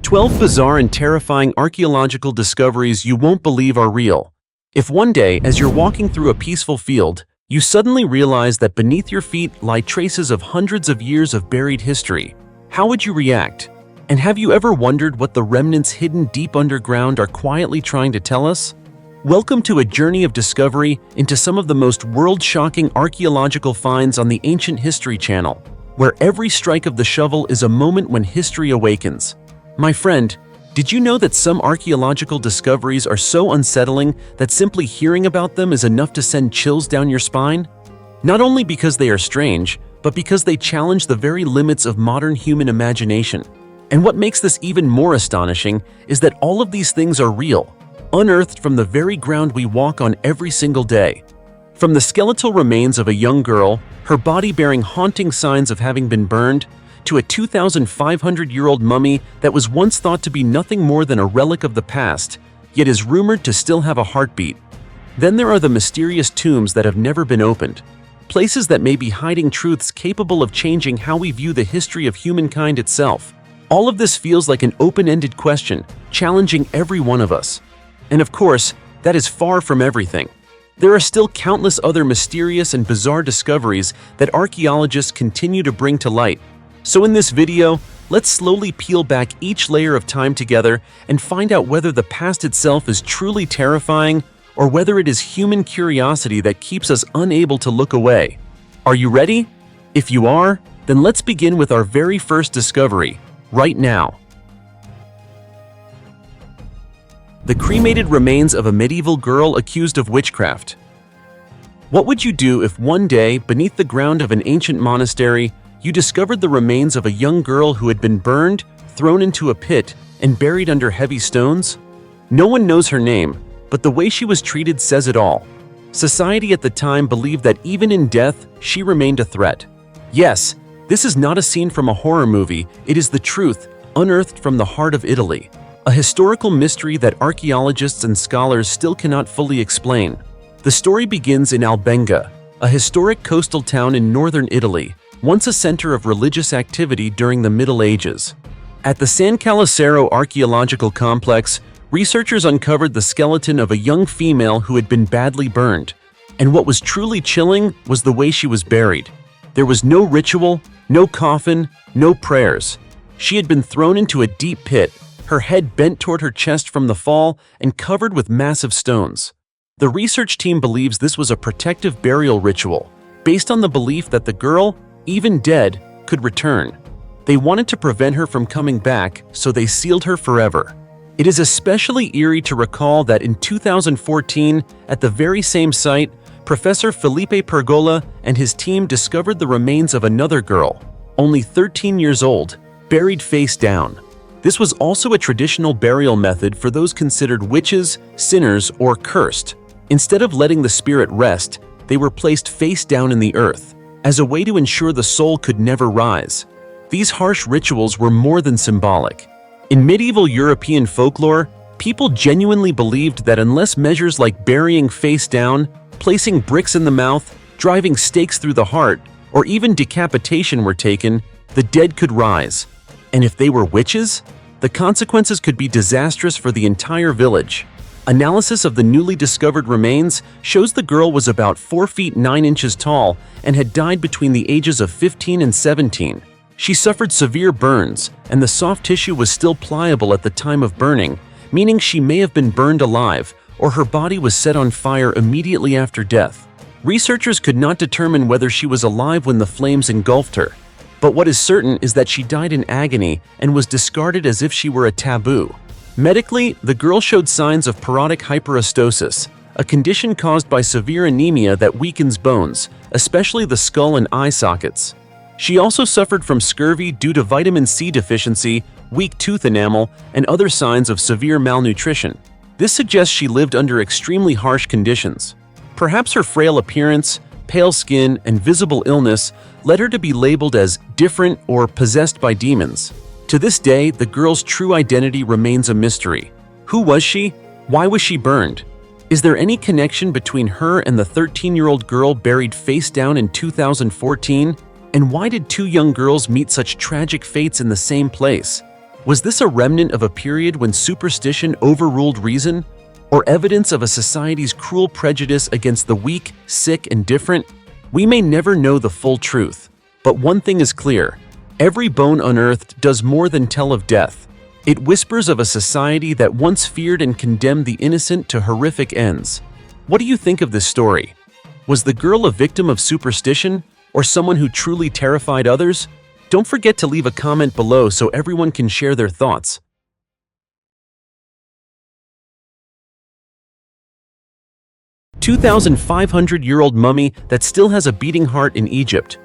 12 bizarre and terrifying archaeological discoveries you won't believe are real. If one day, as you're walking through a peaceful field, you suddenly realize that beneath your feet lie traces of hundreds of years of buried history, how would you react? And have you ever wondered what the remnants hidden deep underground are quietly trying to tell us? Welcome to a journey of discovery into some of the most world-shocking archaeological finds on the Ancient History Channel, where every strike of the shovel is a moment when history awakens. My friend, did you know that some archaeological discoveries are so unsettling that simply hearing about them is enough to send chills down your spine? Not only because they are strange, but because they challenge the very limits of modern human imagination. And what makes this even more astonishing is that all of these things are real, unearthed from the very ground we walk on every single day. From the skeletal remains of a young girl, her body bearing haunting signs of having been burned, to a 2,500-year-old mummy that was once thought to be nothing more than a relic of the past, yet is rumored to still have a heartbeat. Then there are the mysterious tombs that have never been opened, places that may be hiding truths capable of changing how we view the history of humankind itself. All of this feels like an open-ended question, challenging every one of us. And of course, that is far from everything. There are still countless other mysterious and bizarre discoveries that archaeologists continue to bring to light. So in this video, let's slowly peel back each layer of time together and find out whether the past itself is truly terrifying or whether it is human curiosity that keeps us unable to look away. Are you ready? If you are, then let's begin with our very first discovery, right now. The cremated remains of a medieval girl accused of witchcraft. What would you do if one day, beneath the ground of an ancient monastery, you discovered the remains of a young girl who had been burned, thrown into a pit, and buried under heavy stones? No one knows her name, but the way she was treated says it all. Society at the time believed that even in death, she remained a threat. Yes, this is not a scene from a horror movie, it is the truth, unearthed from the heart of Italy. A historical mystery that archaeologists and scholars still cannot fully explain. The story begins in Albenga, a historic coastal town in northern Italy, once a center of religious activity during the Middle Ages. At the San Calacero archaeological complex, researchers uncovered the skeleton of a young female who had been badly burned. And what was truly chilling was the way she was buried. There was no ritual, no coffin, no prayers. She had been thrown into a deep pit, her head bent toward her chest from the fall and covered with massive stones. The research team believes this was a protective burial ritual, based on the belief that the girl, even dead, could return. They wanted to prevent her from coming back, so they sealed her forever. It is especially eerie to recall that in 2014, at the very same site, Professor Felipe Pergola and his team discovered the remains of another girl, only 13 years old, buried face down. This was also a traditional burial method for those considered witches, sinners, or cursed. Instead of letting the spirit rest, they were placed face down in the earth, as a way to ensure the soul could never rise. These harsh rituals were more than symbolic. In medieval European folklore, people genuinely believed that unless measures like burying face down, placing bricks in the mouth, driving stakes through the heart, or even decapitation were taken, the dead could rise. And if they were witches, the consequences could be disastrous for the entire village. Analysis of the newly discovered remains shows the girl was about 4 feet 9 inches tall and had died between the ages of 15 and 17. She suffered severe burns, and the soft tissue was still pliable at the time of burning, meaning she may have been burned alive, or her body was set on fire immediately after death. Researchers could not determine whether she was alive when the flames engulfed her, but what is certain is that she died in agony and was discarded as if she were a taboo. Medically, the girl showed signs of parotid hyperestosis, a condition caused by severe anemia that weakens bones, especially the skull and eye sockets. She also suffered from scurvy due to vitamin C deficiency, weak tooth enamel, and other signs of severe malnutrition. This suggests she lived under extremely harsh conditions. Perhaps her frail appearance, pale skin, and visible illness led her to be labeled as different or possessed by demons. To this day, the girl's true identity remains a mystery. Who was she? Why was she burned? Is there any connection between her and the 13-year-old girl buried face down in 2014? And why did two young girls meet such tragic fates in the same place? Was this a remnant of a period when superstition overruled reason? Or evidence of a society's cruel prejudice against the weak, sick, and different? We may never know the full truth, but one thing is clear: every bone unearthed does more than tell of death. It whispers of a society that once feared and condemned the innocent to horrific ends. What do you think of this story? Was the girl a victim of superstition, or someone who truly terrified others? Don't forget to leave a comment below so everyone can share their thoughts. A 2,500-year-old mummy that still has a beating heart in Egypt.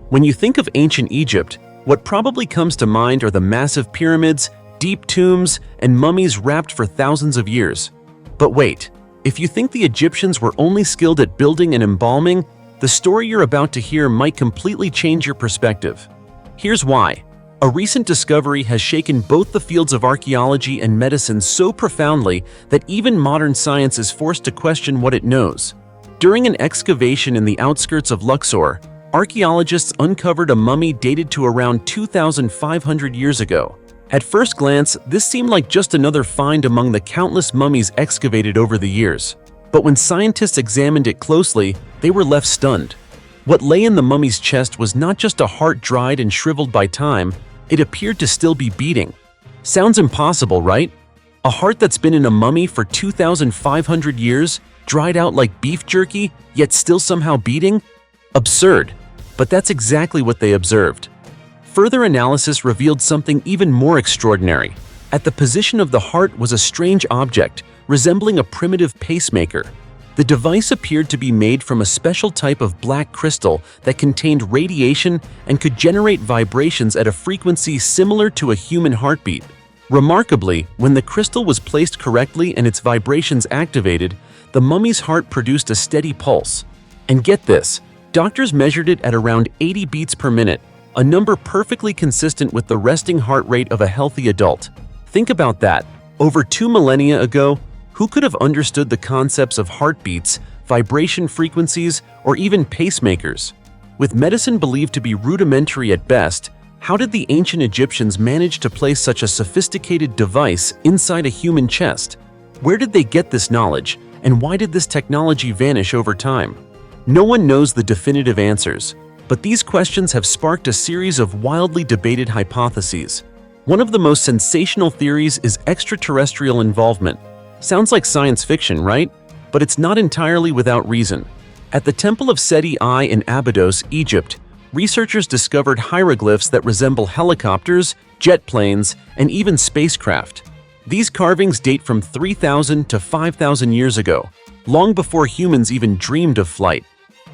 When you think of ancient Egypt, what probably comes to mind are the massive pyramids, deep tombs, and mummies wrapped for thousands of years. But wait, if you think the Egyptians were only skilled at building and embalming, the story you're about to hear might completely change your perspective. Here's why. A recent discovery has shaken both the fields of archaeology and medicine so profoundly that even modern science is forced to question what it knows. During an excavation in the outskirts of Luxor, archaeologists uncovered a mummy dated to around 2,500 years ago. At first glance, this seemed like just another find among the countless mummies excavated over the years. But when scientists examined it closely, they were left stunned. What lay in the mummy's chest was not just a heart dried and shriveled by time, it appeared to still be beating. Sounds impossible, right? A heart that's been in a mummy for 2,500 years, dried out like beef jerky, yet still somehow beating? Absurd. But that's exactly what they observed. Further analysis revealed something even more extraordinary. At the position of the heart was a strange object, resembling a primitive pacemaker. The device appeared to be made from a special type of black crystal that contained radiation and could generate vibrations at a frequency similar to a human heartbeat. Remarkably, when the crystal was placed correctly and its vibrations activated, the mummy's heart produced a steady pulse. And get this, doctors measured it at around 80 beats per minute, a number perfectly consistent with the resting heart rate of a healthy adult. Think about that. Over 2 millennia ago, who could have understood the concepts of heartbeats, vibration frequencies, or even pacemakers? With medicine believed to be rudimentary at best, how did the ancient Egyptians manage to place such a sophisticated device inside a human chest? Where did they get this knowledge, and why did this technology vanish over time? No one knows the definitive answers, but these questions have sparked a series of wildly debated hypotheses. One of the most sensational theories is extraterrestrial involvement. Sounds like science fiction, right? But it's not entirely without reason. At the Temple of Seti I in Abydos, Egypt, researchers discovered hieroglyphs that resemble helicopters, jet planes, and even spacecraft. These carvings date from 3,000 to 5,000 years ago, long before humans even dreamed of flight.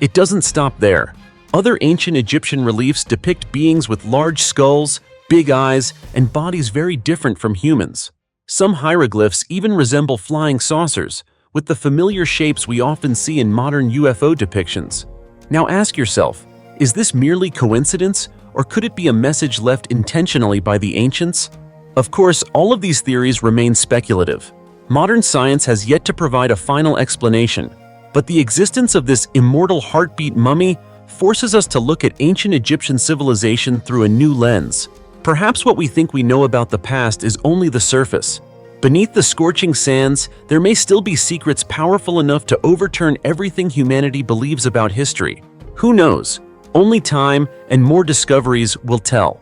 It doesn't stop there. Other ancient Egyptian reliefs depict beings with large skulls, big eyes, and bodies very different from humans. Some hieroglyphs even resemble flying saucers, with the familiar shapes we often see in modern UFO depictions. Now ask yourself, is this merely coincidence, or could it be a message left intentionally by the ancients? Of course, all of these theories remain speculative. Modern science has yet to provide a final explanation, but the existence of this immortal heartbeat mummy forces us to look at ancient Egyptian civilization through a new lens. Perhaps what we think we know about the past is only the surface. Beneath the scorching sands, there may still be secrets powerful enough to overturn everything humanity believes about history. Who knows? Only time and more discoveries will tell.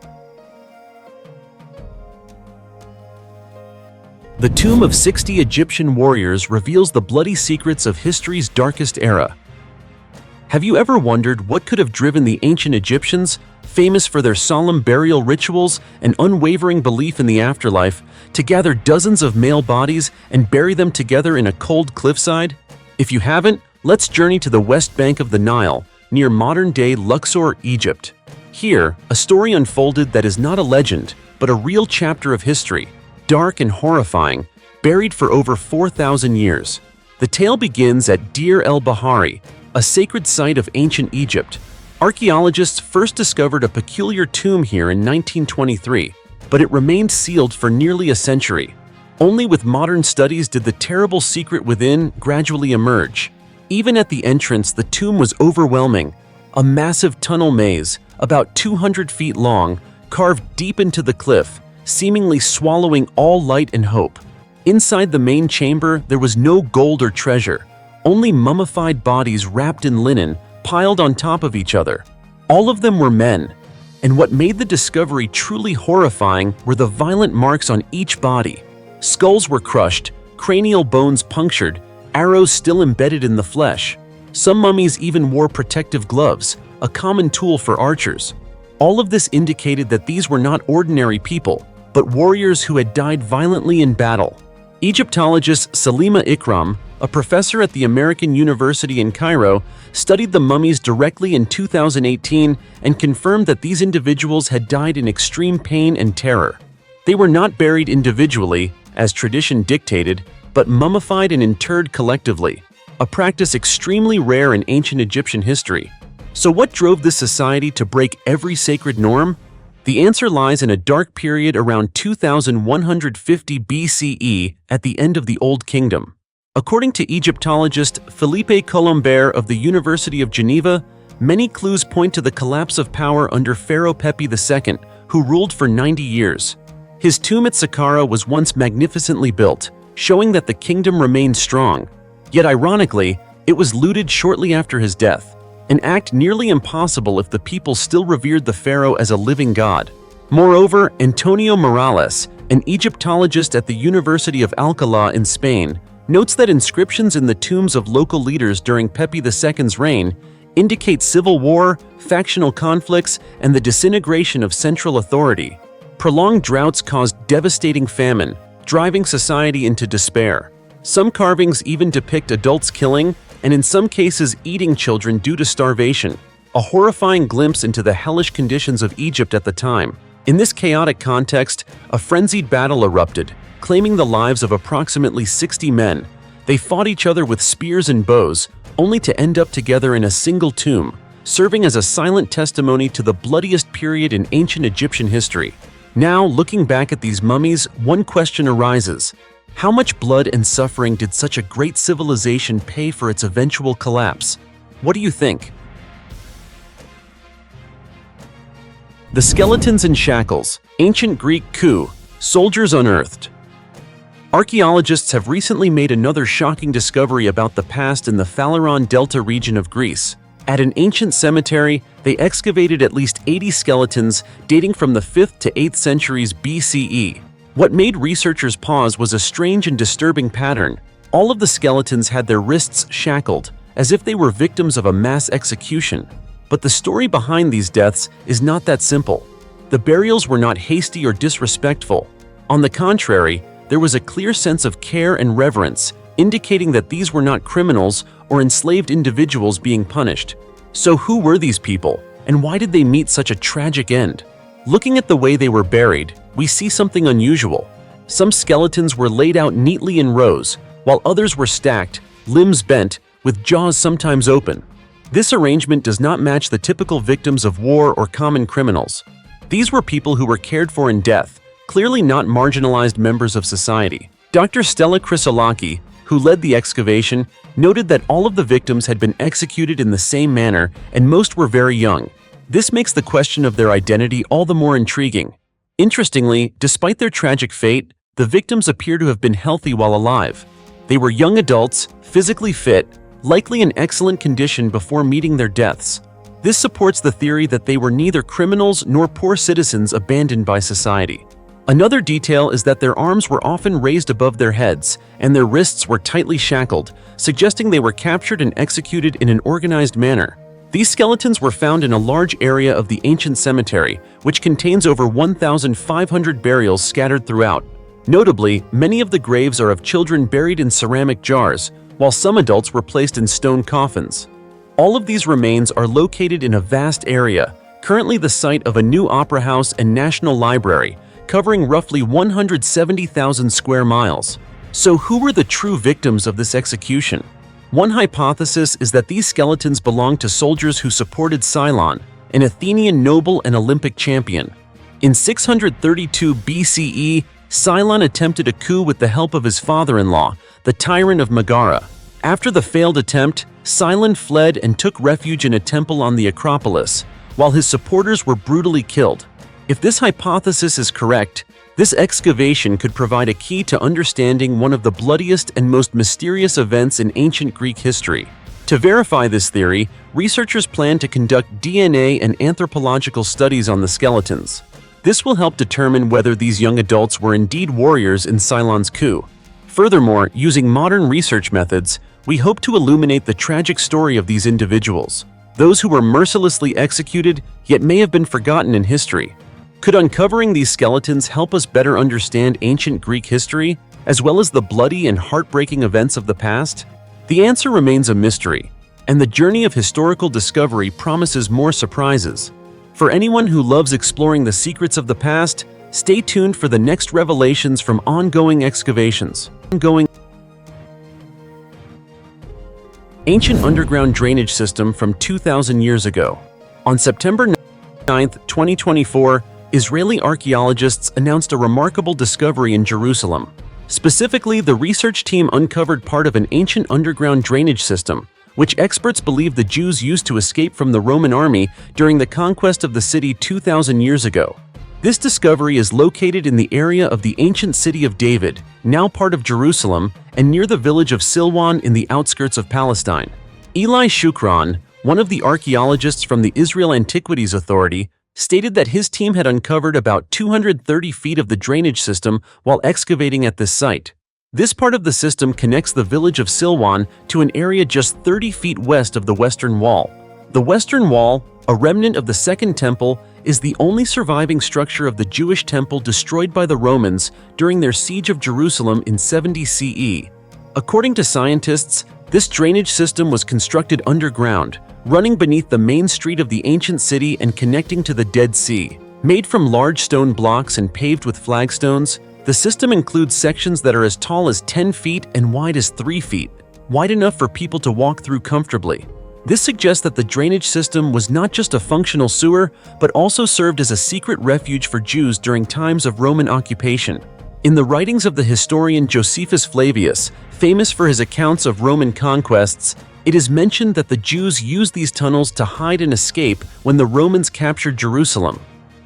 The tomb of 60 Egyptian warriors reveals the bloody secrets of history's darkest era. Have you ever wondered what could have driven the ancient Egyptians, famous for their solemn burial rituals and unwavering belief in the afterlife, to gather dozens of male bodies and bury them together in a cold cliffside? If you haven't, let's journey to the west bank of the Nile, near modern-day Luxor, Egypt. Here, a story unfolded that is not a legend, but a real chapter of history, dark and horrifying, buried for over 4,000 years. The tale begins at Deir el-Bahari, a sacred site of ancient Egypt. Archaeologists first discovered a peculiar tomb here in 1923, but it remained sealed for nearly a century. Only with modern studies did the terrible secret within gradually emerge. Even at the entrance, the tomb was overwhelming. A massive tunnel maze, about 200 feet long, carved deep into the cliff, seemingly swallowing all light and hope. Inside the main chamber, there was no gold or treasure, only mummified bodies wrapped in linen, piled on top of each other. All of them were men, and what made the discovery truly horrifying were the violent marks on each body. Skulls were crushed, cranial bones punctured, arrows still embedded in the flesh. Some mummies even wore protective gloves, a common tool for archers. All of this indicated that these were not ordinary people, but warriors who had died violently in battle. Egyptologist Salima Ikram, a professor at the American University in Cairo, studied the mummies directly in 2018 and confirmed that these individuals had died in extreme pain and terror. They were not buried individually, as tradition dictated, but mummified and interred collectively, a practice extremely rare in ancient Egyptian history. So what drove this society to break every sacred norm? The answer lies in a dark period around 2150 BCE at the end of the Old Kingdom. According to Egyptologist Philippe Colombert of the University of Geneva, many clues point to the collapse of power under Pharaoh Pepi II, who ruled for 90 years. His tomb at Saqqara was once magnificently built, showing that the kingdom remained strong. Yet ironically, it was looted shortly after his death, an act nearly impossible if the people still revered the pharaoh as a living god. Moreover, Antonio Morales, an Egyptologist at the University of Alcalá in Spain, notes that inscriptions in the tombs of local leaders during Pepi II's reign indicate civil war, factional conflicts, and the disintegration of central authority. Prolonged droughts caused devastating famine, driving society into despair. Some carvings even depict adults killing, and in some cases eating children due to starvation, a horrifying glimpse into the hellish conditions of Egypt at the time. In this chaotic context, a frenzied battle erupted, claiming the lives of approximately 60 men. They fought each other with spears and bows, only to end up together in a single tomb, serving as a silent testimony to the bloodiest period in ancient Egyptian history. Now, looking back at these mummies, one question arises. How much blood and suffering did such a great civilization pay for its eventual collapse? What do you think? The skeletons and shackles, ancient Greek coup, soldiers unearthed. Archaeologists have recently made another shocking discovery about the past in the Phaleron Delta region of Greece. At an ancient cemetery, they excavated at least 80 skeletons dating from the 5th to 8th centuries BCE. What made researchers pause was a strange and disturbing pattern. All of the skeletons had their wrists shackled, as if they were victims of a mass execution. But the story behind these deaths is not that simple. The burials were not hasty or disrespectful. On the contrary, there was a clear sense of care and reverence, indicating that these were not criminals or enslaved individuals being punished. So who were these people, and why did they meet such a tragic end? Looking at the way they were buried, we see something unusual. Some skeletons were laid out neatly in rows, while others were stacked, limbs bent, with jaws sometimes open. This arrangement does not match the typical victims of war or common criminals. These were people who were cared for in death, clearly not marginalized members of society. Dr. Stella Chrysolaki, who led the excavation, noted that all of the victims had been executed in the same manner and most were very young. This makes the question of their identity all the more intriguing. Interestingly, despite their tragic fate, the victims appear to have been healthy while alive. They were young adults, physically fit, likely in excellent condition before meeting their deaths. This supports the theory that they were neither criminals nor poor citizens abandoned by society. Another detail is that their arms were often raised above their heads, and their wrists were tightly shackled, suggesting they were captured and executed in an organized manner. These skeletons were found in a large area of the ancient cemetery, which contains over 1,500 burials scattered throughout. Notably, many of the graves are of children buried in ceramic jars, while some adults were placed in stone coffins. All of these remains are located in a vast area, currently the site of a new opera house and national library, covering roughly 170,000 square miles. So who were the true victims of this execution? One hypothesis is that these skeletons belonged to soldiers who supported Cylon, an Athenian noble and Olympic champion. In 632 BCE, Cylon attempted a coup with the help of his father-in-law, the tyrant of Megara. After the failed attempt, Cylon fled and took refuge in a temple on the Acropolis, while his supporters were brutally killed. If this hypothesis is correct, This excavation could provide a key to understanding one of the bloodiest and most mysterious events in ancient Greek history. To verify this theory, researchers plan to conduct DNA and anthropological studies on the skeletons. This will help determine whether these young adults were indeed warriors in Cylon's coup. Furthermore, using modern research methods, we hope to illuminate the tragic story of these individuals, those who were mercilessly executed yet may have been forgotten in history. Could uncovering these skeletons help us better understand ancient Greek history, as well as the bloody and heartbreaking events of the past? The answer remains a mystery, and the journey of historical discovery promises more surprises. For anyone who loves exploring the secrets of the past, stay tuned for the next revelations from ongoing excavations. Ancient underground drainage system from 2,000 years ago. On September 9, 2024, Israeli archaeologists announced a remarkable discovery in Jerusalem. Specifically, the research team uncovered part of an ancient underground drainage system, which experts believe the Jews used to escape from the Roman army during the conquest of the city 2,000 years ago. This discovery is located in the area of the ancient city of David, now part of Jerusalem, and near the village of Silwan in the outskirts of Palestine. Eli Shukran, one of the archaeologists from the Israel Antiquities Authority, stated that his team had uncovered about 230 feet of the drainage system while excavating at this site. This part of the system connects the village of Silwan to an area just 30 feet west of the Western Wall. The Western Wall, a remnant of the Second Temple, is the only surviving structure of the Jewish temple destroyed by the Romans during their siege of Jerusalem in 70 CE. According to scientists, this drainage system was constructed underground, running beneath the main street of the ancient city and connecting to the Dead Sea. Made from large stone blocks and paved with flagstones, the system includes sections that are as tall as 10 feet and wide as 3 feet, wide enough for people to walk through comfortably. This suggests that the drainage system was not just a functional sewer, but also served as a secret refuge for Jews during times of Roman occupation. In the writings of the historian Josephus Flavius, famous for his accounts of Roman conquests, it is mentioned that the Jews used these tunnels to hide and escape when the Romans captured Jerusalem.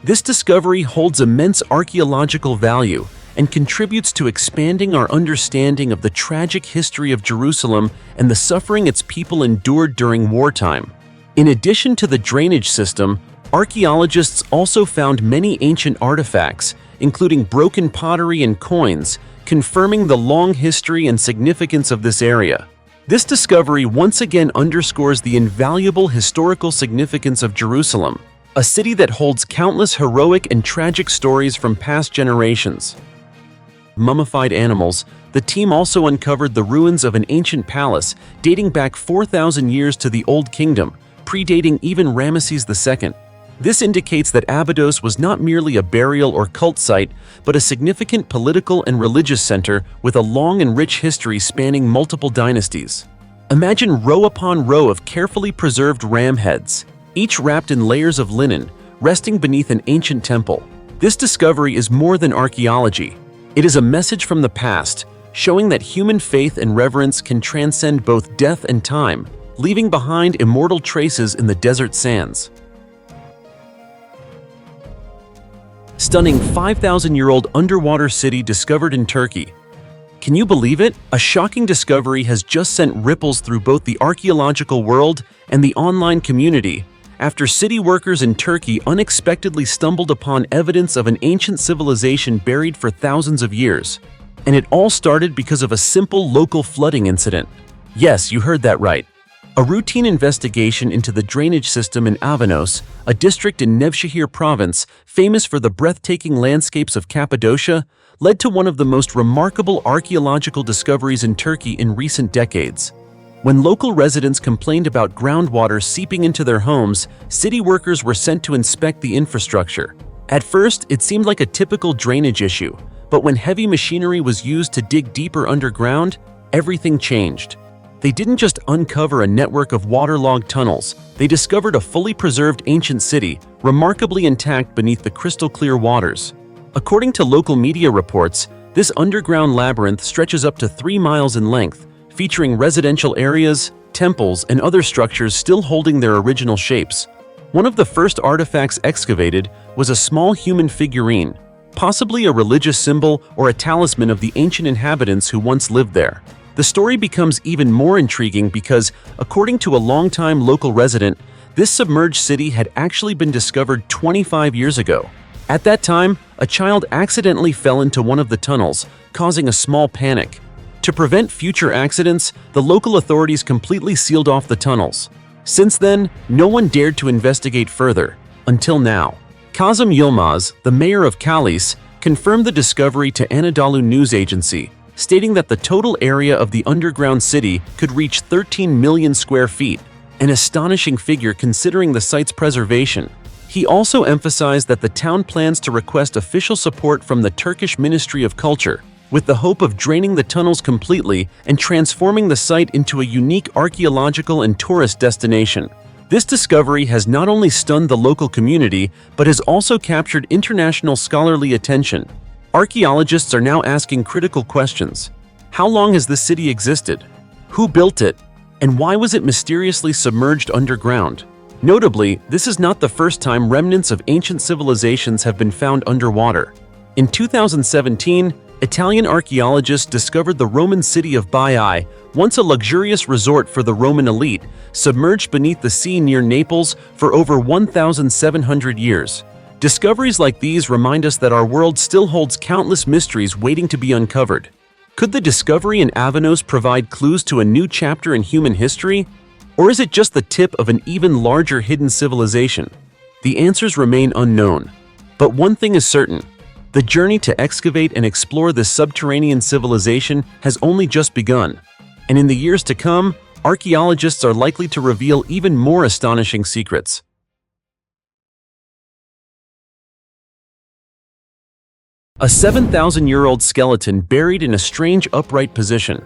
This discovery holds immense archaeological value and contributes to expanding our understanding of the tragic history of Jerusalem and the suffering its people endured during wartime. In addition to the drainage system, archaeologists also found many ancient artifacts, including broken pottery and coins, confirming the long history and significance of this area. This discovery once again underscores the invaluable historical significance of Jerusalem, a city that holds countless heroic and tragic stories from past generations. Mummified animals, the team also uncovered the ruins of an ancient palace dating back 4,000 years to the Old Kingdom, predating even Ramesses II. This indicates that Abydos was not merely a burial or cult site, but a significant political and religious center with a long and rich history spanning multiple dynasties. Imagine row upon row of carefully preserved ram heads, each wrapped in layers of linen, resting beneath an ancient temple. This discovery is more than archaeology. It is a message from the past, showing that human faith and reverence can transcend both death and time, leaving behind immortal traces in the desert sands. Stunning 5,000-year-old underwater city discovered in Turkey. Can you believe it? A shocking discovery has just sent ripples through both the archaeological world and the online community, after city workers in Turkey unexpectedly stumbled upon evidence of an ancient civilization buried for thousands of years. And it all started because of a simple local flooding incident. Yes, you heard that right. A routine investigation into the drainage system in Avanos, a district in Nevşehir province famous for the breathtaking landscapes of Cappadocia, led to one of the most remarkable archaeological discoveries in Turkey in recent decades. When local residents complained about groundwater seeping into their homes, city workers were sent to inspect the infrastructure. At first, it seemed like a typical drainage issue, but when heavy machinery was used to dig deeper underground, everything changed. They didn't just uncover a network of waterlogged tunnels, they discovered a fully preserved ancient city, remarkably intact beneath the crystal-clear waters. According to local media reports, this underground labyrinth stretches up to 3 miles in length, featuring residential areas, temples, and other structures still holding their original shapes. One of the first artifacts excavated was a small human figurine. possibly a religious symbol or a talisman of the ancient inhabitants who once lived there. The story becomes even more intriguing because, according to a longtime local resident, this submerged city had actually been discovered 25 years ago. At that time, a child accidentally fell into one of the tunnels, causing a small panic. To prevent future accidents, the local authorities completely sealed off the tunnels. Since then, no one dared to investigate further, until now. Kazım Yılmaz, the mayor of Kalis, confirmed the discovery to Anadolu News Agency, stating that the total area of the underground city could reach 13 million square feet, an astonishing figure considering the site's preservation. He also emphasized that the town plans to request official support from the Turkish Ministry of Culture, with the hope of draining the tunnels completely and transforming the site into a unique archaeological and tourist destination. This discovery has not only stunned the local community, but has also captured international scholarly attention. Archaeologists are now asking critical questions. How long has this city existed? Who built it? And why was it mysteriously submerged underground? Notably, this is not the first time remnants of ancient civilizations have been found underwater. In 2017, Italian archaeologists discovered the Roman city of Baiae, once a luxurious resort for the Roman elite, submerged beneath the sea near Naples for over 1,700 years. Discoveries like these remind us that our world still holds countless mysteries waiting to be uncovered. Could the discovery in Avanos provide clues to a new chapter in human history? Or is it just the tip of an even larger hidden civilization? The answers remain unknown. But one thing is certain: the journey to excavate and explore this subterranean civilization has only just begun. And in the years to come, archaeologists are likely to reveal even more astonishing secrets. A 7,000-year-old skeleton buried in a strange upright position.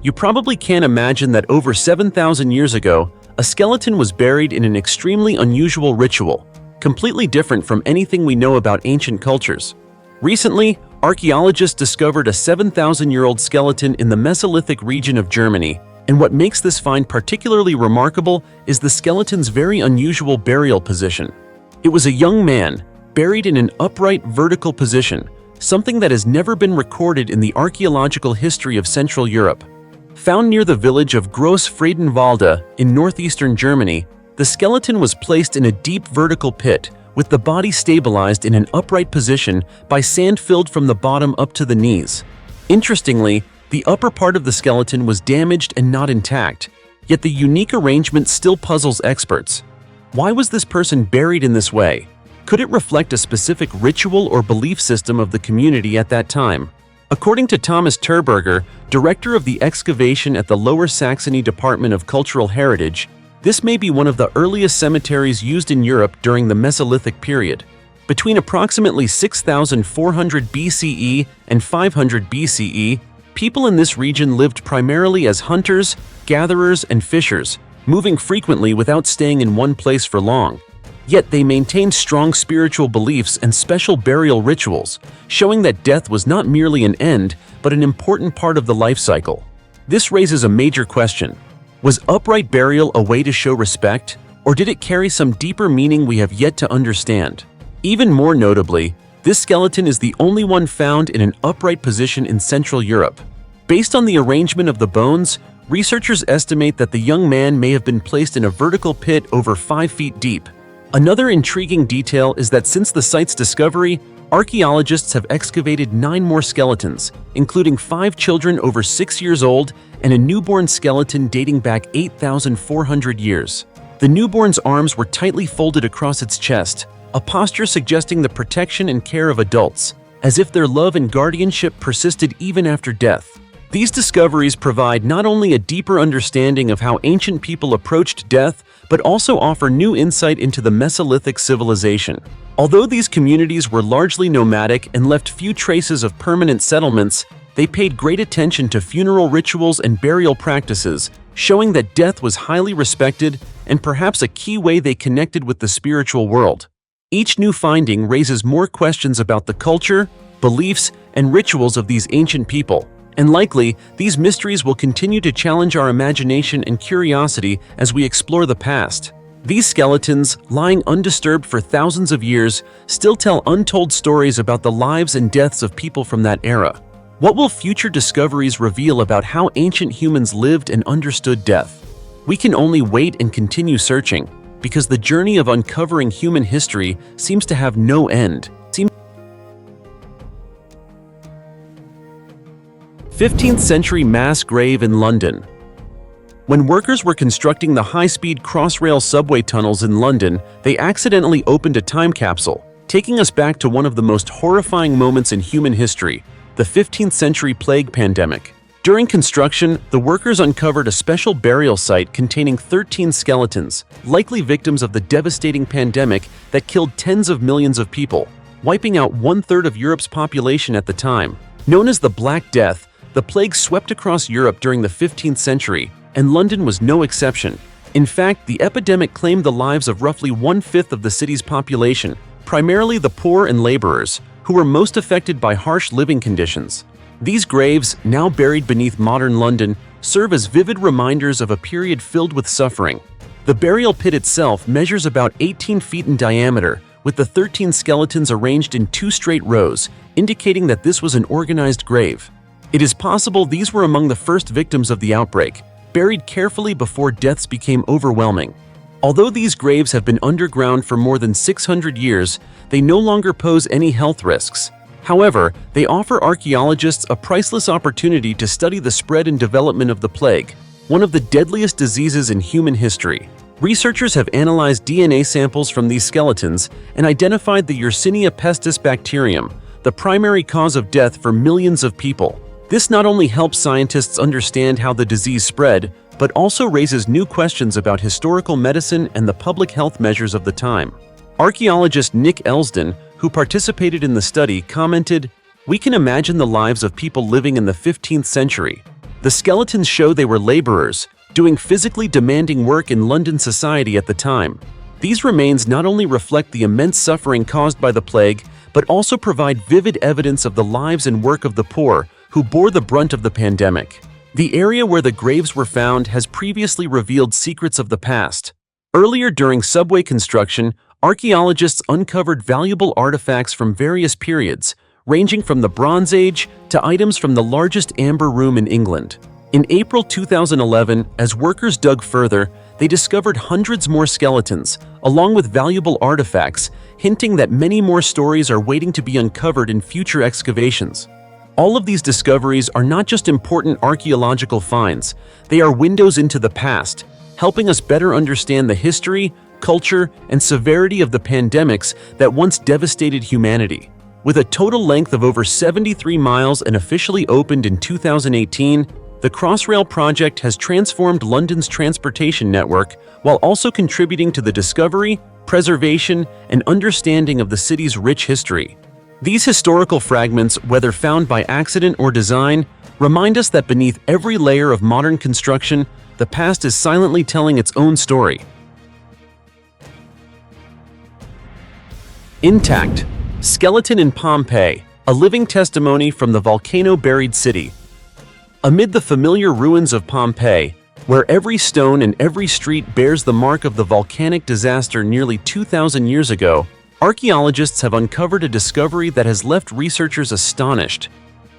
You probably can't imagine that over 7,000 years ago, a skeleton was buried in an extremely unusual ritual, completely different from anything we know about ancient cultures. Recently, archaeologists discovered a 7,000-year-old skeleton in the Mesolithic region of Germany, and what makes this find particularly remarkable is the skeleton's very unusual burial position. It was a young man, buried in an upright vertical position, something that has never been recorded in the archaeological history of Central Europe. Found near the village of Gross Friedenwalde in northeastern Germany, the skeleton was placed in a deep vertical pit, with the body stabilized in an upright position by sand filled from the bottom up to the knees. Interestingly, the upper part of the skeleton was damaged and not intact, yet the unique arrangement still puzzles experts. Why was this person buried in this way? Could it reflect a specific ritual or belief system of the community at that time? According to Thomas Terberger, director of the excavation at the Lower Saxony Department of Cultural Heritage, this may be one of the earliest cemeteries used in Europe during the Mesolithic period. Between approximately 6,400 BCE and 500 BCE, people in this region lived primarily as hunters, gatherers, and fishers, moving frequently without staying in one place for long. Yet they maintained strong spiritual beliefs and special burial rituals, showing that death was not merely an end, but an important part of the life cycle. This raises a major question. Was upright burial a way to show respect, or did it carry some deeper meaning we have yet to understand? Even more notably, this skeleton is the only one found in an upright position in Central Europe. Based on the arrangement of the bones, researchers estimate that the young man may have been placed in a vertical pit over 5 feet deep. Another intriguing detail is that since the site's discovery, archaeologists have excavated 9 more skeletons, including 5 children over 6 years old and a newborn skeleton dating back 8,400 years. The newborn's arms were tightly folded across its chest, a posture suggesting the protection and care of adults, as if their love and guardianship persisted even after death. These discoveries provide not only a deeper understanding of how ancient people approached death, but also offer new insight into the Mesolithic civilization. Although these communities were largely nomadic and left few traces of permanent settlements, they paid great attention to funeral rituals and burial practices, showing that death was highly respected and perhaps a key way they connected with the spiritual world. Each new finding raises more questions about the culture, beliefs, and rituals of these ancient people. And likely, these mysteries will continue to challenge our imagination and curiosity as we explore the past. These skeletons, lying undisturbed for thousands of years, still tell untold stories about the lives and deaths of people from that era. What will future discoveries reveal about how ancient humans lived and understood death? We can only wait and continue searching, because the journey of uncovering human history seems to have no end. 15th century mass grave in London. When workers were constructing the high-speed Crossrail subway tunnels in London, they accidentally opened a time capsule, taking us back to one of the most horrifying moments in human history, the 15th century plague pandemic. During construction, the workers uncovered a special burial site containing 13 skeletons, likely victims of the devastating pandemic that killed tens of millions of people, wiping out one-third of Europe's population at the time. Known as the Black Death, the plague swept across Europe during the 15th century, and London was no exception. In fact, the epidemic claimed the lives of roughly one-fifth of the city's population, primarily the poor and laborers, who were most affected by harsh living conditions. These graves, now buried beneath modern London, serve as vivid reminders of a period filled with suffering. The burial pit itself measures about 18 feet in diameter, with the 13 skeletons arranged in 2 straight rows, indicating that this was an organized grave. It is possible these were among the first victims of the outbreak, buried carefully before deaths became overwhelming. Although these graves have been underground for more than 600 years, they no longer pose any health risks. However, they offer archaeologists a priceless opportunity to study the spread and development of the plague, one of the deadliest diseases in human history. Researchers have analyzed DNA samples from these skeletons and identified the Yersinia pestis bacterium, the primary cause of death for millions of people. This not only helps scientists understand how the disease spread, but also raises new questions about historical medicine and the public health measures of the time. Archaeologist Nick Elsden, who participated in the study, commented, "We can imagine the lives of people living in the 15th century. The skeletons show they were laborers, doing physically demanding work in London society at the time. These remains not only reflect the immense suffering caused by the plague, but also provide vivid evidence of the lives and work of the poor, who bore the brunt of the pandemic." The area where the graves were found has previously revealed secrets of the past. Earlier during subway construction, archaeologists uncovered valuable artifacts from various periods, ranging from the Bronze Age to items from the largest amber room in England. In April 2011, as workers dug further, they discovered hundreds more skeletons, along with valuable artifacts, hinting that many more stories are waiting to be uncovered in future excavations. All of these discoveries are not just important archaeological finds, they are windows into the past, helping us better understand the history, culture, and severity of the pandemics that once devastated humanity. With a total length of over 73 miles and officially opened in 2018, the Crossrail project has transformed London's transportation network while also contributing to the discovery, preservation, and understanding of the city's rich history. These historical fragments, whether found by accident or design, remind us that beneath every layer of modern construction, the past is silently telling its own story. Intact. Skeleton in Pompeii, a living testimony from the volcano-buried city. Amid the familiar ruins of Pompeii, where every stone and every street bears the mark of the volcanic disaster nearly 2,000 years ago, archaeologists have uncovered a discovery that has left researchers astonished.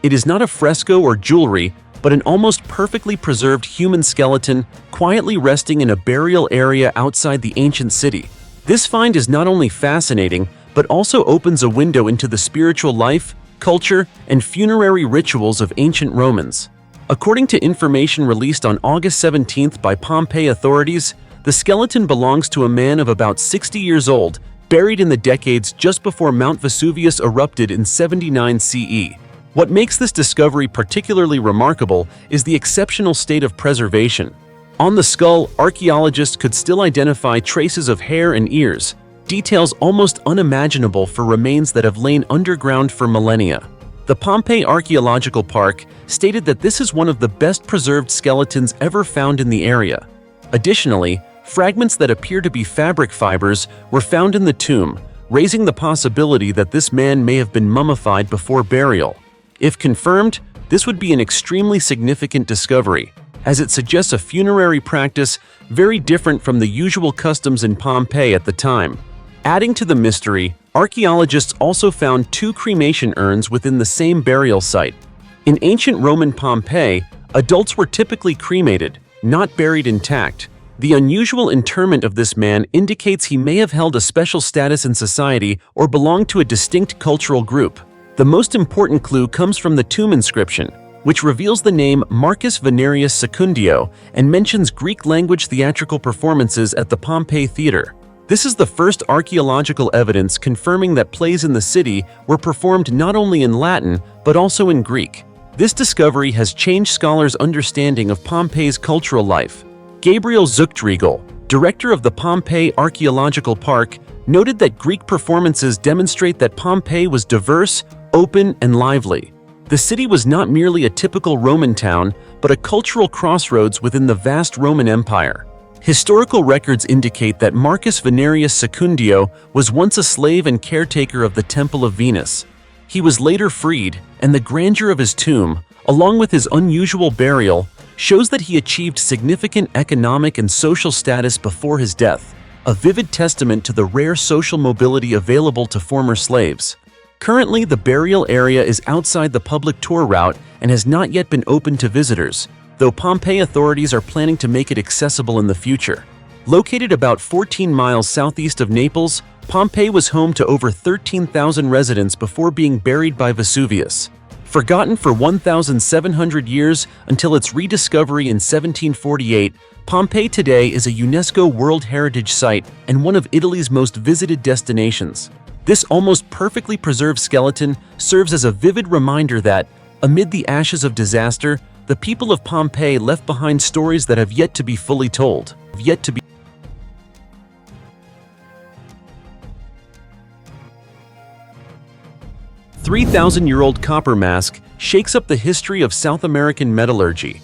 It is not a fresco or jewelry, but an almost perfectly preserved human skeleton quietly resting in a burial area outside the ancient city. This find is not only fascinating, but also opens a window into the spiritual life, culture, and funerary rituals of ancient Romans. According to information released on August 17th by Pompeii authorities, the skeleton belongs to a man of about 60 years old, buried in the decades just before Mount Vesuvius erupted in 79 CE. What makes this discovery particularly remarkable is the exceptional state of preservation. On the skull, archaeologists could still identify traces of hair and ears, details almost unimaginable for remains that have lain underground for millennia. The Pompeii Archaeological Park stated that this is one of the best preserved skeletons ever found in the area. Additionally, fragments that appear to be fabric fibers were found in the tomb, raising the possibility that this man may have been mummified before burial. If confirmed, this would be an extremely significant discovery. as it suggests a funerary practice very different from the usual customs in Pompeii at the time. Adding to the mystery, archaeologists also found 2 cremation urns within the same burial site. In ancient Roman Pompeii, adults were typically cremated, not buried intact. The unusual interment of this man indicates he may have held a special status in society or belonged to a distinct cultural group. The most important clue comes from the tomb inscription, which reveals the name Marcus Venerius Secundio and mentions Greek-language theatrical performances at the Pompeii Theater. This is the first archaeological evidence confirming that plays in the city were performed not only in Latin, but also in Greek. This discovery has changed scholars' understanding of Pompeii's cultural life. Gabriel Zuchtriegel, director of the Pompeii Archaeological Park, noted that Greek performances demonstrate that Pompeii was diverse, open, and lively. The city was not merely a typical Roman town, but a cultural crossroads within the vast Roman Empire. Historical records indicate that Marcus Venerius Secundio was once a slave and caretaker of the Temple of Venus. He was later freed, and the grandeur of his tomb, along with his unusual burial, shows that he achieved significant economic and social status before his death, a vivid testament to the rare social mobility available to former slaves. Currently, the burial area is outside the public tour route and has not yet been opened to visitors, though Pompeii authorities are planning to make it accessible in the future. Located about 14 miles southeast of Naples, Pompeii was home to over 13,000 residents before being buried by Vesuvius. Forgotten for 1,700 years until its rediscovery in 1748, Pompeii today is a UNESCO World Heritage Site and one of Italy's most visited destinations. This almost perfectly preserved skeleton serves as a vivid reminder that, amid the ashes of disaster, the people of Pompeii left behind stories that have yet to be fully told. 3,000-year-old copper mask shakes up the history of South American metallurgy.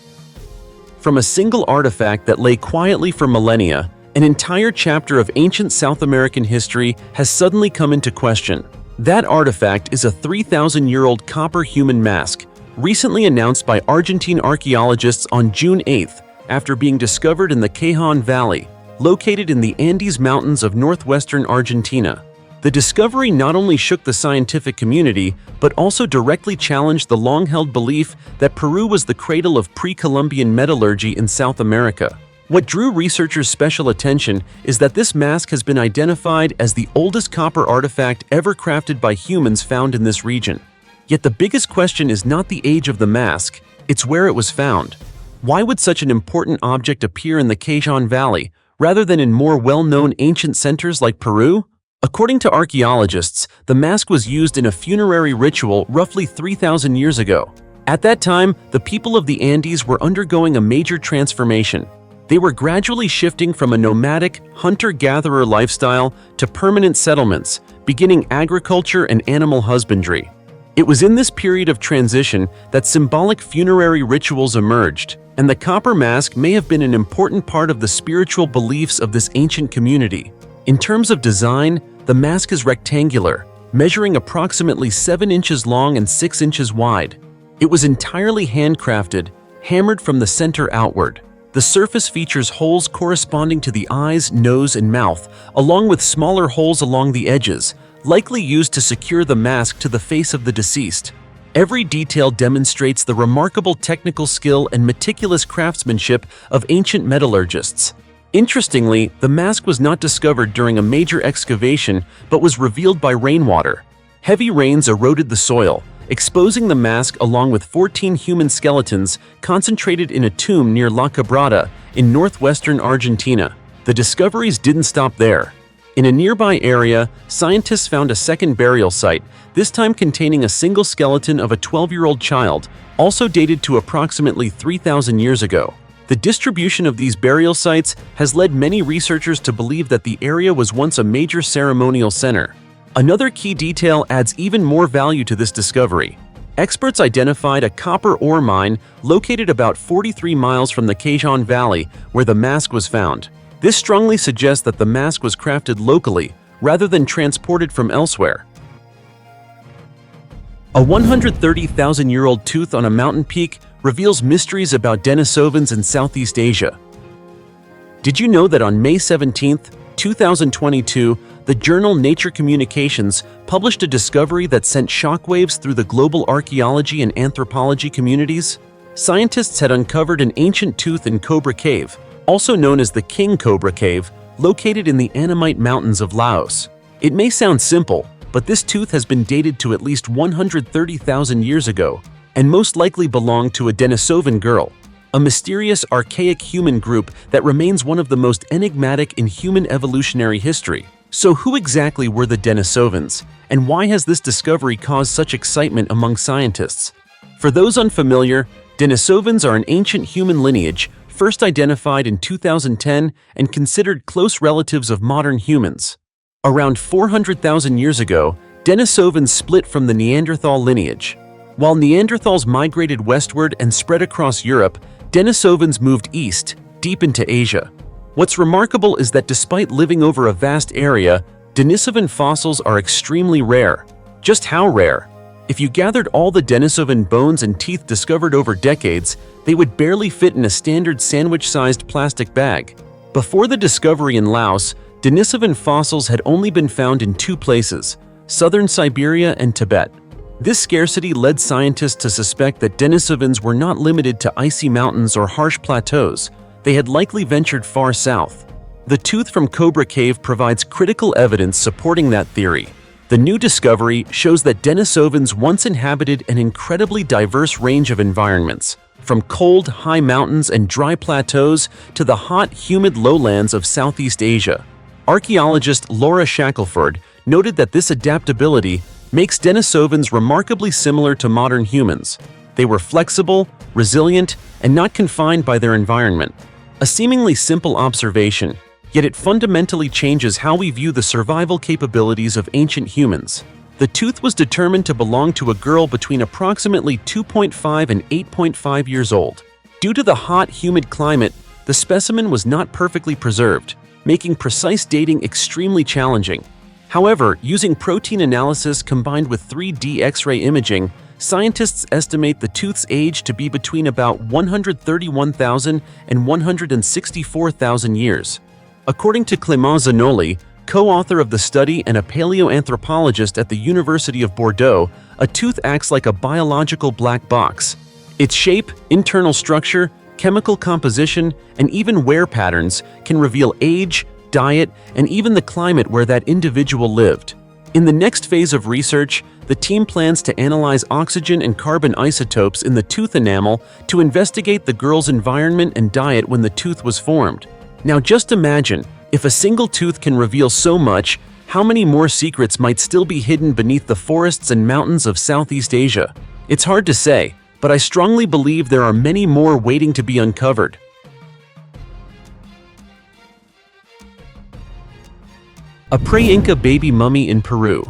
From a single artifact that lay quietly for millennia, an entire chapter of ancient South American history has suddenly come into question. That artifact is a 3,000-year-old copper human mask, recently announced by Argentine archaeologists on June 8th after being discovered in the Cajon Valley, located in the Andes Mountains of northwestern Argentina. The discovery not only shook the scientific community, but also directly challenged the long-held belief that Peru was the cradle of pre-Columbian metallurgy in South America. What drew researchers' special attention is that this mask has been identified as the oldest copper artifact ever crafted by humans found in this region. Yet the biggest question is not the age of the mask, it's where it was found. Why would such an important object appear in the Cajon Valley, rather than in more well-known ancient centers like Peru? According to archaeologists, the mask was used in a funerary ritual roughly 3,000 years ago. At that time, the people of the Andes were undergoing a major transformation. They were gradually shifting from a nomadic, hunter-gatherer lifestyle to permanent settlements, beginning agriculture and animal husbandry. It was in this period of transition that symbolic funerary rituals emerged, and the copper mask may have been an important part of the spiritual beliefs of this ancient community. In terms of design, the mask is rectangular, measuring approximately 7 inches long and 6 inches wide. It was entirely handcrafted, hammered from the center outward. The surface features holes corresponding to the eyes, nose, and mouth, along with smaller holes along the edges, likely used to secure the mask to the face of the deceased. Every detail demonstrates the remarkable technical skill and meticulous craftsmanship of ancient metallurgists. Interestingly, the mask was not discovered during a major excavation, but was revealed by rainwater. Heavy rains eroded the soil, exposing the mask along with 14 human skeletons concentrated in a tomb near La Quebrada in northwestern Argentina. The discoveries didn't stop there. In a nearby area, scientists found a second burial site, this time containing a single skeleton of a 12-year-old child, also dated to approximately 3,000 years ago. The distribution of these burial sites has led many researchers to believe that the area was once a major ceremonial center. Another key detail adds even more value to this discovery. Experts identified a copper ore mine located about 43 miles from the Cajon Valley where the mask was found. This strongly suggests that the mask was crafted locally rather than transported from elsewhere. A 130,000-year-old tooth on a mountain peak reveals mysteries about Denisovans in Southeast Asia. Did you know that on May 17, 2022, the journal Nature Communications published a discovery that sent shockwaves through the global archaeology and anthropology communities? Scientists had uncovered an ancient tooth in Cobra Cave, also known as the King Cobra Cave, located in the Annamite Mountains of Laos. It may sound simple, but this tooth has been dated to at least 130,000 years ago, and most likely belonged to a Denisovan girl, a mysterious archaic human group that remains one of the most enigmatic in human evolutionary history. So who exactly were the Denisovans, and why has this discovery caused such excitement among scientists? For those unfamiliar, Denisovans are an ancient human lineage first identified in 2010 and considered close relatives of modern humans. Around 400,000 years ago, Denisovans split from the Neanderthal lineage. While Neanderthals migrated westward and spread across Europe, Denisovans moved east, deep into Asia. What's remarkable is that despite living over a vast area, Denisovan fossils are extremely rare. Just how rare? If you gathered all the Denisovan bones and teeth discovered over decades, they would barely fit in a standard sandwich-sized plastic bag. Before the discovery in Laos, Denisovan fossils had only been found in two places: southern Siberia and Tibet. This scarcity led scientists to suspect that Denisovans were not limited to icy mountains or harsh plateaus. They had likely ventured far south. The tooth from Cobra Cave provides critical evidence supporting that theory. The new discovery shows that Denisovans once inhabited an incredibly diverse range of environments, from cold, high mountains and dry plateaus to the hot, humid lowlands of Southeast Asia. Archaeologist Laura Shackelford noted that this adaptability makes Denisovans remarkably similar to modern humans. They were flexible, resilient, and not confined by their environment. A seemingly simple observation, yet it fundamentally changes how we view the survival capabilities of ancient humans. The tooth was determined to belong to a girl between approximately 2.5 and 8.5 years old. Due to the hot, humid climate, the specimen was not perfectly preserved, making precise dating extremely challenging. However, using protein analysis combined with 3D X-ray imaging, scientists estimate the tooth's age to be between about 131,000 and 164,000 years. According to Clément Zanoli, co-author of the study and a paleoanthropologist at the University of Bordeaux, a tooth acts like a biological black box. Its shape, internal structure, chemical composition, and even wear patterns can reveal age, diet, and even the climate where that individual lived. In the next phase of research, the team plans to analyze oxygen and carbon isotopes in the tooth enamel to investigate the girl's environment and diet when the tooth was formed. Now just imagine, if a single tooth can reveal so much, how many more secrets might still be hidden beneath the forests and mountains of Southeast Asia? It's hard to say, but I strongly believe there are many more waiting to be uncovered. A pre-Inca baby mummy in Peru.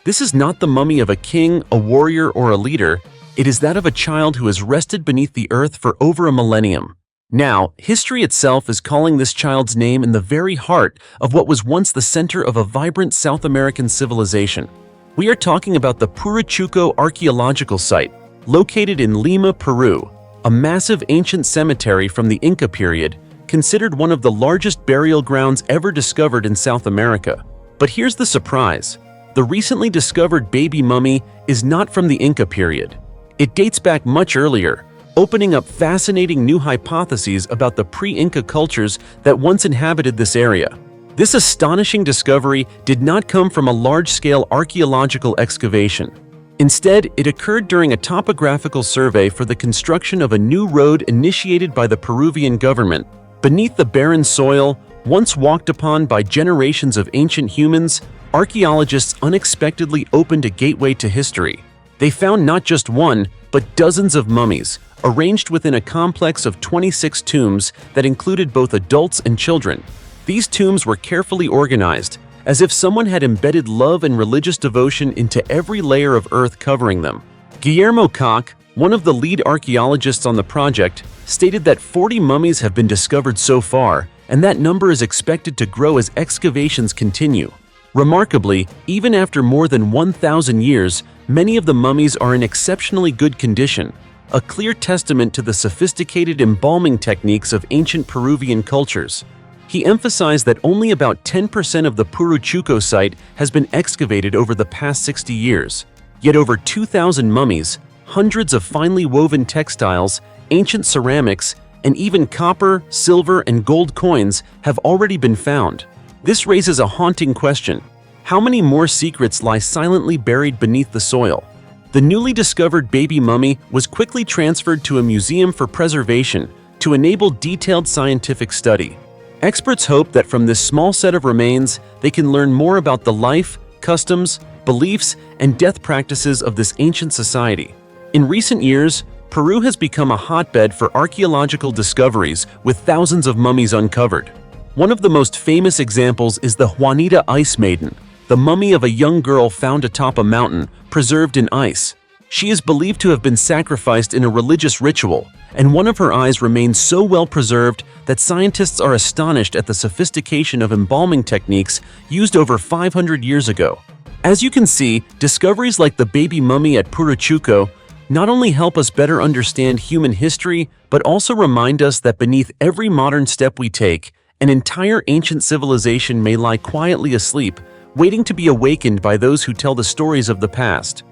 This is not the mummy of a king, a warrior, or a leader. It is that of a child who has rested beneath the earth for over a millennium. Now, history itself is calling this child's name in the very heart of what was once the center of a vibrant South American civilization. We are talking about the Puruchuco archaeological site, located in Lima, Peru, a massive ancient cemetery from the Inca period, considered one of the largest burial grounds ever discovered in South America. But here's the surprise. The recently discovered baby mummy is not from the Inca period. It dates back much earlier, opening up fascinating new hypotheses about the pre-Inca cultures that once inhabited this area. This astonishing discovery did not come from a large-scale archaeological excavation. Instead, it occurred during a topographical survey for the construction of a new road initiated by the Peruvian government. Beneath the barren soil, once walked upon by generations of ancient humans, archaeologists unexpectedly opened a gateway to history. They found not just one, but dozens of mummies, arranged within a complex of 26 tombs that included both adults and children. These tombs were carefully organized, as if someone had embedded love and religious devotion into every layer of earth covering them. Guillermo Koch, one of the lead archaeologists on the project, stated that 40 mummies have been discovered so far, and that number is expected to grow as excavations continue. Remarkably, even after more than 1,000 years, many of the mummies are in exceptionally good condition. a clear testament to the sophisticated embalming techniques of ancient Peruvian cultures. He emphasized that only about 10% of the Puruchuco site has been excavated over the past 60 years. Yet over 2,000 mummies, hundreds of finely woven textiles, ancient ceramics, and even copper, silver, and gold coins have already been found. This raises a haunting question. How many more secrets lie silently buried beneath the soil? The newly discovered baby mummy was quickly transferred to a museum for preservation to enable detailed scientific study. Experts hope that from this small set of remains, they can learn more about the life, customs, beliefs, and death practices of this ancient society. In recent years, Peru has become a hotbed for archaeological discoveries with thousands of mummies uncovered. One of the most famous examples is the Juanita Ice Maiden, the mummy of a young girl found atop a mountain, preserved in ice. She is believed to have been sacrificed in a religious ritual, and one of her eyes remains so well preserved that scientists are astonished at the sophistication of embalming techniques used over 500 years ago. As you can see, discoveries like the baby mummy at Puruchuco not only help us better understand human history, but also remind us that beneath every modern step we take, an entire ancient civilization may lie quietly asleep, waiting to be awakened by those who tell the stories of the past.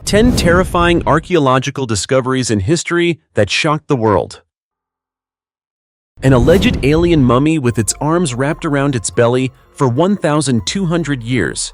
10 terrifying archaeological discoveries in history that shocked the world. An alleged alien mummy with its arms wrapped around its belly for 1,200 years.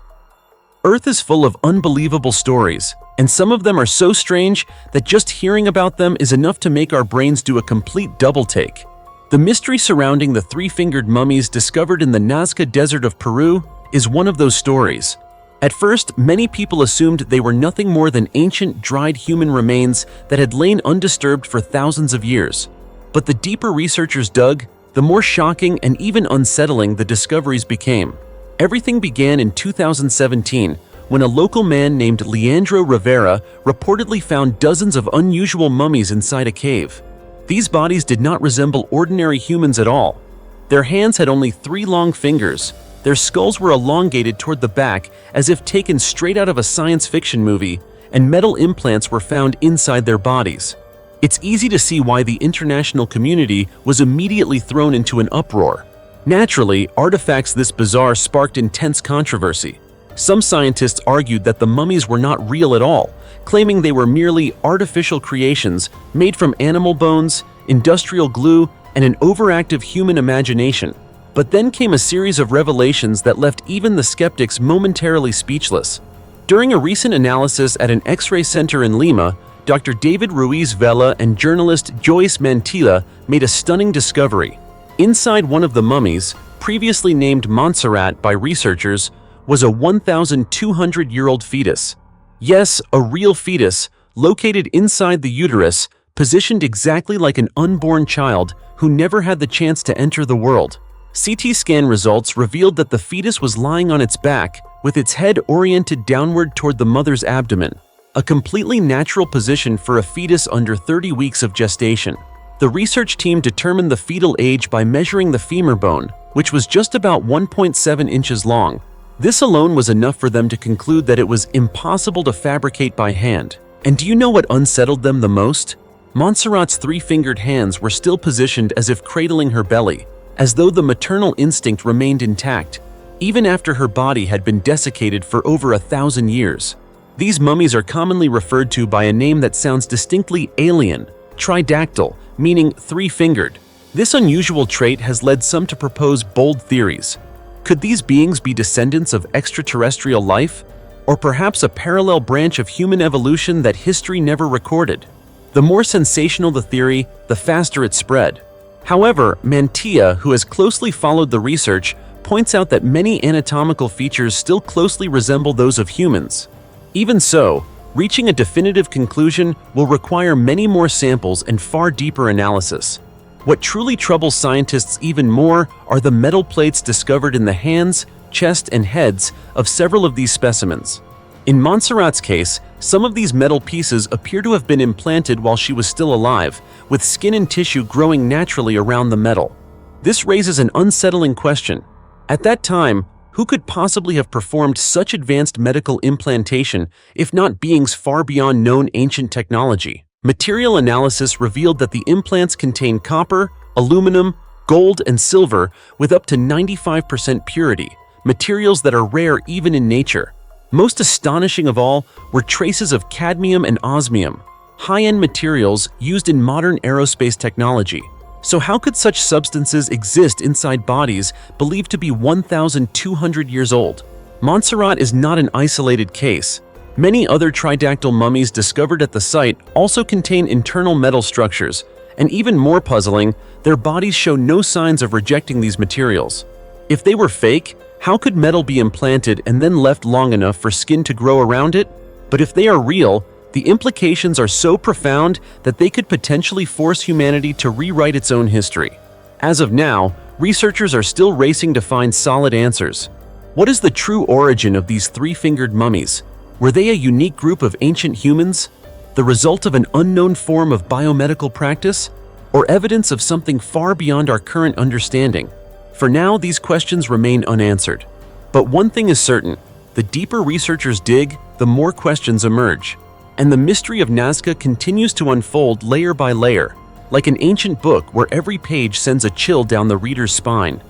Earth is full of unbelievable stories, and some of them are so strange that just hearing about them is enough to make our brains do a complete double take. The mystery surrounding the three-fingered mummies discovered in the Nazca Desert of Peru is one of those stories. At first, many people assumed they were nothing more than ancient, dried human remains that had lain undisturbed for thousands of years. But the deeper researchers dug, the more shocking and even unsettling the discoveries became. Everything began in 2017, when a local man named Leandro Rivera reportedly found dozens of unusual mummies inside a cave. These bodies did not resemble ordinary humans at all. Their hands had only 3 long fingers. Their skulls were elongated toward the back as if taken straight out of a science fiction movie, and metal implants were found inside their bodies. It's easy to see why the international community was immediately thrown into an uproar. Naturally, artifacts this bizarre sparked intense controversy. Some scientists argued that the mummies were not real at all, claiming they were merely artificial creations made from animal bones, industrial glue, and an overactive human imagination. But then came a series of revelations that left even the skeptics momentarily speechless. During a recent analysis at an X-ray center in Lima, Dr. David Ruiz Vela and journalist Joyce Mantilla made a stunning discovery. Inside one of the mummies, previously named Montserrat by researchers, was a 1,200-year-old fetus. Yes, a real fetus, located inside the uterus, positioned exactly like an unborn child who never had the chance to enter the world. CT scan results revealed that the fetus was lying on its back, with its head oriented downward toward the mother's abdomen, a completely natural position for a fetus under 30 weeks of gestation. The research team determined the fetal age by measuring the femur bone, which was just about 1.7 inches long. This alone was enough for them to conclude that it was impossible to fabricate by hand. And do you know what unsettled them the most? Montserrat's 3-fingered hands were still positioned as if cradling her belly, as though the maternal instinct remained intact, even after her body had been desiccated for over 1,000 years. These mummies are commonly referred to by a name that sounds distinctly alien, tridactyl, meaning 3-fingered. This unusual trait has led some to propose bold theories. Could these beings be descendants of extraterrestrial life? Or perhaps a parallel branch of human evolution that history never recorded? The more sensational the theory, the faster it spread. However, Mantilla, who has closely followed the research, points out that many anatomical features still closely resemble those of humans. Even so, reaching a definitive conclusion will require many more samples and far deeper analysis. What truly troubles scientists even more are the metal plates discovered in the hands, chest, and heads of several of these specimens. In Montserrat's case, some of these metal pieces appear to have been implanted while she was still alive, with skin and tissue growing naturally around the metal. This raises an unsettling question. At that time, Who could possibly have performed such advanced medical implantation if not beings far beyond known ancient technology? Material analysis revealed that the implants contain copper, aluminum, gold, and silver with up to 95% purity, materials that are rare even in nature. Most astonishing of all were traces of cadmium and osmium, high-end materials used in modern aerospace technology. So how could such substances exist inside bodies believed to be 1,200 years old? Montserrat is not an isolated case. Many other tridactyl mummies discovered at the site also contain internal metal structures, and even more puzzling, their bodies show no signs of rejecting these materials. If they were fake, how could metal be implanted and then left long enough for skin to grow around it? But if they are real, the implications are so profound that they could potentially force humanity to rewrite its own history. As of now, researchers are still racing to find solid answers. What is the true origin of these three-fingered mummies? Were they a unique group of ancient humans? The result of an unknown form of biomedical practice? Or evidence of something far beyond our current understanding? For now, these questions remain unanswered. But one thing is certain: the deeper researchers dig, the more questions emerge. And the mystery of Nazca continues to unfold layer by layer, like an ancient book where every page sends a chill down the reader's spine.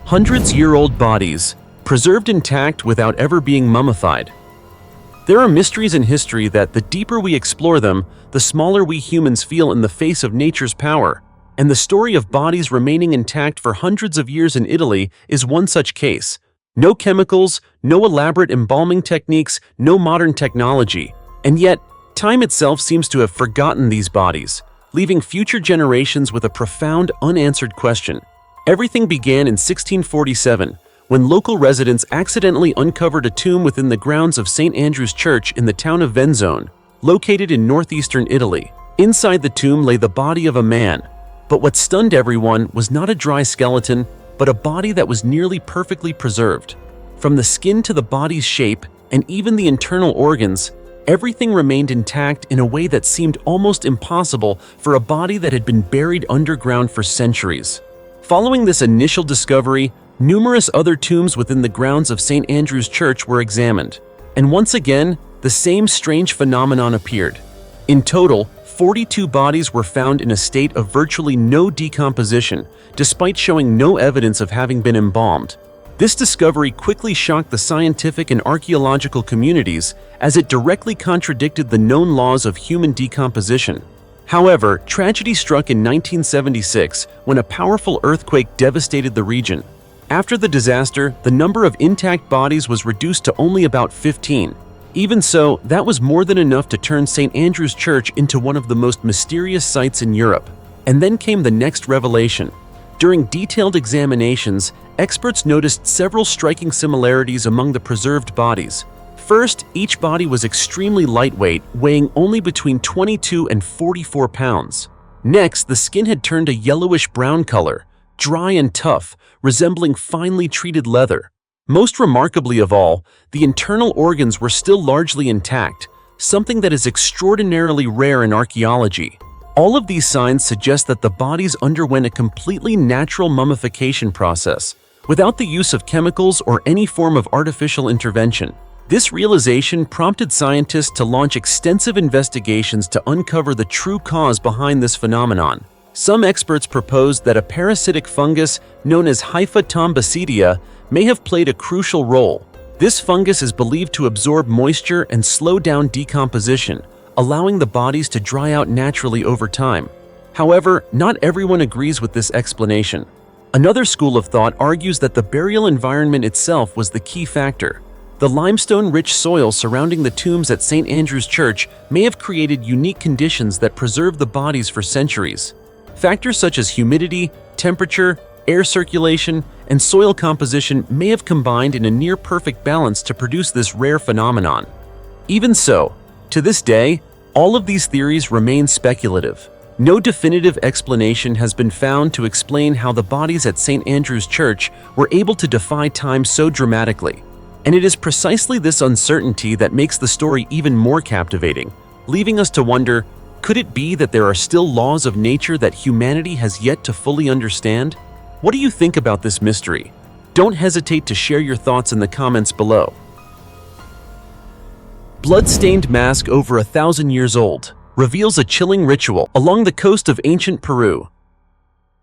Hundreds-year-old bodies, preserved intact without ever being mummified. There are mysteries in history that, the deeper we explore them, the smaller we humans feel in the face of nature's power. And the story of bodies remaining intact for hundreds of years in Italy is one such case. No chemicals, no elaborate embalming techniques, no modern technology. And yet, time itself seems to have forgotten these bodies, leaving future generations with a profound, unanswered question. Everything began in 1647, when local residents accidentally uncovered a tomb within the grounds of St. Andrew's Church in the town of Venzone, located in northeastern Italy. Inside the tomb lay the body of a man. But what stunned everyone was not a dry skeleton, but a body that was nearly perfectly preserved. From the skin to the body's shape, and even the internal organs, everything remained intact in a way that seemed almost impossible for a body that had been buried underground for centuries. Following this initial discovery, numerous other tombs within the grounds of St. Andrew's Church were examined, and once again, the same strange phenomenon appeared. In total, 42 bodies were found in a state of virtually no decomposition, despite showing no evidence of having been embalmed. This discovery quickly shocked the scientific and archaeological communities, as it directly contradicted the known laws of human decomposition. However, tragedy struck in 1976 when a powerful earthquake devastated the region. After the disaster, the number of intact bodies was reduced to only about 15. Even so, that was more than enough to turn St. Andrew's Church into one of the most mysterious sites in Europe. And then came the next revelation. During detailed examinations, experts noticed several striking similarities among the preserved bodies. First, each body was extremely lightweight, weighing only between 22 and 44 pounds. Next, the skin had turned a yellowish-brown color, dry and tough, resembling finely treated leather. Most remarkably of all, the internal organs were still largely intact, something that is extraordinarily rare in archaeology. All of these signs suggest that the bodies underwent a completely natural mummification process, without the use of chemicals or any form of artificial intervention. This realization prompted scientists to launch extensive investigations to uncover the true cause behind this phenomenon. Some experts proposed that a parasitic fungus known as Hypha tombicidia may have played a crucial role. This fungus is believed to absorb moisture and slow down decomposition, allowing the bodies to dry out naturally over time. However, not everyone agrees with this explanation. Another school of thought argues that the burial environment itself was the key factor. The limestone-rich soil surrounding the tombs at St. Andrew's Church may have created unique conditions that preserved the bodies for centuries. Factors such as humidity, temperature, air circulation, and soil composition may have combined in a near-perfect balance to produce this rare phenomenon. Even so, to this day, all of these theories remain speculative. No definitive explanation has been found to explain how the bodies at St. Andrew's Church were able to defy time so dramatically. And it is precisely this uncertainty that makes the story even more captivating, leaving us to wonder, could it be that there are still laws of nature that humanity has yet to fully understand? What do you think about this mystery? Don't hesitate to share your thoughts in the comments below. Blood-stained mask over 1,000 years old reveals a chilling ritual along the coast of ancient Peru.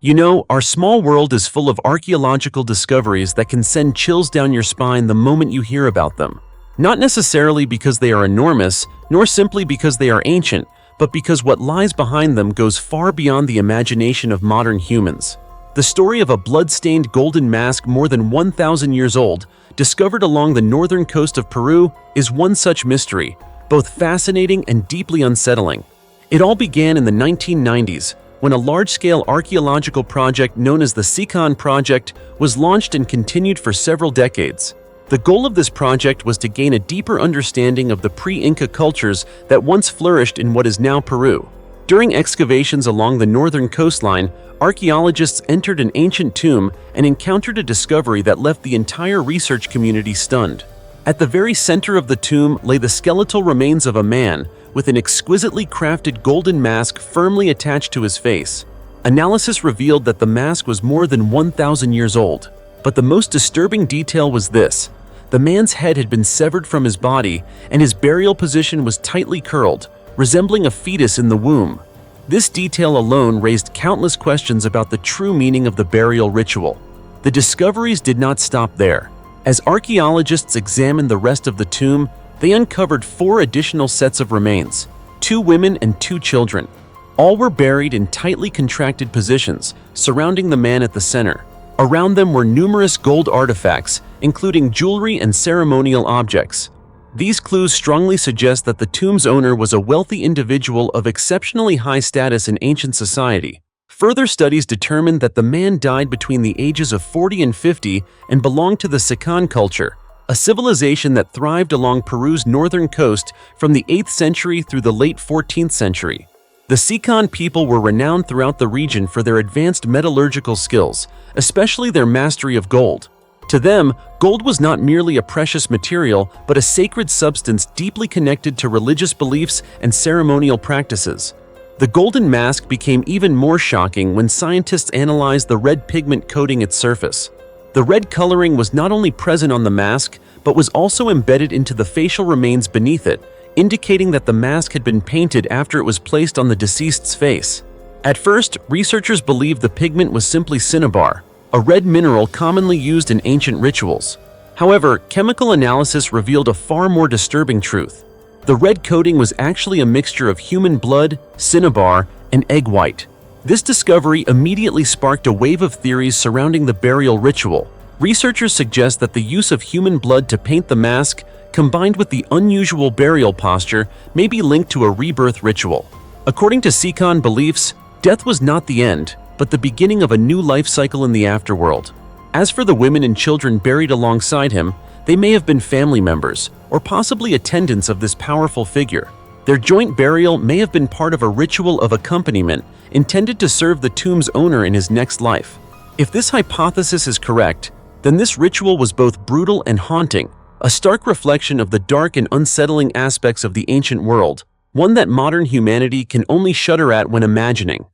You know, our small world is full of archaeological discoveries that can send chills down your spine the moment you hear about them. Not necessarily because they are enormous, nor simply because they are ancient, but because what lies behind them goes far beyond the imagination of modern humans. The story of a blood-stained golden mask more than 1,000 years old, discovered along the northern coast of Peru, is one such mystery, both fascinating and deeply unsettling. It all began in the 1990s, when a large-scale archaeological project known as the Sikan Project was launched and continued for several decades. The goal of this project was to gain a deeper understanding of the pre-Inca cultures that once flourished in what is now Peru. During excavations along the northern coastline, archaeologists entered an ancient tomb and encountered a discovery that left the entire research community stunned. At the very center of the tomb lay the skeletal remains of a man with an exquisitely crafted golden mask firmly attached to his face. Analysis revealed that the mask was more than 1,000 years old. But the most disturbing detail was this: the man's head had been severed from his body, and his burial position was tightly curled, resembling a fetus in the womb. This detail alone raised countless questions about the true meaning of the burial ritual. The discoveries did not stop there. As archaeologists examined the rest of the tomb, they uncovered 4 additional sets of remains: 2 women and 2 children. All were buried in tightly contracted positions, surrounding the man at the center. Around them were numerous gold artifacts, including jewelry and ceremonial objects. These clues strongly suggest that the tomb's owner was a wealthy individual of exceptionally high status in ancient society. Further studies determined that the man died between the ages of 40 and 50 and belonged to the Sikan culture, a civilization that thrived along Peru's northern coast from the 8th century through the late 14th century. The Sikan people were renowned throughout the region for their advanced metallurgical skills, especially their mastery of gold. To them, gold was not merely a precious material, but a sacred substance deeply connected to religious beliefs and ceremonial practices. The golden mask became even more shocking when scientists analyzed the red pigment coating its surface. The red coloring was not only present on the mask, but was also embedded into the facial remains beneath it, indicating that the mask had been painted after it was placed on the deceased's face. At first, researchers believed the pigment was simply cinnabar, a red mineral commonly used in ancient rituals. However, chemical analysis revealed a far more disturbing truth. The red coating was actually a mixture of human blood, cinnabar, and egg white. This discovery immediately sparked a wave of theories surrounding the burial ritual. Researchers suggest that the use of human blood to paint the mask, combined with the unusual burial posture, may be linked to a rebirth ritual. According to Sikan beliefs, death was not the end, but the beginning of a new life cycle in the afterworld. As for the women and children buried alongside him, they may have been family members, or possibly attendants of this powerful figure. Their joint burial may have been part of a ritual of accompaniment intended to serve the tomb's owner in his next life. If this hypothesis is correct, then this ritual was both brutal and haunting, a stark reflection of the dark and unsettling aspects of the ancient world, one that modern humanity can only shudder at when imagining.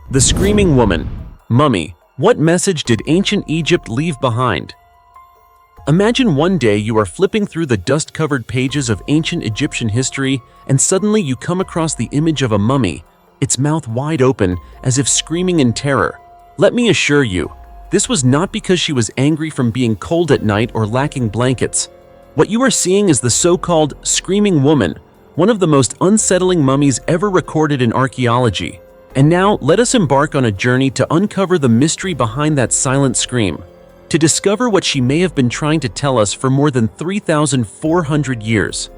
The Screaming Woman. Mummy. What message did ancient Egypt leave behind? Imagine one day you are flipping through the dust-covered pages of ancient Egyptian history and suddenly you come across the image of a mummy, its mouth wide open as if screaming in terror. Let me assure you, this was not because she was angry from being cold at night or lacking blankets. What you are seeing is the so-called Screaming Woman, one of the most unsettling mummies ever recorded in archaeology. And now, let us embark on a journey to uncover the mystery behind that silent scream, to discover what she may have been trying to tell us for more than 3,400 years.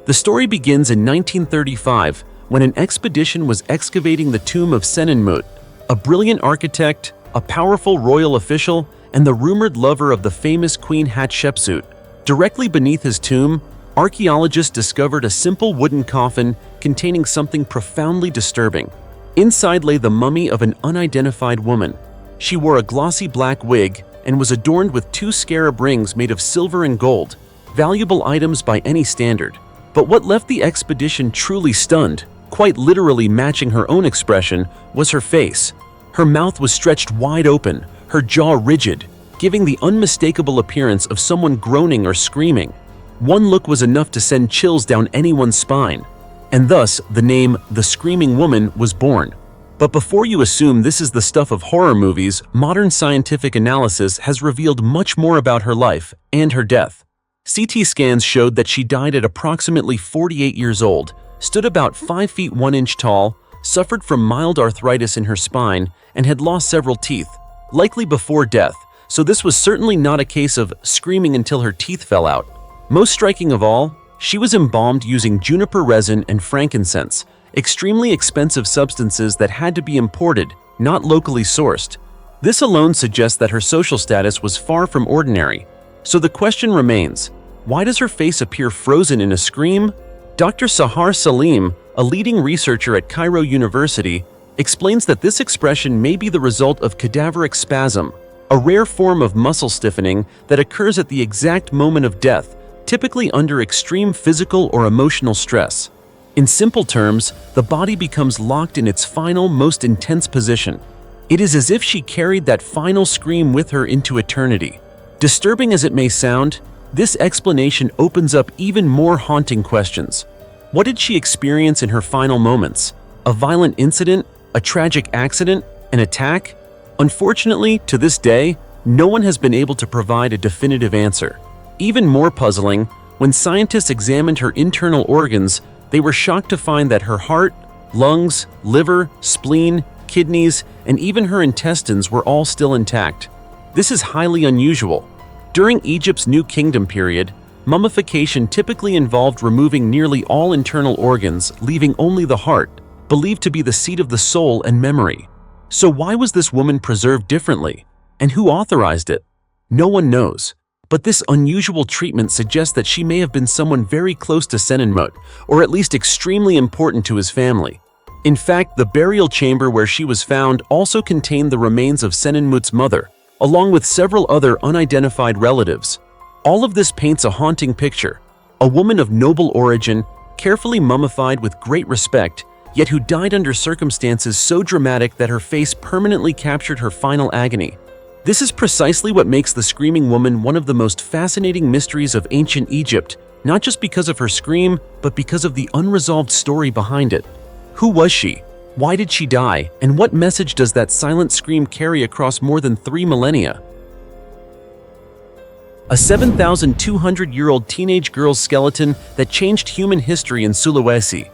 The story begins in 1935, when an expedition was excavating the tomb of Senenmut, a brilliant architect, a powerful royal official, and the rumored lover of the famous Queen Hatshepsut. Directly beneath his tomb, archaeologists discovered a simple wooden coffin containing something profoundly disturbing. Inside lay the mummy of an unidentified woman. She wore a glossy black wig and was adorned with 2 scarab rings made of silver and gold, valuable items by any standard. But what left the expedition truly stunned, quite literally matching her own expression, was her face. Her mouth was stretched wide open, her jaw rigid, giving the unmistakable appearance of someone groaning or screaming. One look was enough to send chills down anyone's spine, and thus the name The Screaming Woman was born. But before you assume this is the stuff of horror movies, modern scientific analysis has revealed much more about her life and her death. CT scans showed that she died at approximately 48 years old, stood about 5 feet 1 inch tall, suffered from mild arthritis in her spine, and had lost several teeth, likely before death, so this was certainly not a case of screaming until her teeth fell out. Most striking of all, she was embalmed using juniper resin and frankincense, extremely expensive substances that had to be imported, not locally sourced. This alone suggests that her social status was far from ordinary. So the question remains, why does her face appear frozen in a scream? Dr. Sahur Salim, a leading researcher at Cairo University, explains that this expression may be the result of cadaveric spasm, a rare form of muscle stiffening that occurs at the exact moment of death, typically under extreme physical or emotional stress. In simple terms, the body becomes locked in its final, most intense position. It is as if she carried that final scream with her into eternity. Disturbing as it may sound, this explanation opens up even more haunting questions. What did she experience in her final moments? A violent incident? A tragic accident? An attack? Unfortunately, to this day, no one has been able to provide a definitive answer. Even more puzzling, when scientists examined her internal organs, they were shocked to find that her heart, lungs, liver, spleen, kidneys, and even her intestines were all still intact. This is highly unusual. During Egypt's New Kingdom period, mummification typically involved removing nearly all internal organs, leaving only the heart, believed to be the seat of the soul and memory. So why was this woman preserved differently? And who authorized it? No one knows. But this unusual treatment suggests that she may have been someone very close to Senenmut, or at least extremely important to his family. In fact, the burial chamber where she was found also contained the remains of Senenmut's mother, along with several other unidentified relatives. All of this paints a haunting picture. A woman of noble origin, carefully mummified with great respect, yet who died under circumstances so dramatic that her face permanently captured her final agony. This is precisely what makes the Screaming Woman one of the most fascinating mysteries of ancient Egypt, not just because of her scream, but because of the unresolved story behind it. Who was she? Why did she die? And what message does that silent scream carry across more than 3 millennia? A 7,200-year-old teenage girl's skeleton that changed human history in Sulawesi.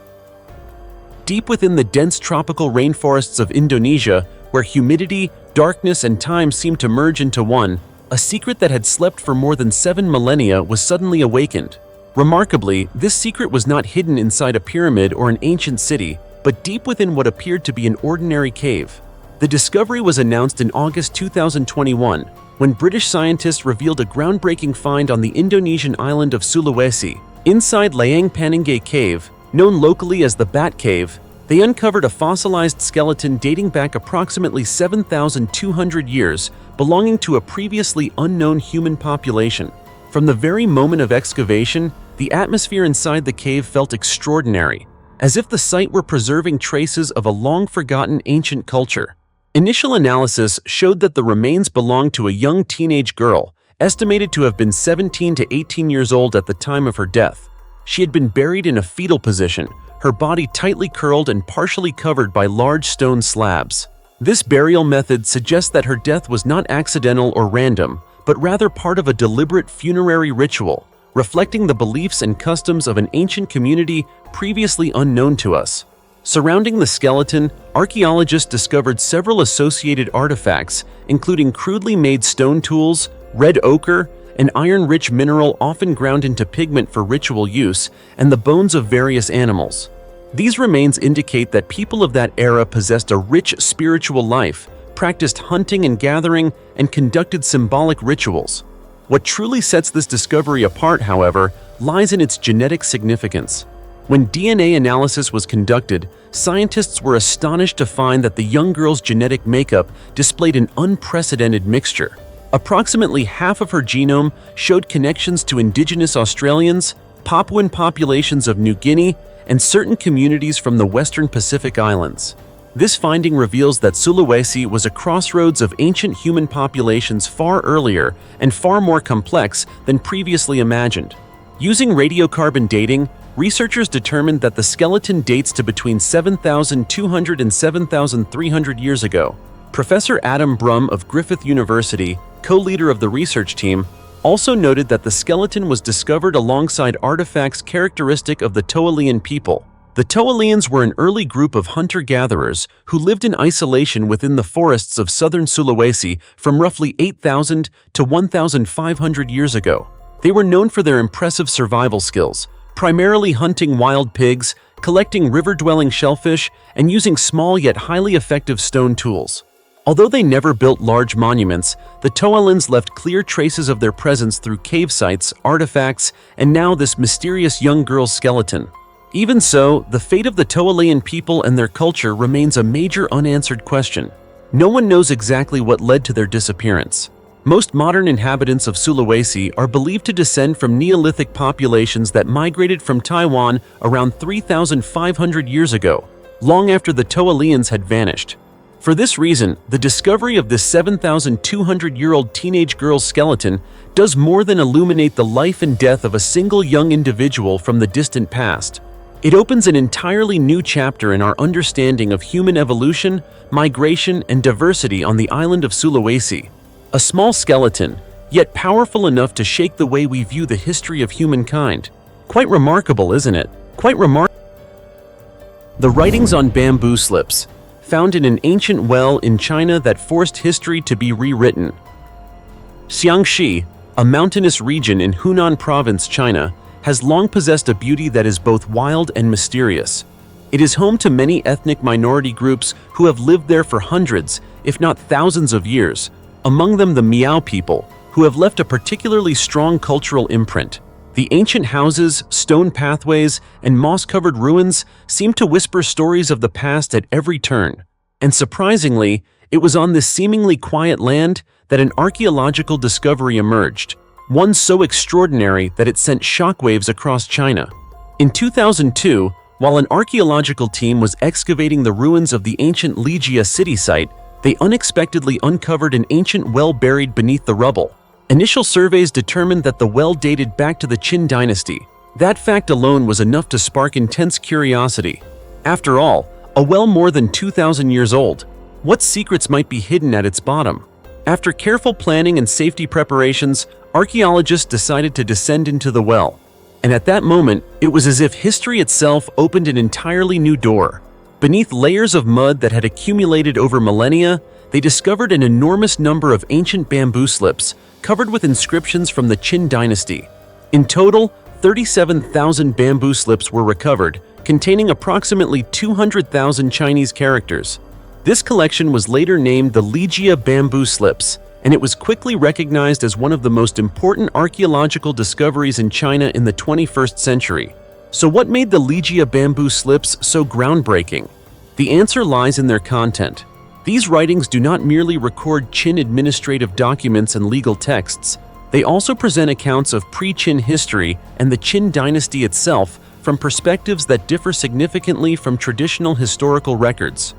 Deep within the dense tropical rainforests of Indonesia, where humidity, darkness, and time seemed to merge into one, a secret that had slept for more than 7 millennia was suddenly awakened. Remarkably, this secret was not hidden inside a pyramid or an ancient city, but deep within what appeared to be an ordinary cave. The discovery was announced in August 2021, when British scientists revealed a groundbreaking find on the Indonesian island of Sulawesi. Inside Laing Paningay Cave, known locally as the Bat Cave, they uncovered a fossilized skeleton dating back approximately 7,200 years, belonging to a previously unknown human population. From the very moment of excavation, the atmosphere inside the cave felt extraordinary, as if the site were preserving traces of a long-forgotten ancient culture. Initial analysis showed that the remains belonged to a young teenage girl, estimated to have been 17 to 18 years old at the time of her death. She had been buried in a fetal position, her body tightly curled and partially covered by large stone slabs. This burial method suggests that her death was not accidental or random, but rather part of a deliberate funerary ritual, reflecting the beliefs and customs of an ancient community previously unknown to us. Surrounding the skeleton, archaeologists discovered several associated artifacts, including crudely made stone tools, red ochre, an iron-rich mineral often ground into pigment for ritual use, and the bones of various animals. These remains indicate that people of that era possessed a rich spiritual life, practiced hunting and gathering, and conducted symbolic rituals. What truly sets this discovery apart, however, lies in its genetic significance. When DNA analysis was conducted, scientists were astonished to find that the young girl's genetic makeup displayed an unprecedented mixture. Approximately half of her genome showed connections to indigenous Australians, Papuan populations of New Guinea, and certain communities from the western Pacific Islands. This finding reveals that Sulawesi was a crossroads of ancient human populations far earlier and far more complex than previously imagined. Using radiocarbon dating, researchers determined that the skeleton dates to between 7,200 and 7,300 years ago. Professor Adam Brum of Griffith University, co-leader of the research team, also noted that the skeleton was discovered alongside artifacts characteristic of the Tollund people. The Tolluns were an early group of hunter-gatherers who lived in isolation within the forests of southern Sulawesi from roughly 8,000 to 1,500 years ago. They were known for their impressive survival skills, primarily hunting wild pigs, collecting river-dwelling shellfish, and using small yet highly effective stone tools. Although they never built large monuments, the Tolluns left clear traces of their presence through cave sites, artifacts, and now this mysterious young girl's skeleton. Even so, the fate of the Tollund people and their culture remains a major unanswered question. No one knows exactly what led to their disappearance. Most modern inhabitants of Sulawesi are believed to descend from Neolithic populations that migrated from Taiwan around 3,500 years ago, long after the Tolluns had vanished. For this reason, the discovery of this 7,200-year-old teenage girl's skeleton does more than illuminate the life and death of a single young individual from the distant past. It opens an entirely new chapter in our understanding of human evolution, migration, and diversity on the island of Sulawesi. A small skeleton, yet powerful enough to shake the way we view the history of humankind. Quite remarkable, isn't it? Quite remarkable. The writings on bamboo slips, found in an ancient well in China that forced history to be rewritten. Xiangxi, a mountainous region in Hunan Province, China, has long possessed a beauty that is both wild and mysterious. It is home to many ethnic minority groups who have lived there for hundreds, if not thousands of years, among them the Miao people, who have left a particularly strong cultural imprint. The ancient houses, stone pathways, and moss-covered ruins seem to whisper stories of the past at every turn. And surprisingly, it was on this seemingly quiet land that an archaeological discovery emerged, one so extraordinary that it sent shockwaves across China. In 2002, while an archaeological team was excavating the ruins of the ancient Ligia city site, they unexpectedly uncovered an ancient well buried beneath the rubble. Initial surveys determined that the well dated back to the Qin dynasty. That fact alone was enough to spark intense curiosity. After all, a well more than 2,000 years old. What secrets might be hidden at its bottom? After careful planning and safety preparations, archaeologists decided to descend into the well. And at that moment, it was as if history itself opened an entirely new door. Beneath layers of mud that had accumulated over millennia, they discovered an enormous number of ancient bamboo slips, covered with inscriptions from the Qin dynasty. In total, 37,000 bamboo slips were recovered, containing approximately 200,000 Chinese characters. This collection was later named the Ligia bamboo slips, and it was quickly recognized as one of the most important archaeological discoveries in China in the 21st century. So what made the Ligia bamboo slips so groundbreaking? The answer lies in their content. These writings do not merely record Qin administrative documents and legal texts, they also present accounts of pre-Qin history and the Qin dynasty itself from perspectives that differ significantly from traditional historical records.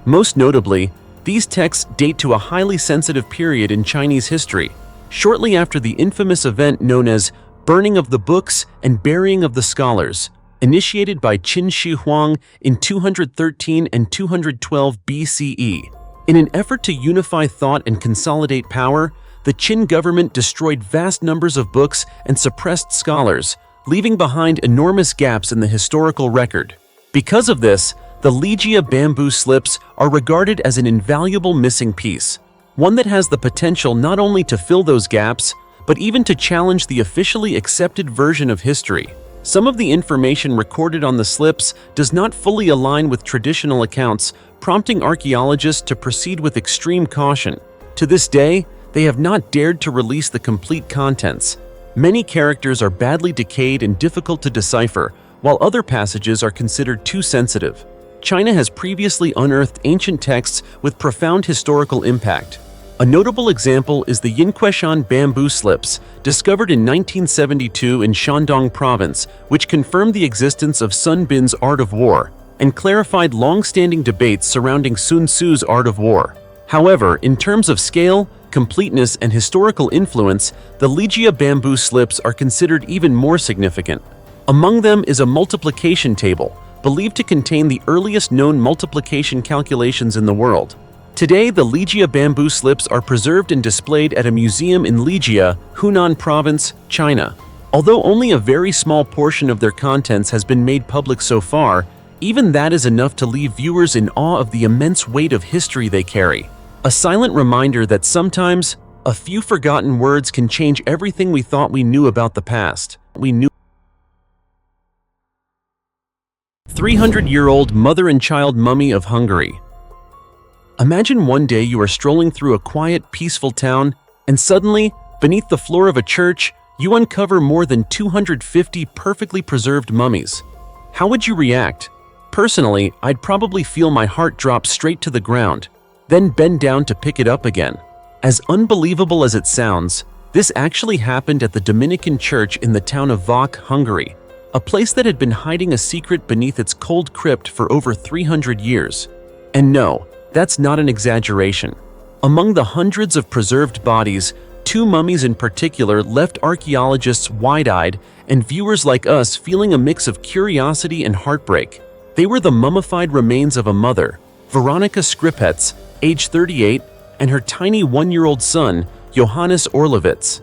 Most notably, these texts date to a highly sensitive period in Chinese history, shortly after the infamous event known as Burning of the Books and Burying of the Scholars, initiated by Qin Shi Huang in 213 and 212 BCE. In an effort to unify thought and consolidate power, the Qin government destroyed vast numbers of books and suppressed scholars, leaving behind enormous gaps in the historical record. Because of this, the Ligia bamboo slips are regarded as an invaluable missing piece, one that has the potential not only to fill those gaps, but even to challenge the officially accepted version of history. Some of the information recorded on the slips does not fully align with traditional accounts, prompting archaeologists to proceed with extreme caution. To this day, they have not dared to release the complete contents. Many characters are badly decayed and difficult to decipher, while other passages are considered too sensitive. China has previously unearthed ancient texts with profound historical impact. A notable example is the Yinqueshan bamboo slips, discovered in 1972 in Shandong Province, which confirmed the existence of Sun Bin's art of war, and clarified long-standing debates surrounding Sun Tzu's art of war. However, in terms of scale, completeness, and historical influence, the Ligia bamboo slips are considered even more significant. Among them is a multiplication table, believed to contain the earliest known multiplication calculations in the world. Today, the Ligia bamboo slips are preserved and displayed at a museum in Ligia, Hunan Province, China. Although only a very small portion of their contents has been made public so far, even that is enough to leave viewers in awe of the immense weight of history they carry. A silent reminder that sometimes, a few forgotten words can change everything we thought we knew about the past. 300-year-old mother and child mummy of Hungary. Imagine one day you are strolling through a quiet, peaceful town, and suddenly, beneath the floor of a church, you uncover more than 250 perfectly preserved mummies. How would you react? Personally, I'd probably feel my heart drop straight to the ground, then bend down to pick it up again. As unbelievable as it sounds, this actually happened at the Dominican church in the town of Vach, Hungary, a place that had been hiding a secret beneath its cold crypt for over 300 years. And no, that's not an exaggeration. Among the hundreds of preserved bodies, 2 mummies in particular left archaeologists wide-eyed and viewers like us feeling a mix of curiosity and heartbreak. They were the mummified remains of a mother, Veronika Skripets, age 38, and her tiny 1-year-old son, Johannes Orlovits.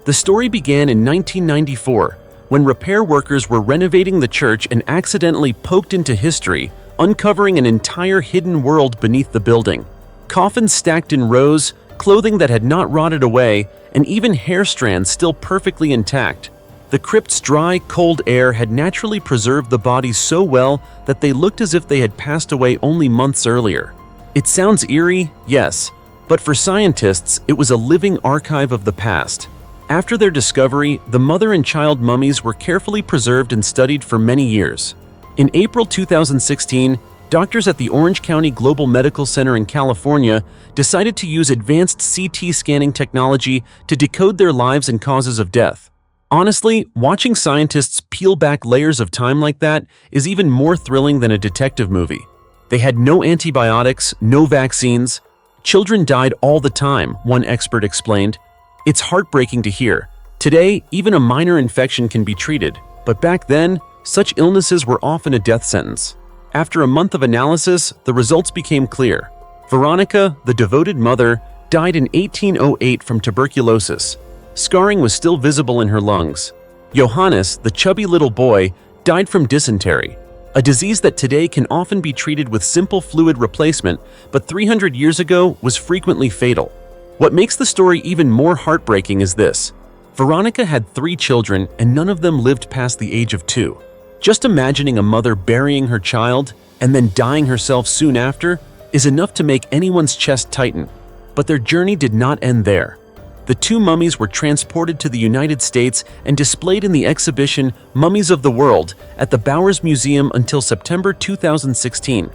The story began in 1994, when repair workers were renovating the church and accidentally poked into history, uncovering an entire hidden world beneath the building. Coffins stacked in rows, clothing that had not rotted away, and even hair strands still perfectly intact. The crypt's dry, cold air had naturally preserved the bodies so well that they looked as if they had passed away only months earlier. It sounds eerie, yes, but for scientists, it was a living archive of the past. After their discovery, the mother and child mummies were carefully preserved and studied for many years. In April 2016, doctors at the Orange County Global Medical Center in California decided to use advanced CT scanning technology to decode their lives and causes of death. Honestly, watching scientists peel back layers of time like that is even more thrilling than a detective movie. They had no antibiotics, no vaccines. Children died all the time, one expert explained. It's heartbreaking to hear. Today, even a minor infection can be treated, but back then, such illnesses were often a death sentence. After a month of analysis, the results became clear. Veronika, the devoted mother, died in 1808 from tuberculosis. Scarring was still visible in her lungs. Johannes, the chubby little boy, died from dysentery, a disease that today can often be treated with simple fluid replacement, but 300 years ago was frequently fatal. What makes the story even more heartbreaking is this. Veronika had 3 children and none of them lived past the age of 2. Just imagining a mother burying her child and then dying herself soon after is enough to make anyone's chest tighten. But their journey did not end there. The 2 mummies were transported to the United States and displayed in the exhibition Mummies of the World at the Bowers Museum until September 2016.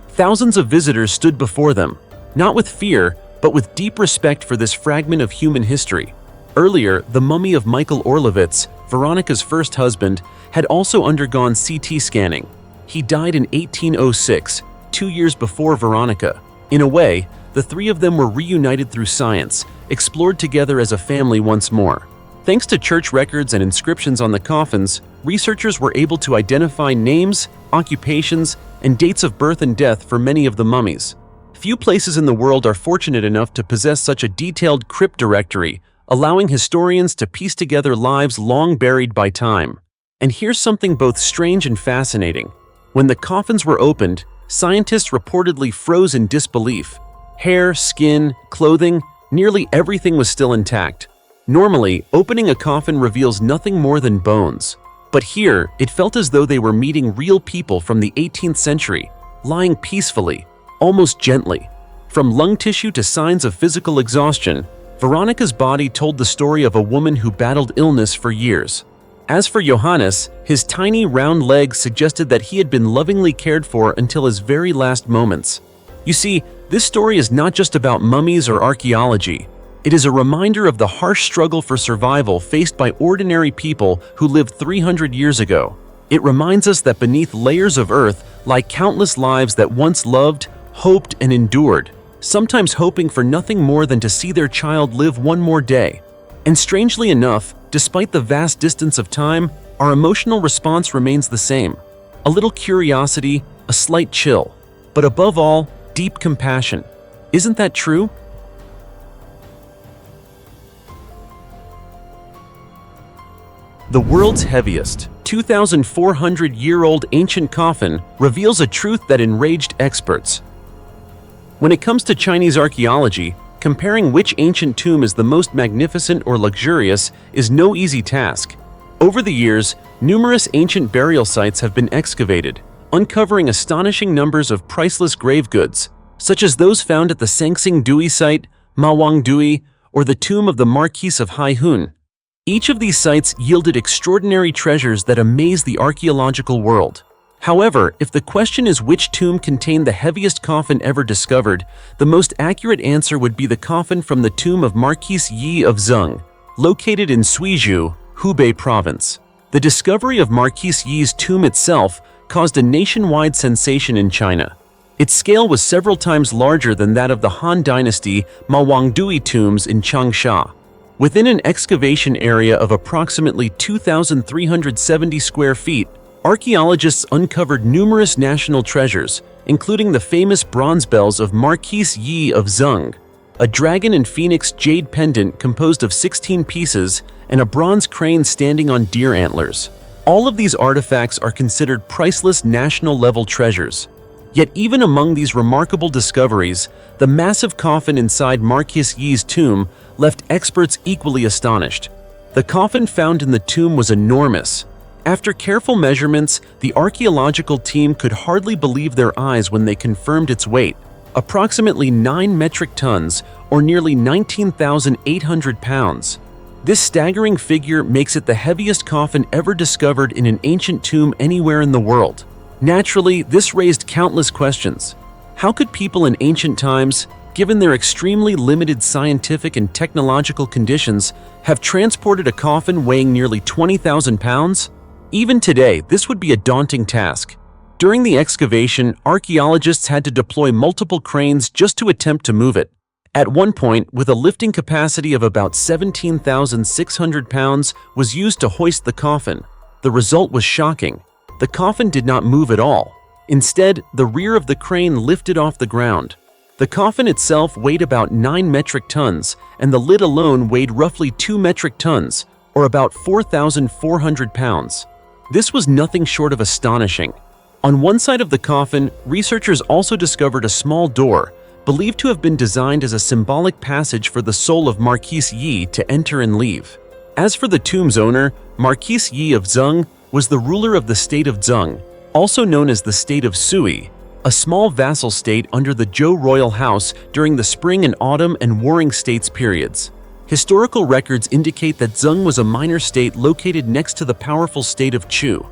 Thousands of visitors stood before them, not with fear, but with deep respect for this fragment of human history. Earlier, the mummy of Michael Orlovits, Veronika's first husband, had also undergone CT scanning. He died in 1806, 2 years before Veronika. In a way, the 3 of them were reunited through science, explored together as a family once more. Thanks to church records and inscriptions on the coffins, researchers were able to identify names, occupations, and dates of birth and death for many of the mummies. Few places in the world are fortunate enough to possess such a detailed crypt directory, allowing historians to piece together lives long buried by time. And here's something both strange and fascinating. When the coffins were opened, scientists reportedly froze in disbelief. Hair, skin, clothing, nearly everything was still intact. Normally, opening a coffin reveals nothing more than bones. But here, it felt as though they were meeting real people from the 18th century, lying peacefully, almost gently. From lung tissue to signs of physical exhaustion, Veronika's body told the story of a woman who battled illness for years. As for Johannes, his tiny round legs suggested that he had been lovingly cared for until his very last moments. You see, this story is not just about mummies or archaeology. It is a reminder of the harsh struggle for survival faced by ordinary people who lived 300 years ago. It reminds us that beneath layers of earth lie countless lives that once loved, hoped, and endured, sometimes hoping for nothing more than to see their child live one more day. And strangely enough, despite the vast distance of time, our emotional response remains the same. A little curiosity, a slight chill, but above all, deep compassion. Isn't that true? The world's heaviest, 2,400-year-old ancient coffin reveals a truth that enraged experts. When it comes to Chinese archaeology, comparing which ancient tomb is the most magnificent or luxurious is no easy task. Over the years, numerous ancient burial sites have been excavated, uncovering astonishing numbers of priceless grave goods, such as those found at the Sangsing Dui site, Mawang Dui, or the tomb of the Marquis of Hai Hun. Each of these sites yielded extraordinary treasures that amaze the archaeological world. However, if the question is which tomb contained the heaviest coffin ever discovered, the most accurate answer would be the coffin from the tomb of Marquis Yi of Zheng, located in Suizhou, Hubei province. The discovery of Marquis Yi's tomb itself caused a nationwide sensation in China. Its scale was several times larger than that of the Han Dynasty Mawangdui tombs in Changsha. Within an excavation area of approximately 2,370 square feet, archaeologists uncovered numerous national treasures, including the famous bronze bells of Marquis Yi of Zheng, a dragon and phoenix jade pendant composed of 16 pieces, and a bronze crane standing on deer antlers. All of these artifacts are considered priceless national-level treasures. Yet even among these remarkable discoveries, the massive coffin inside Marquis Yi's tomb left experts equally astonished. The coffin found in the tomb was enormous. After careful measurements, the archaeological team could hardly believe their eyes when they confirmed its weight, approximately 9 metric tons, or nearly 19,800 pounds. This staggering figure makes it the heaviest coffin ever discovered in an ancient tomb anywhere in the world. Naturally, this raised countless questions. How could people in ancient times, given their extremely limited scientific and technological conditions, have transported a coffin weighing nearly 20,000 pounds? Even today, this would be a daunting task. During the excavation, archaeologists had to deploy multiple cranes just to attempt to move it. At one point, with a lifting capacity of about 17,600 pounds was used to hoist the coffin. The result was shocking. The coffin did not move at all. Instead, the rear of the crane lifted off the ground. The coffin itself weighed about 9 metric tons, and the lid alone weighed roughly 2 metric tons, or about 4,400 pounds. This was nothing short of astonishing. On one side of the coffin, researchers also discovered a small door, believed to have been designed as a symbolic passage for the soul of Marquis Yi to enter and leave. As for the tomb's owner, Marquis Yi of Zheng was the ruler of the state of Zheng, also known as the state of Sui, a small vassal state under the Zhou royal house during the spring and autumn and warring states periods. Historical records indicate that Zheng was a minor state located next to the powerful state of Chu.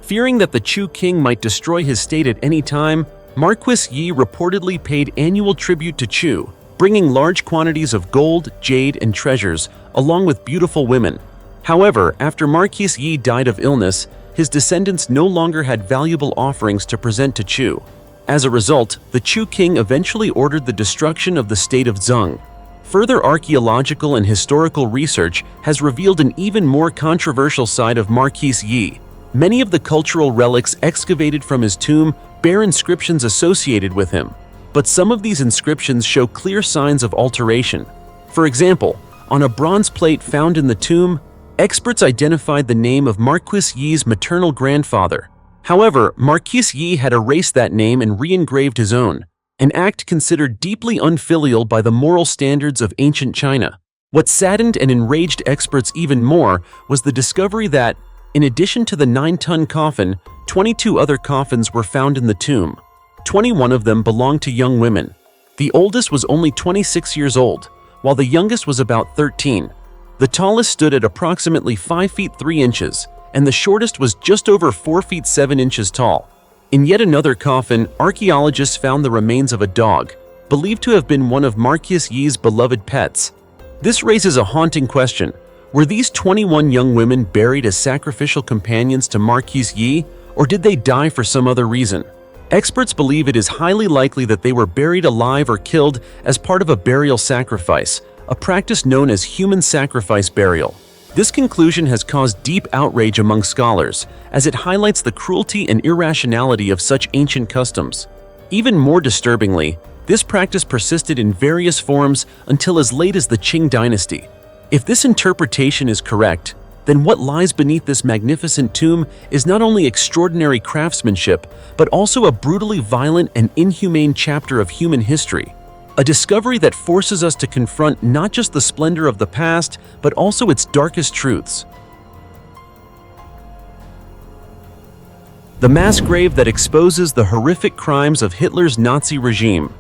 Fearing that the Chu king might destroy his state at any time, Marquis Yi reportedly paid annual tribute to Chu, bringing large quantities of gold, jade, and treasures, along with beautiful women. However, after Marquis Yi died of illness, his descendants no longer had valuable offerings to present to Chu. As a result, the Chu king eventually ordered the destruction of the state of Zheng. Further archaeological and historical research has revealed an even more controversial side of Marquis Yi. Many of the cultural relics excavated from his tomb bear inscriptions associated with him, but some of these inscriptions show clear signs of alteration. For example, on a bronze plate found in the tomb, experts identified the name of Marquis Yi's maternal grandfather. However, Marquis Yi had erased that name and re-engraved his own, an act considered deeply unfilial by the moral standards of ancient China. What saddened and enraged experts even more was the discovery that, in addition to the 9-ton coffin, 22 other coffins were found in the tomb. 21 of them belonged to young women. The oldest was only 26 years old, while the youngest was about 13. The tallest stood at approximately 5 feet 3 inches, and the shortest was just over 4 feet 7 inches tall. In yet another coffin, archaeologists found the remains of a dog, believed to have been one of Marquis Yi's beloved pets. This raises a haunting question. Were these 21 young women buried as sacrificial companions to Marquis Yi, or did they die for some other reason? Experts believe it is highly likely that they were buried alive or killed as part of a burial sacrifice, a practice known as human sacrifice burial. This conclusion has caused deep outrage among scholars, as it highlights the cruelty and irrationality of such ancient customs. Even more disturbingly, this practice persisted in various forms until as late as the Qing dynasty. If this interpretation is correct, then what lies beneath this magnificent tomb is not only extraordinary craftsmanship, but also a brutally violent and inhumane chapter of human history. A discovery that forces us to confront not just the splendor of the past, but also its darkest truths. The mass grave that exposes the horrific crimes of Hitler's Nazi regime.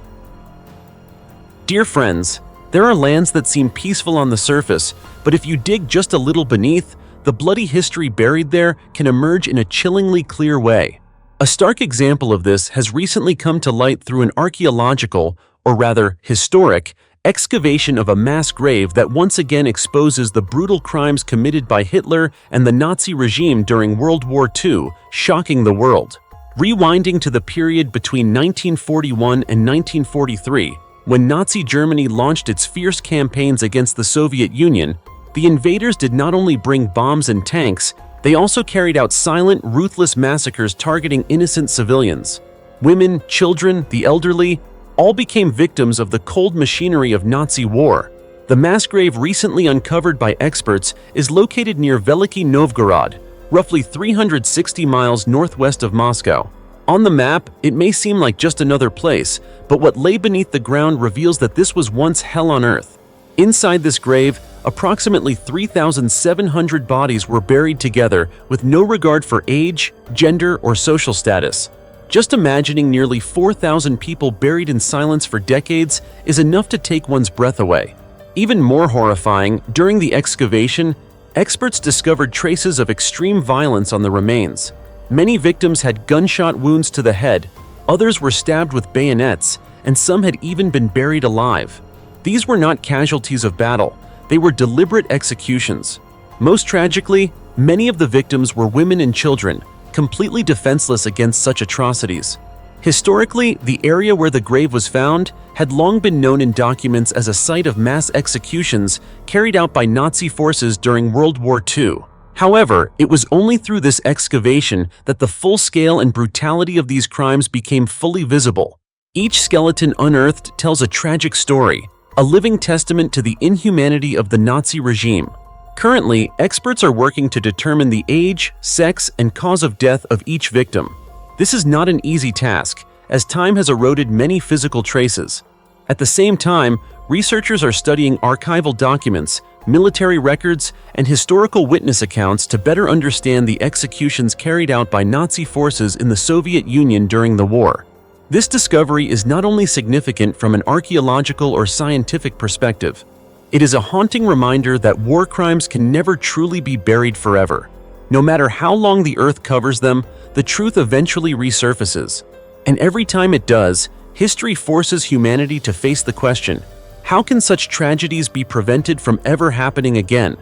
Dear friends, there are lands that seem peaceful on the surface, but if you dig just a little beneath, the bloody history buried there can emerge in a chillingly clear way. A stark example of this has recently come to light through an archaeological, or rather historic, excavation of a mass grave that once again exposes the brutal crimes committed by Hitler and the Nazi regime during World War II, shocking the world. Rewinding to the period between 1941 and 1943, when Nazi Germany launched its fierce campaigns against the Soviet Union, the invaders did not only bring bombs and tanks, they also carried out silent, ruthless massacres targeting innocent civilians. Women, children, the elderly, all became victims of the cold machinery of Nazi war. The mass grave recently uncovered by experts is located near Veliki Novgorod, roughly 360 miles northwest of Moscow. On the map, it may seem like just another place, but what lay beneath the ground reveals that this was once hell on earth. Inside this grave, approximately 3,700 bodies were buried together with no regard for age, gender, or social status. Just imagining nearly 4,000 people buried in silence for decades is enough to take one's breath away. Even more horrifying, during the excavation, experts discovered traces of extreme violence on the remains. Many victims had gunshot wounds to the head, others were stabbed with bayonets, and some had even been buried alive. These were not casualties of battle, they were deliberate executions. Most tragically, many of the victims were women and children, completely defenseless against such atrocities. Historically, the area where the grave was found had long been known in documents as a site of mass executions carried out by Nazi forces during World War II. However, it was only through this excavation that the full scale and brutality of these crimes became fully visible. Each skeleton unearthed tells a tragic story, a living testament to the inhumanity of the Nazi regime. Currently, experts are working to determine the age, sex, and cause of death of each victim. This is not an easy task, as time has eroded many physical traces. At the same time, researchers are studying archival documents, military records, and historical witness accounts to better understand the executions carried out by Nazi forces in the Soviet Union during the war. This discovery is not only significant from an archaeological or scientific perspective, it is a haunting reminder that war crimes can never truly be buried forever. No matter how long the earth covers them, the truth eventually resurfaces. And every time it does, history forces humanity to face the question, how can such tragedies be prevented from ever happening again?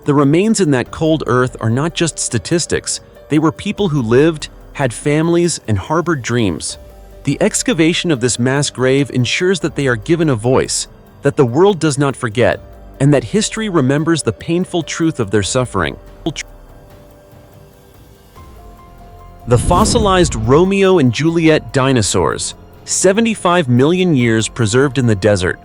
The remains in that cold earth are not just statistics, they were people who lived, had families, and harbored dreams. The excavation of this mass grave ensures that they are given a voice, that the world does not forget, and that history remembers the painful truth of their suffering. The fossilized Romeo and Juliet dinosaurs, 75 million years preserved in the desert.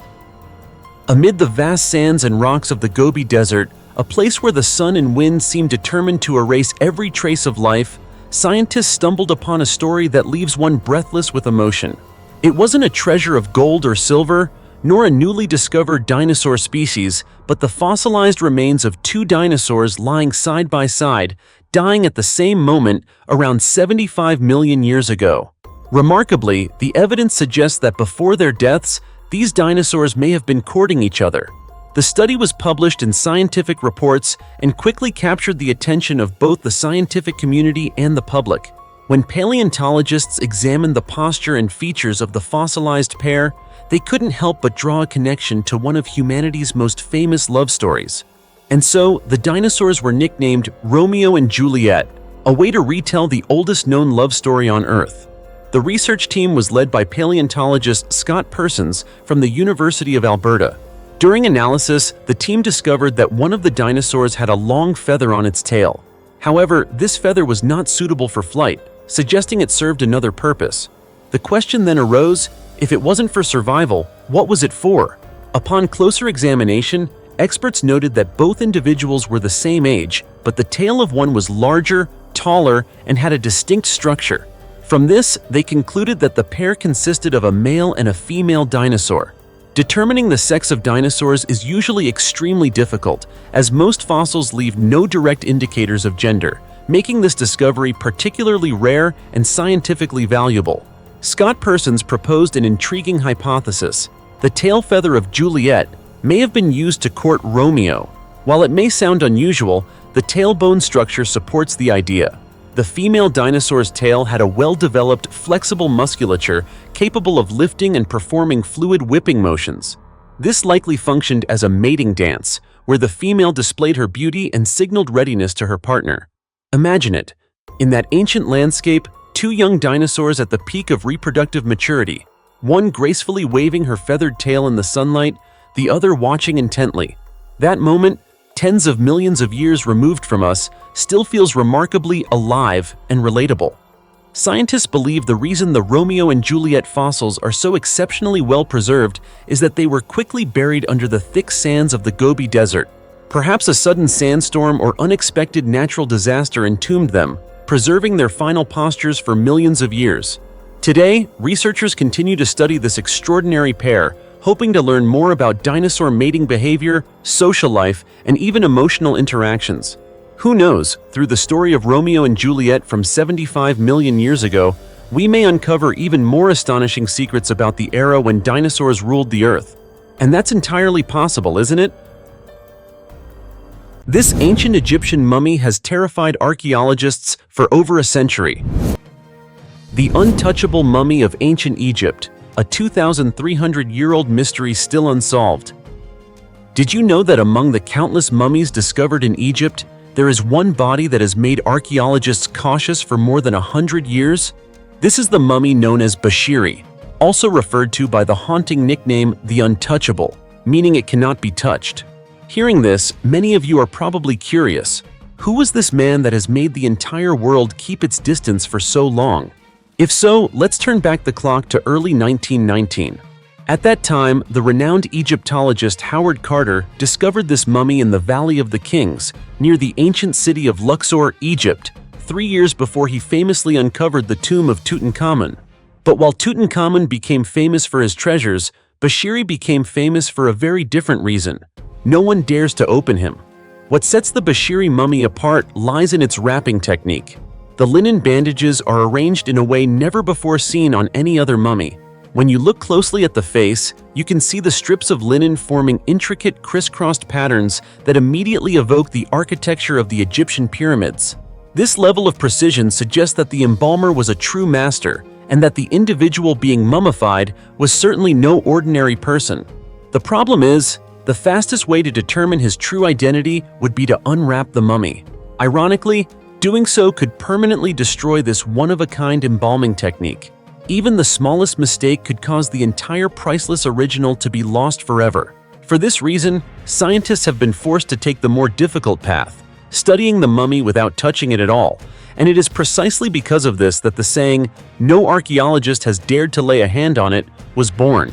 Amid the vast sands and rocks of the Gobi Desert, a place where the sun and wind seem determined to erase every trace of life, scientists stumbled upon a story that leaves one breathless with emotion. It wasn't a treasure of gold or silver, nor a newly discovered dinosaur species, but the fossilized remains of two dinosaurs lying side by side, dying at the same moment around 75 million years ago. Remarkably, the evidence suggests that before their deaths, these dinosaurs may have been courting each other. The study was published in scientific reports and quickly captured the attention of both the scientific community and the public. When paleontologists examined the posture and features of the fossilized pair, they couldn't help but draw a connection to one of humanity's most famous love stories. And so, the dinosaurs were nicknamed Romeo and Juliet, a way to retell the oldest known love story on Earth. The research team was led by paleontologist Scott Persons from the University of Alberta. During analysis, the team discovered that one of the dinosaurs had a long feather on its tail. However, this feather was not suitable for flight, suggesting it served another purpose. The question then arose, if it wasn't for survival, what was it for? Upon closer examination, experts noted that both individuals were the same age, but the tail of one was larger, taller, and had a distinct structure. From this, they concluded that the pair consisted of a male and a female dinosaur. Determining the sex of dinosaurs is usually extremely difficult, as most fossils leave no direct indicators of gender, making this discovery particularly rare and scientifically valuable. Scott Persons proposed an intriguing hypothesis. The tail feather of Juliet may have been used to court Romeo. While it may sound unusual, the tailbone structure supports the idea. The female dinosaur's tail had a well-developed, flexible musculature capable of lifting and performing fluid whipping motions. This likely functioned as a mating dance, where the female displayed her beauty and signaled readiness to her partner. Imagine it. In that ancient landscape, two young dinosaurs at the peak of reproductive maturity, one gracefully waving her feathered tail in the sunlight, the other watching intently. That moment, tens of millions of years removed from us, still feels remarkably alive and relatable. Scientists believe the reason the Romeo and Juliet fossils are so exceptionally well preserved is that they were quickly buried under the thick sands of the Gobi Desert. Perhaps a sudden sandstorm or unexpected natural disaster entombed them, preserving their final postures for millions of years. Today, researchers continue to study this extraordinary pair, hoping to learn more about dinosaur mating behavior, social life, and even emotional interactions. Who knows, through the story of Romeo and Juliet from 75 million years ago, we may uncover even more astonishing secrets about the era when dinosaurs ruled the earth. And that's entirely possible, isn't it? This ancient Egyptian mummy has terrified archaeologists for over a century. The untouchable mummy of ancient Egypt, a 2,300-year-old mystery still unsolved. Did you know that among the countless mummies discovered in Egypt, there is one body that has made archaeologists cautious for more than 100 years? This is the mummy known as Bashiri, also referred to by the haunting nickname the Untouchable, meaning it cannot be touched. Hearing this, many of you are probably curious. Who was this man that has made the entire world keep its distance for so long? If so, let's turn back the clock to early 1919. At that time, the renowned Egyptologist Howard Carter discovered this mummy in the Valley of the Kings, near the ancient city of Luxor, Egypt, 3 years before he famously uncovered the tomb of Tutankhamun. But while Tutankhamun became famous for his treasures, Bashiri became famous for a very different reason. No one dares to open him. What sets the Bashiri mummy apart lies in its wrapping technique. The linen bandages are arranged in a way never before seen on any other mummy. When you look closely at the face, you can see the strips of linen forming intricate crisscrossed patterns that immediately evoke the architecture of the Egyptian pyramids. This level of precision suggests that the embalmer was a true master, and that the individual being mummified was certainly no ordinary person. The problem is, the fastest way to determine his true identity would be to unwrap the mummy. Ironically, doing so could permanently destroy this one-of-a-kind embalming technique. Even the smallest mistake could cause the entire priceless original to be lost forever. For this reason, scientists have been forced to take the more difficult path, studying the mummy without touching it at all, and it is precisely because of this that the saying, "No archaeologist has dared to lay a hand on it," was born.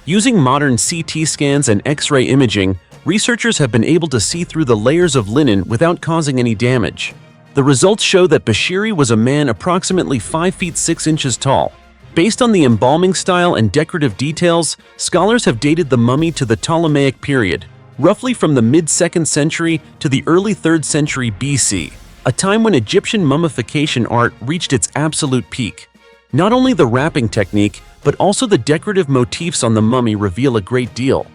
Using modern CT scans and X-ray imaging, researchers have been able to see through the layers of linen without causing any damage. The results show that Bashiri was a man approximately 5 feet 6 inches tall. Based on the embalming style and decorative details, scholars have dated the mummy to the Ptolemaic period, roughly from the mid-2nd century to the early 3rd century BC, a time when Egyptian mummification art reached its absolute peak. Not only the wrapping technique, but also the decorative motifs on the mummy reveal a great deal.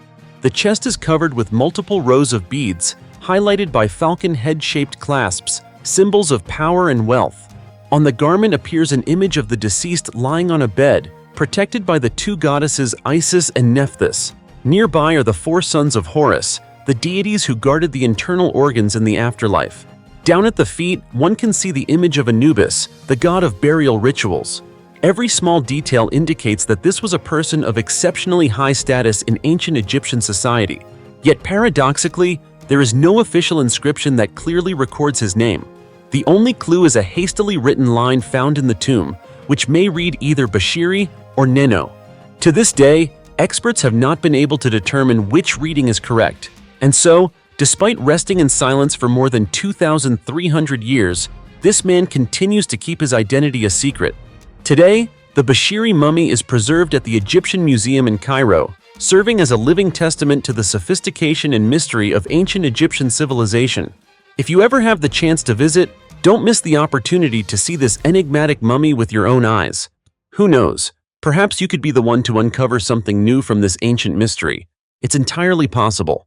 The chest is covered with multiple rows of beads, highlighted by falcon head-shaped clasps, symbols of power and wealth. On the garment appears an image of the deceased lying on a bed, protected by the two goddesses Isis and Nephthys. Nearby are the 4 sons of Horus, the deities who guarded the internal organs in the afterlife. Down at the feet, one can see the image of Anubis, the god of burial rituals. Every small detail indicates that this was a person of exceptionally high status in ancient Egyptian society. Yet paradoxically, there is no official inscription that clearly records his name. The only clue is a hastily written line found in the tomb, which may read either Bashiri or Neno. To this day, experts have not been able to determine which reading is correct. And so, despite resting in silence for more than 2,300 years, this man continues to keep his identity a secret. Today, the Bashiri mummy is preserved at the Egyptian Museum in Cairo, serving as a living testament to the sophistication and mystery of ancient Egyptian civilization. If you ever have the chance to visit, don't miss the opportunity to see this enigmatic mummy with your own eyes. Who knows? Perhaps you could be the one to uncover something new from this ancient mystery. It's entirely possible.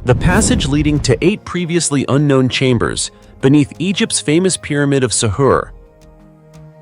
The passage leading to 8 previously unknown chambers beneath Egypt's famous pyramid of Sahur.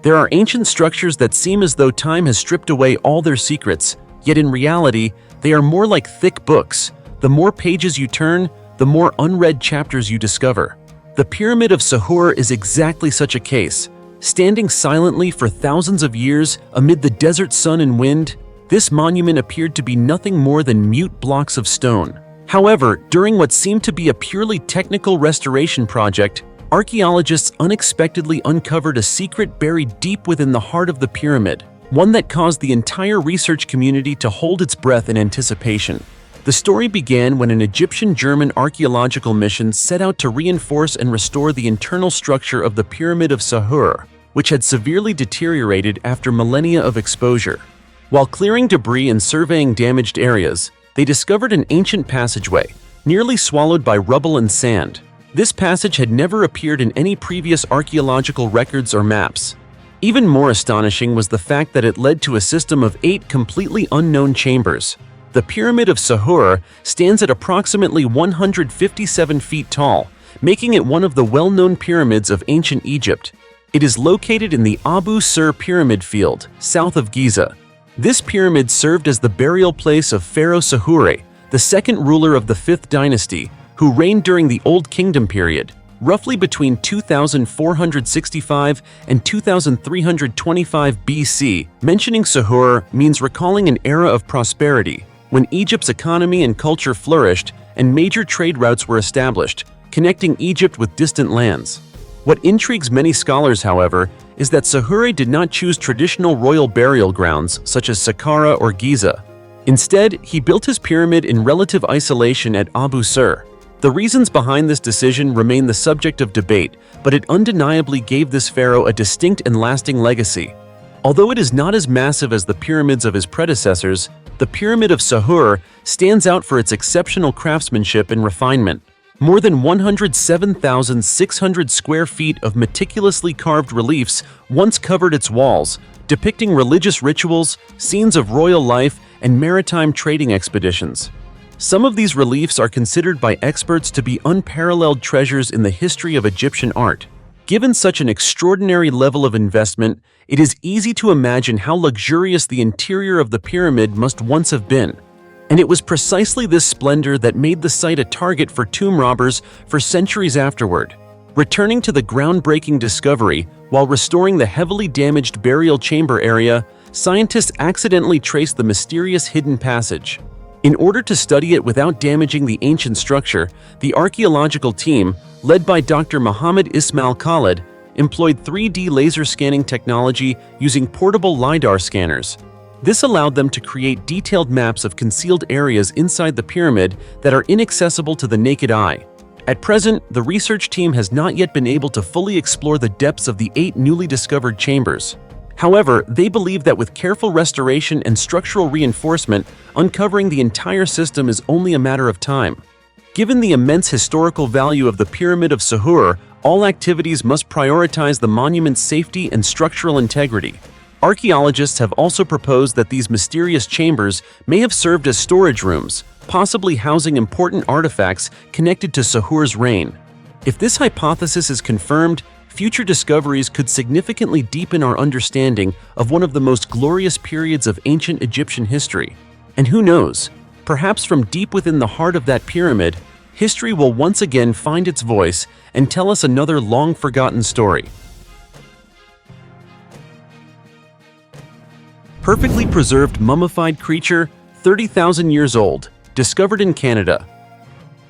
There are ancient structures that seem as though time has stripped away all their secrets, yet in reality, they are more like thick books. The more pages you turn, the more unread chapters you discover. The Pyramid of Sahur is exactly such a case. Standing silently for thousands of years amid the desert sun and wind, this monument appeared to be nothing more than mute blocks of stone. However, during what seemed to be a purely technical restoration project, archaeologists unexpectedly uncovered a secret buried deep within the heart of the pyramid, one that caused the entire research community to hold its breath in anticipation. The story began when an Egyptian-German archaeological mission set out to reinforce and restore the internal structure of the Pyramid of Sahur, which had severely deteriorated after millennia of exposure. While clearing debris and surveying damaged areas, they discovered an ancient passageway, nearly swallowed by rubble and sand. This passage had never appeared in any previous archaeological records or maps. Even more astonishing was the fact that it led to a system of 8 completely unknown chambers. The Pyramid of Sahur stands at approximately 157 feet tall, making it one of the well-known pyramids of ancient Egypt. It is located in the Abu Sir Pyramid Field, south of Giza. This pyramid served as the burial place of Pharaoh Sahur, the second ruler of the 5th dynasty, who reigned during the Old Kingdom period, roughly between 2465 and 2325 BC. Mentioning Sahur means recalling an era of prosperity, when Egypt's economy and culture flourished and major trade routes were established, connecting Egypt with distant lands. What intrigues many scholars, however, is that Sahur did not choose traditional royal burial grounds such as Saqqara or Giza. Instead, he built his pyramid in relative isolation at Abu Sir. The reasons behind this decision remain the subject of debate, but it undeniably gave this pharaoh a distinct and lasting legacy. Although it is not as massive as the pyramids of his predecessors, the Pyramid of Sahur stands out for its exceptional craftsmanship and refinement. More than 107,600 square feet of meticulously carved reliefs once covered its walls, depicting religious rituals, scenes of royal life, and maritime trading expeditions. Some of these reliefs are considered by experts to be unparalleled treasures in the history of Egyptian art. Given such an extraordinary level of investment, it is easy to imagine how luxurious the interior of the pyramid must once have been. And it was precisely this splendor that made the site a target for tomb robbers for centuries afterward. Returning to the groundbreaking discovery, while restoring the heavily damaged burial chamber area, scientists accidentally traced the mysterious hidden passage. In order to study it without damaging the ancient structure, the archaeological team, led by Dr. Muhammad Ismail Khalid, employed 3D laser scanning technology using portable LiDAR scanners. This allowed them to create detailed maps of concealed areas inside the pyramid that are inaccessible to the naked eye. At present, the research team has not yet been able to fully explore the depths of the 8 newly discovered chambers. However, they believe that with careful restoration and structural reinforcement, uncovering the entire system is only a matter of time. Given the immense historical value of the Pyramid of Sahur, all activities must prioritize the monument's safety and structural integrity. Archaeologists have also proposed that these mysterious chambers may have served as storage rooms, possibly housing important artifacts connected to Sahur's reign. If this hypothesis is confirmed, future discoveries could significantly deepen our understanding of one of the most glorious periods of ancient Egyptian history. And who knows, perhaps from deep within the heart of that pyramid, history will once again find its voice and tell us another long-forgotten story. Perfectly preserved mummified creature, 30,000 years old, discovered in Canada.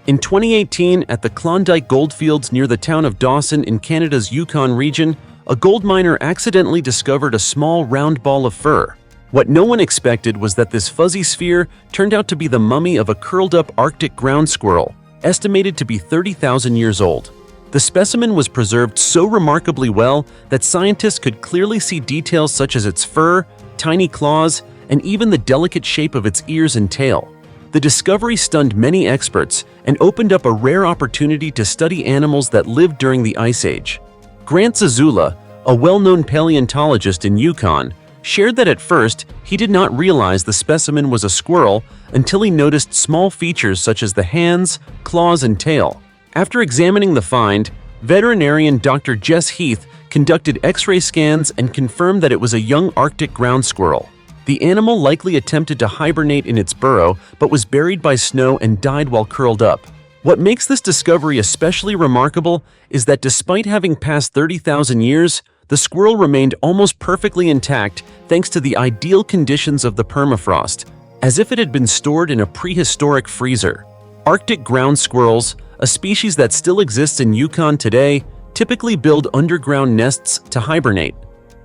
In 2018, at the Klondike goldfields near the town of Dawson in Canada's Yukon region, a gold miner accidentally discovered a small round ball of fur. What no one expected was that this fuzzy sphere turned out to be the mummy of a curled-up Arctic ground squirrel, estimated to be 30,000 years old. The specimen was preserved so remarkably well that scientists could clearly see details such as its fur, tiny claws, and even the delicate shape of its ears and tail. The discovery stunned many experts and opened up a rare opportunity to study animals that lived during the Ice Age. Grant Zazula, a well-known paleontologist in Yukon, shared that at first he did not realize the specimen was a squirrel until he noticed small features such as the hands, claws, and tail. After examining the find, veterinarian Dr. Jess Heath conducted X-ray scans and confirmed that it was a young Arctic ground squirrel. The animal likely attempted to hibernate in its burrow but was buried by snow and died while curled up. What makes this discovery especially remarkable is that despite having passed 30,000 years, the squirrel remained almost perfectly intact thanks to the ideal conditions of the permafrost, as if it had been stored in a prehistoric freezer. Arctic ground squirrels, a species that still exists in Yukon today, typically build underground nests to hibernate.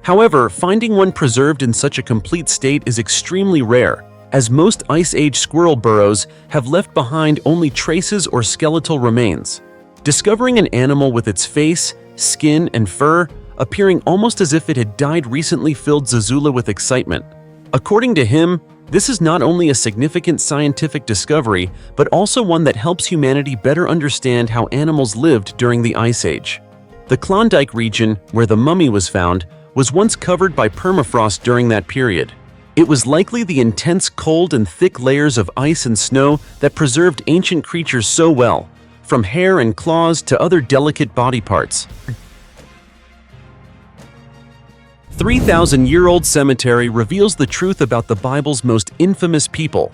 However, finding one preserved in such a complete state is extremely rare, as most Ice Age squirrel burrows have left behind only traces or skeletal remains. Discovering an animal with its face, skin, and fur appearing almost as if it had died recently filled Zazula with excitement. According to him, this is not only a significant scientific discovery, but also one that helps humanity better understand how animals lived during the Ice Age. The Klondike region, where the mummy was found, was once covered by permafrost during that period. It was likely the intense cold and thick layers of ice and snow that preserved ancient creatures so well, from hair and claws to other delicate body parts. 3,000-year-old cemetery reveals the truth about the Bible's most infamous people.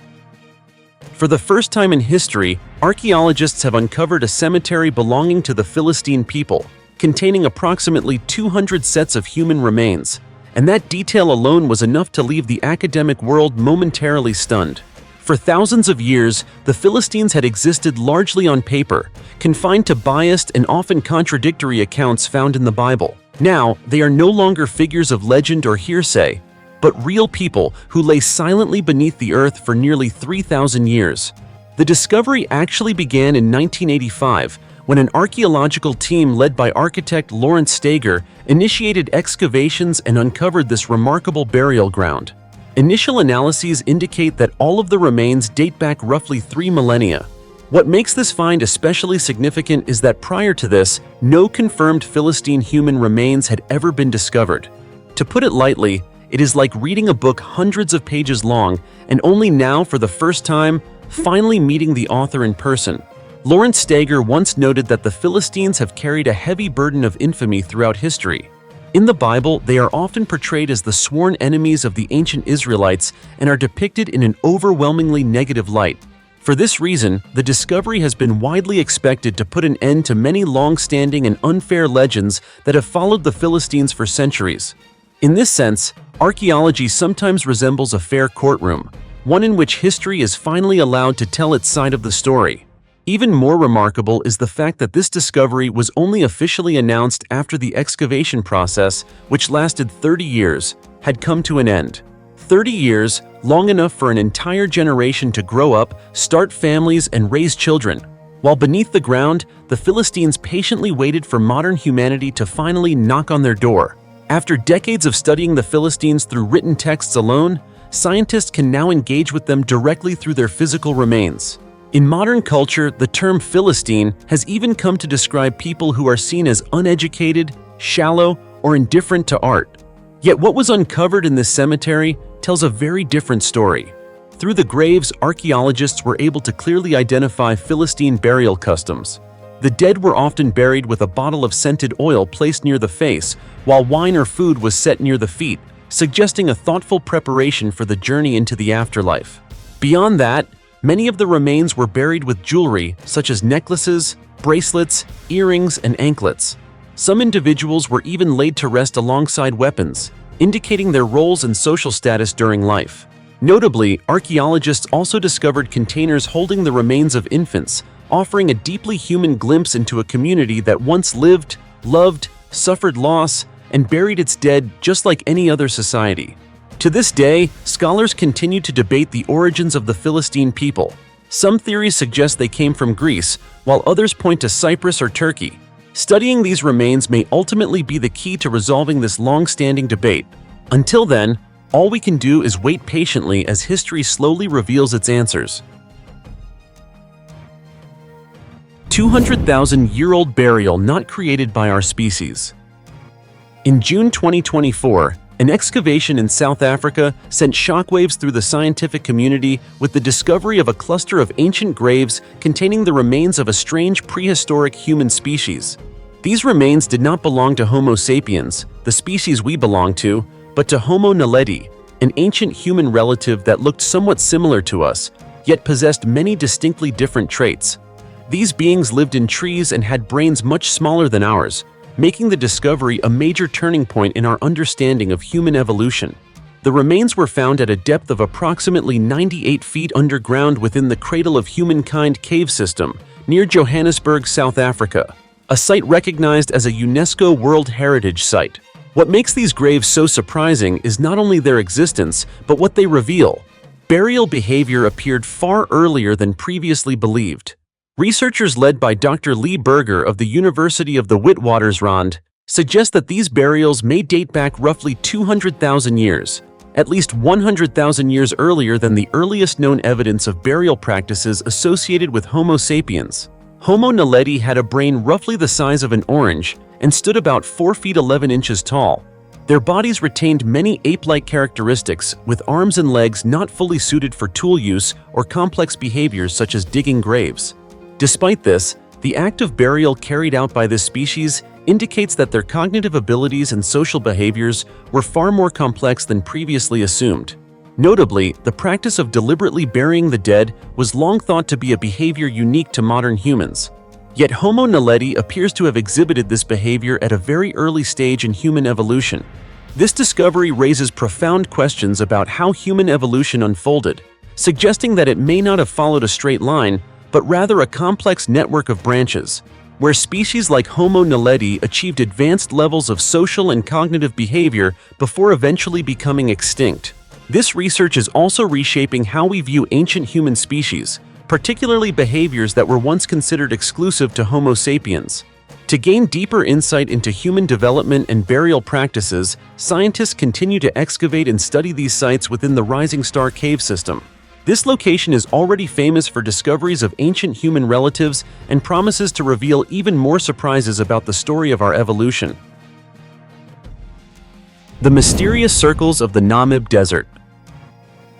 For the first time in history, archaeologists have uncovered a cemetery belonging to the Philistine people, containing approximately 200 sets of human remains, and that detail alone was enough to leave the academic world momentarily stunned. For thousands of years, the Philistines had existed largely on paper, confined to biased and often contradictory accounts found in the Bible. Now, they are no longer figures of legend or hearsay, but real people who lay silently beneath the earth for nearly 3,000 years. The discovery actually began in 1985, when an archaeological team led by architect Lawrence Steger initiated excavations and uncovered this remarkable burial ground. Initial analyses indicate that all of the remains date back roughly 3 millennia. What makes this find especially significant is that prior to this, no confirmed Philistine human remains had ever been discovered. To put it lightly, it is like reading a book hundreds of pages long and only now, for the first time, finally meeting the author in person. Lawrence Steger once noted that the Philistines have carried a heavy burden of infamy throughout history. In the Bible, they are often portrayed as the sworn enemies of the ancient Israelites and are depicted in an overwhelmingly negative light. For this reason, the discovery has been widely expected to put an end to many long-standing and unfair legends that have followed the Philistines for centuries. In this sense, archaeology sometimes resembles a fair courtroom, one in which history is finally allowed to tell its side of the story. Even more remarkable is the fact that this discovery was only officially announced after the excavation process, which lasted 30 years, had come to an end. 30 years, long enough for an entire generation to grow up, start families, and raise children. While beneath the ground, the Philistines patiently waited for modern humanity to finally knock on their door. After decades of studying the Philistines through written texts alone, scientists can now engage with them directly through their physical remains. In modern culture, the term Philistine has even come to describe people who are seen as uneducated, shallow, or indifferent to art. Yet what was uncovered in this cemetery tells a very different story. Through the graves, archaeologists were able to clearly identify Philistine burial customs. The dead were often buried with a bottle of scented oil placed near the face, while wine or food was set near the feet, suggesting a thoughtful preparation for the journey into the afterlife. Beyond that, Many of the remains were buried with jewelry such as necklaces, bracelets, earrings, and anklets. Some individuals were even laid to rest alongside weapons, indicating their roles and social status during life. Notably, archaeologists also discovered containers holding the remains of infants, offering a deeply human glimpse into a community that once lived, loved, suffered loss, and buried its dead just like any other society. To this day, scholars continue to debate the origins of the Philistine people. Some theories suggest they came from Greece, while others point to Cyprus or Turkey. Studying these remains may ultimately be the key to resolving this long-standing debate. Until then, all we can do is wait patiently as history slowly reveals its answers. 200,000-year-old burial not created by our species. In June 2024, an excavation in South Africa sent shockwaves through the scientific community with the discovery of a cluster of ancient graves containing the remains of a strange prehistoric human species. These remains did not belong to Homo sapiens, the species we belong to, but to Homo naledi, an ancient human relative that looked somewhat similar to us, yet possessed many distinctly different traits. These beings lived in trees and had brains much smaller than ours, making the discovery a major turning point in our understanding of human evolution. The remains were found at a depth of approximately 98 feet underground within the Cradle of Humankind cave system, near Johannesburg, South Africa, a site recognized as a UNESCO World Heritage Site. What makes these graves so surprising is not only their existence, but what they reveal. Burial behavior appeared far earlier than previously believed. Researchers led by Dr. Lee Berger of the University of the Witwatersrand suggest that these burials may date back roughly 200,000 years, at least 100,000 years earlier than the earliest known evidence of burial practices associated with Homo sapiens. Homo naledi had a brain roughly the size of an orange and stood about 4 feet 11 inches tall. Their bodies retained many ape-like characteristics, with arms and legs not fully suited for tool use or complex behaviors such as digging graves. Despite this, the act of burial carried out by this species indicates that their cognitive abilities and social behaviors were far more complex than previously assumed. Notably, the practice of deliberately burying the dead was long thought to be a behavior unique to modern humans. Yet Homo naledi appears to have exhibited this behavior at a very early stage in human evolution. This discovery raises profound questions about how human evolution unfolded, suggesting that it may not have followed a straight line, but rather a complex network of branches, where species like Homo naledi achieved advanced levels of social and cognitive behavior before eventually becoming extinct. This research is also reshaping how we view ancient human species, particularly behaviors that were once considered exclusive to Homo sapiens. To gain deeper insight into human development and burial practices, scientists continue to excavate and study these sites within the Rising Star Cave system. This location is already famous for discoveries of ancient human relatives and promises to reveal even more surprises about the story of our evolution. The mysterious circles of the Namib Desert.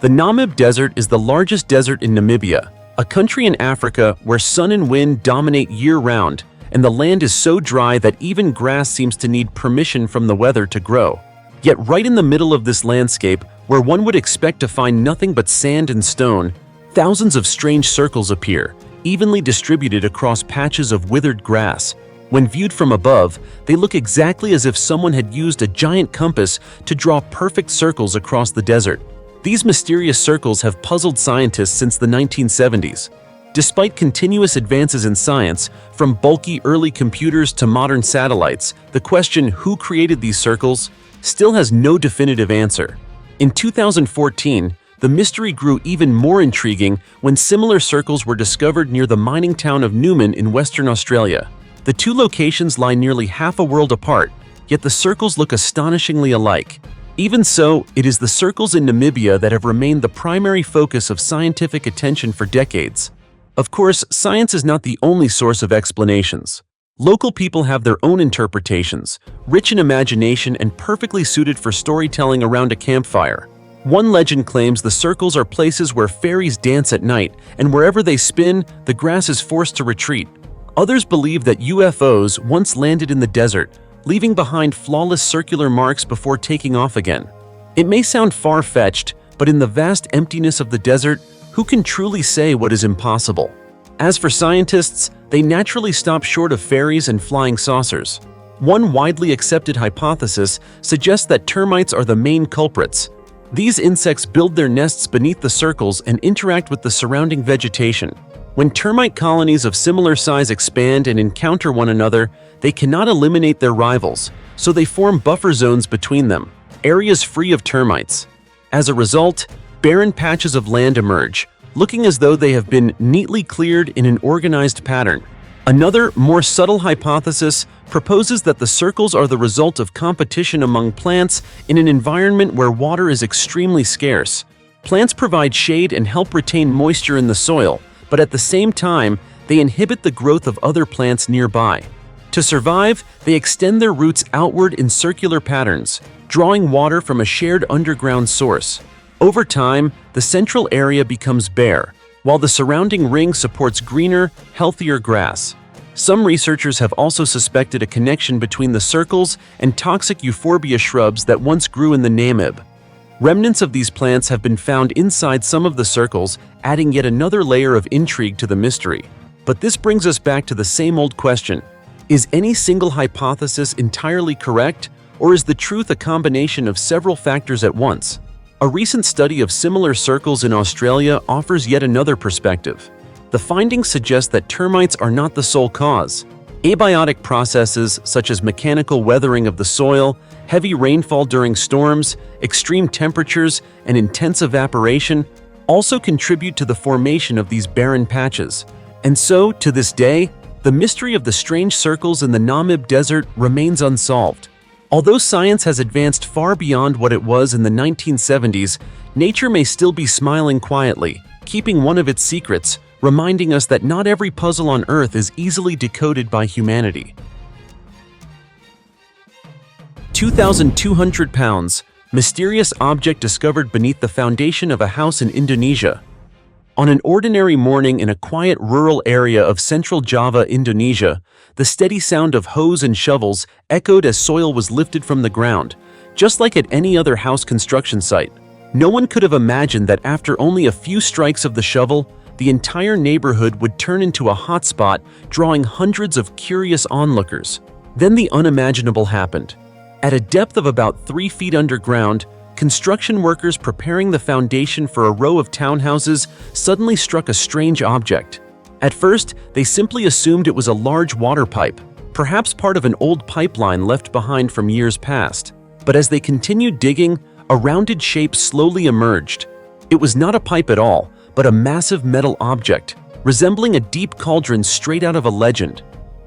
The Namib Desert is the largest desert in Namibia, a country in Africa where sun and wind dominate year-round, and the land is so dry that even grass seems to need permission from the weather to grow. Yet right in the middle of this landscape, where one would expect to find nothing but sand and stone, thousands of strange circles appear, evenly distributed across patches of withered grass. When viewed from above, they look exactly as if someone had used a giant compass to draw perfect circles across the desert. These mysterious circles have puzzled scientists since the 1970s. Despite continuous advances in science, from bulky early computers to modern satellites, the question who created these circles still has no definitive answer. In 2014, the mystery grew even more intriguing when similar circles were discovered near the mining town of Newman in Western Australia. The two locations lie nearly half a world apart, yet the circles look astonishingly alike. Even so, it is the circles in Namibia that have remained the primary focus of scientific attention for decades. Of course, science is not the only source of explanations. Local people have their own interpretations, rich in imagination and perfectly suited for storytelling around a campfire. One legend claims the circles are places where fairies dance at night, and wherever they spin, the grass is forced to retreat. Others believe that UFOs once landed in the desert, leaving behind flawless circular marks before taking off again. It may sound far-fetched, but in the vast emptiness of the desert, Who can truly say what is impossible? As for scientists, they naturally stop short of fairies and flying saucers. One widely accepted hypothesis suggests that termites are the main culprits. These insects build their nests beneath the circles and interact with the surrounding vegetation. When termite colonies of similar size expand and encounter one another, they cannot eliminate their rivals, so they form buffer zones between them, areas free of termites. As a result, barren patches of land emerge, looking as though they have been neatly cleared in an organized pattern. Another, more subtle hypothesis proposes that the circles are the result of competition among plants in an environment where water is extremely scarce. Plants provide shade and help retain moisture in the soil, but at the same time, they inhibit the growth of other plants nearby. To survive, they extend their roots outward in circular patterns, drawing water from a shared underground source. Over time, the central area becomes bare, while the surrounding ring supports greener, healthier grass. Some researchers have also suspected a connection between the circles and toxic euphorbia shrubs that once grew in the Namib. Remnants of these plants have been found inside some of the circles, adding yet another layer of intrigue to the mystery. But this brings us back to the same old question. Is any single hypothesis entirely correct, or is the truth a combination of several factors at once? A recent study of similar circles in Australia offers yet another perspective. The findings suggest that termites are not the sole cause. Abiotic processes such as mechanical weathering of the soil, heavy rainfall during storms, extreme temperatures, and intense evaporation also contribute to the formation of these barren patches. And so, to this day, the mystery of the strange circles in the Namib Desert remains unsolved. Although science has advanced far beyond what it was in the 1970s, nature may still be smiling quietly, keeping one of its secrets, reminding us that not every puzzle on Earth is easily decoded by humanity. 2,200 pounds, mysterious object discovered beneath the foundation of a house in Indonesia. On an ordinary morning in a quiet rural area of central Java, Indonesia, the steady sound of hoes and shovels echoed as soil was lifted from the ground, just like at any other house construction site. No one could have imagined that after only a few strikes of the shovel, the entire neighborhood would turn into a hotspot, drawing hundreds of curious onlookers. Then the unimaginable happened. At a depth of about 3 feet underground, construction workers preparing the foundation for a row of townhouses suddenly struck a strange object. At first, they simply assumed it was a large water pipe, perhaps part of an old pipeline left behind from years past. But as they continued digging, a rounded shape slowly emerged. It was not a pipe at all, but a massive metal object, resembling a deep cauldron straight out of a legend.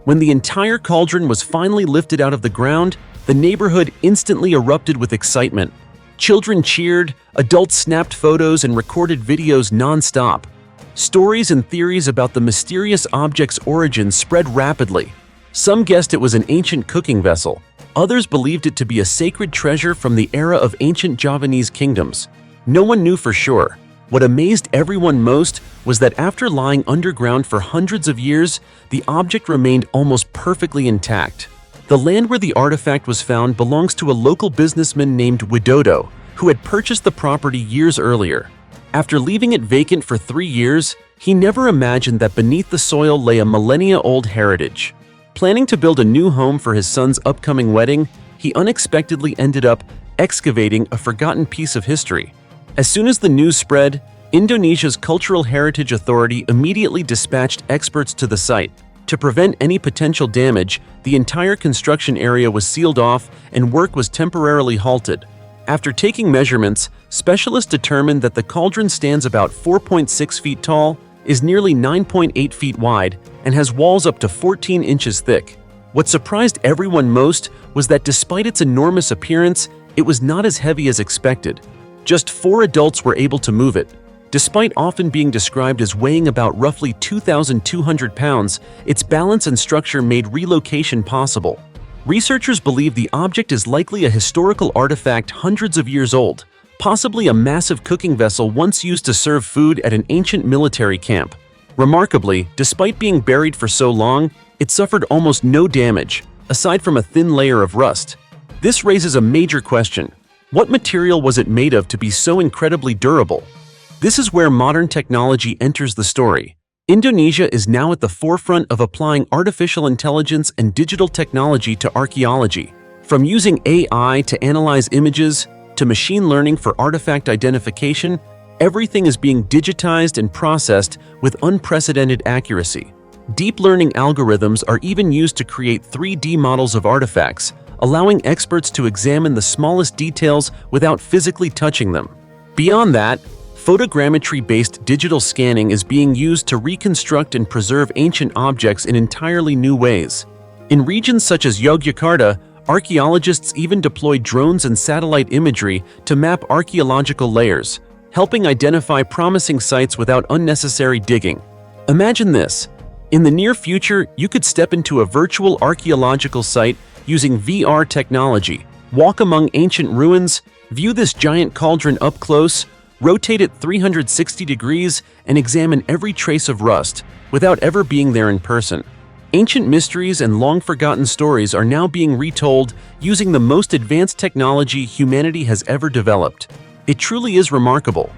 When the entire cauldron was finally lifted out of the ground, the neighborhood instantly erupted with excitement. Children cheered, adults snapped photos and recorded videos non-stop. Stories and theories about the mysterious object's origins spread rapidly. Some guessed it was an ancient cooking vessel. Others believed it to be a sacred treasure from the era of ancient Javanese kingdoms. No one knew for sure. What amazed everyone most was that after lying underground for hundreds of years, the object remained almost perfectly intact. The land where the artifact was found belongs to a local businessman named Widodo, who had purchased the property years earlier. After leaving it vacant for 3 years, he never imagined that beneath the soil lay a millennia-old heritage. Planning to build a new home for his son's upcoming wedding, he unexpectedly ended up excavating a forgotten piece of history. As soon as the news spread, Indonesia's Cultural Heritage Authority immediately dispatched experts to the site. To prevent any potential damage, the entire construction area was sealed off and work was temporarily halted. After taking measurements, specialists determined that the cauldron stands about 4.6 feet tall, is nearly 9.8 feet wide, and has walls up to 14 inches thick. What surprised everyone most was that despite its enormous appearance, it was not as heavy as expected. Just 4 adults were able to move it. Despite often being described as weighing about roughly 2,200 pounds, its balance and structure made relocation possible. Researchers believe the object is likely a historical artifact hundreds of years old, possibly a massive cooking vessel once used to serve food at an ancient military camp. Remarkably, despite being buried for so long, it suffered almost no damage, aside from a thin layer of rust. This raises a major question. What material was it made of to be so incredibly durable? This is where modern technology enters the story. Indonesia is now at the forefront of applying artificial intelligence and digital technology to archaeology. From using AI to analyze images, to machine learning for artifact identification, everything is being digitized and processed with unprecedented accuracy. Deep learning algorithms are even used to create 3D models of artifacts, allowing experts to examine the smallest details without physically touching them. Beyond that, photogrammetry-based digital scanning is being used to reconstruct and preserve ancient objects in entirely new ways. In regions such as Yogyakarta, archaeologists even deploy drones and satellite imagery to map archaeological layers, helping identify promising sites without unnecessary digging. Imagine this. In the near future, you could step into a virtual archaeological site using VR technology, walk among ancient ruins, view this giant cauldron up close, rotate it 360 degrees, and examine every trace of rust without ever being there in person. Ancient mysteries and long-forgotten stories are now being retold using the most advanced technology humanity has ever developed. It truly is remarkable.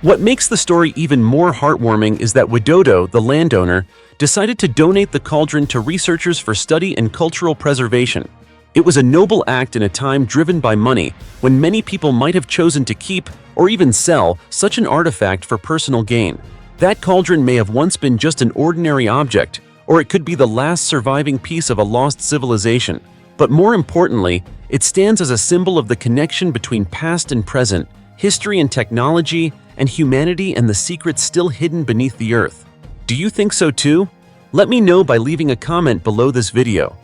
What makes the story even more heartwarming is that Widodo, the landowner, decided to donate the cauldron to researchers for study and cultural preservation. It was a noble act in a time driven by money, when many people might have chosen to keep or even sell such an artifact for personal gain. That cauldron may have once been just an ordinary object, or it could be the last surviving piece of a lost civilization. But more importantly, it stands as a symbol of the connection between past and present, history and technology, and humanity and the secrets still hidden beneath the earth. Do you think so too? Let me know by leaving a comment below this video.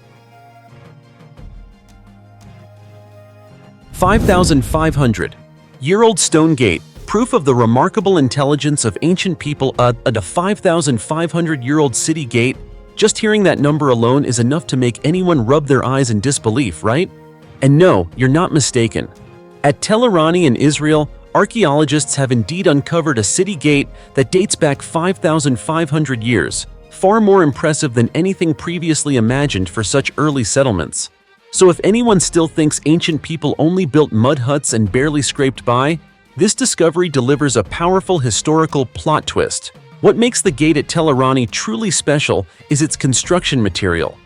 5,500-year-old stone gate, proof of the remarkable intelligence of ancient people. A 5,500-year-old city gate. Just hearing that number alone is enough to make anyone rub their eyes in disbelief, right? And no, you're not mistaken. At Tel Arani in Israel, archaeologists have indeed uncovered a city gate that dates back 5,500 years, far more impressive than anything previously imagined for such early settlements. So if anyone still thinks ancient people only built mud huts and barely scraped by, this discovery delivers a powerful historical plot twist. What makes the gate at Tel Arani truly special is its construction material.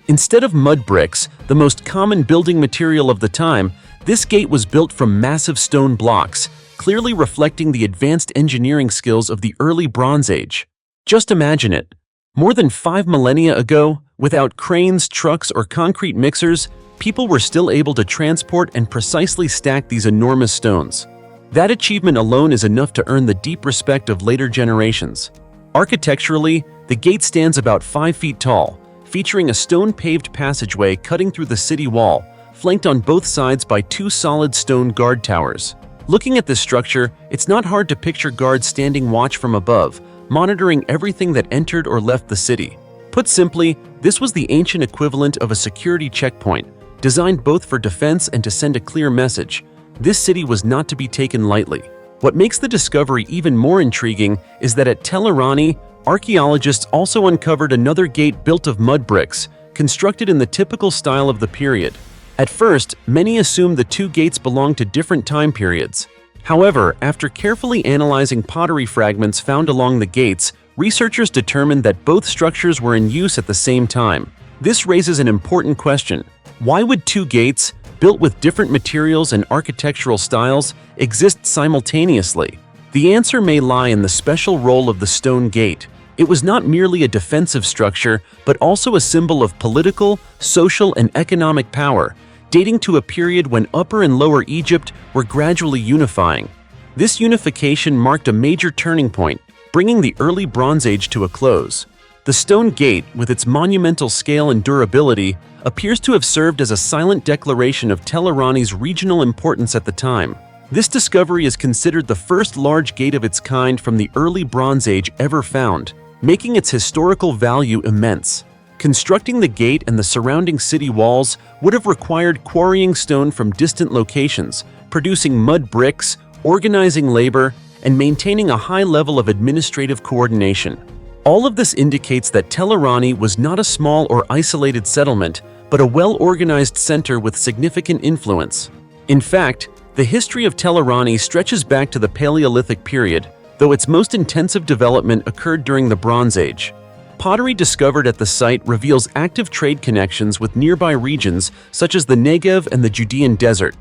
Instead of mud bricks, the most common building material of the time, this gate was built from massive stone blocks, clearly reflecting the advanced engineering skills of the early Bronze Age. Just imagine it. More than 5 millennia ago, without cranes, trucks, or concrete mixers, people were still able to transport and precisely stack these enormous stones. That achievement alone is enough to earn the deep respect of later generations. Architecturally, the gate stands about 5 feet tall, featuring a stone-paved passageway cutting through the city wall, flanked on both sides by 2 solid stone guard towers. Looking at this structure, it's not hard to picture guards standing watch from above, monitoring everything that entered or left the city. Put simply, this was the ancient equivalent of a security checkpoint, designed both for defense and to send a clear message. This city was not to be taken lightly. What makes the discovery even more intriguing is that at Tel Arani, archaeologists also uncovered another gate built of mud bricks, constructed in the typical style of the period. At first, many assumed the 2 gates belonged to different time periods. However, after carefully analyzing pottery fragments found along the gates, researchers determined that both structures were in use at the same time. This raises an important question. Why would 2 gates, built with different materials and architectural styles, exist simultaneously? The answer may lie in the special role of the stone gate. It was not merely a defensive structure, but also a symbol of political, social, and economic power, dating to a period when Upper and Lower Egypt were gradually unifying. This unification marked a major turning point, bringing the early Bronze Age to a close. The stone gate, with its monumental scale and durability, appears to have served as a silent declaration of Tel Arani's regional importance at the time. This discovery is considered the first large gate of its kind from the early Bronze Age ever found, making its historical value immense. Constructing the gate and the surrounding city walls would have required quarrying stone from distant locations, producing mud bricks, organizing labor, and maintaining a high level of administrative coordination. All of this indicates that Tel Arani was not a small or isolated settlement, but a well-organized center with significant influence. In fact, the history of Tel Arani stretches back to the Paleolithic period, though its most intensive development occurred during the Bronze Age. Pottery discovered at the site reveals active trade connections with nearby regions such as the Negev and the Judean Desert.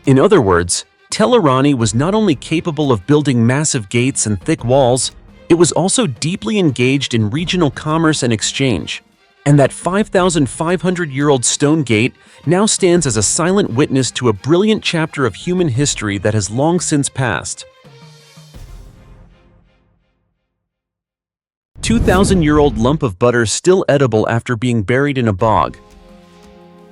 In other words, Tel Irani was not only capable of building massive gates and thick walls, it was also deeply engaged in regional commerce and exchange. And that 5,500-year-old stone gate now stands as a silent witness to a brilliant chapter of human history that has long since passed. 2,000-year-old lump of butter still edible after being buried in a bog.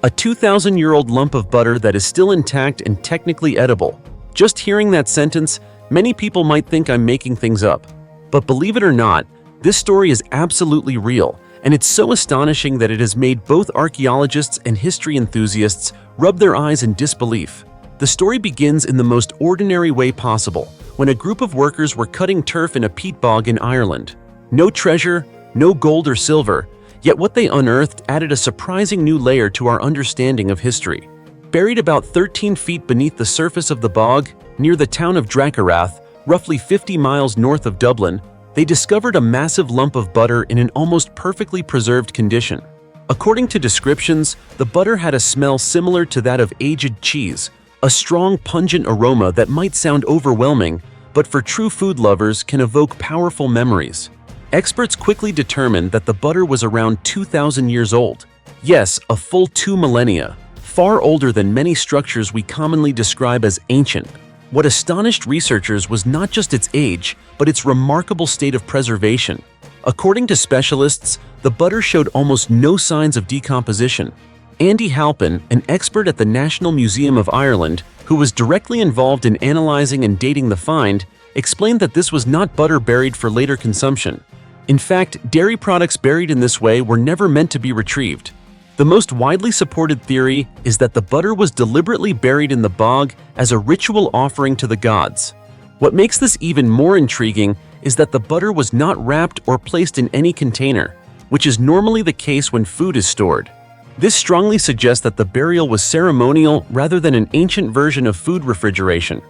A 2,000-year-old lump of butter that is still intact and technically edible. Just hearing that sentence, many people might think I'm making things up. But believe it or not, this story is absolutely real, and it's so astonishing that it has made both archaeologists and history enthusiasts rub their eyes in disbelief. The story begins in the most ordinary way possible, when a group of workers were cutting turf in a peat bog in Ireland. No treasure, no gold or silver, yet what they unearthed added a surprising new layer to our understanding of history. Buried about 13 feet beneath the surface of the bog, near the town of Dracarath, roughly 50 miles north of Dublin, they discovered a massive lump of butter in an almost perfectly preserved condition. According to descriptions, the butter had a smell similar to that of aged cheese, a strong, pungent aroma that might sound overwhelming, but for true food lovers can evoke powerful memories. Experts quickly determined that the butter was around 2,000 years old. Yes, a full 2 millennia, far older than many structures we commonly describe as ancient. What astonished researchers was not just its age, but its remarkable state of preservation. According to specialists, the butter showed almost no signs of decomposition. Andy Halpin, an expert at the National Museum of Ireland, who was directly involved in analyzing and dating the find, explained that this was not butter buried for later consumption. In fact, dairy products buried in this way were never meant to be retrieved. The most widely supported theory is that the butter was deliberately buried in the bog as a ritual offering to the gods. What makes this even more intriguing is that the butter was not wrapped or placed in any container, which is normally the case when food is stored. This strongly suggests that the burial was ceremonial rather than an ancient version of food refrigeration.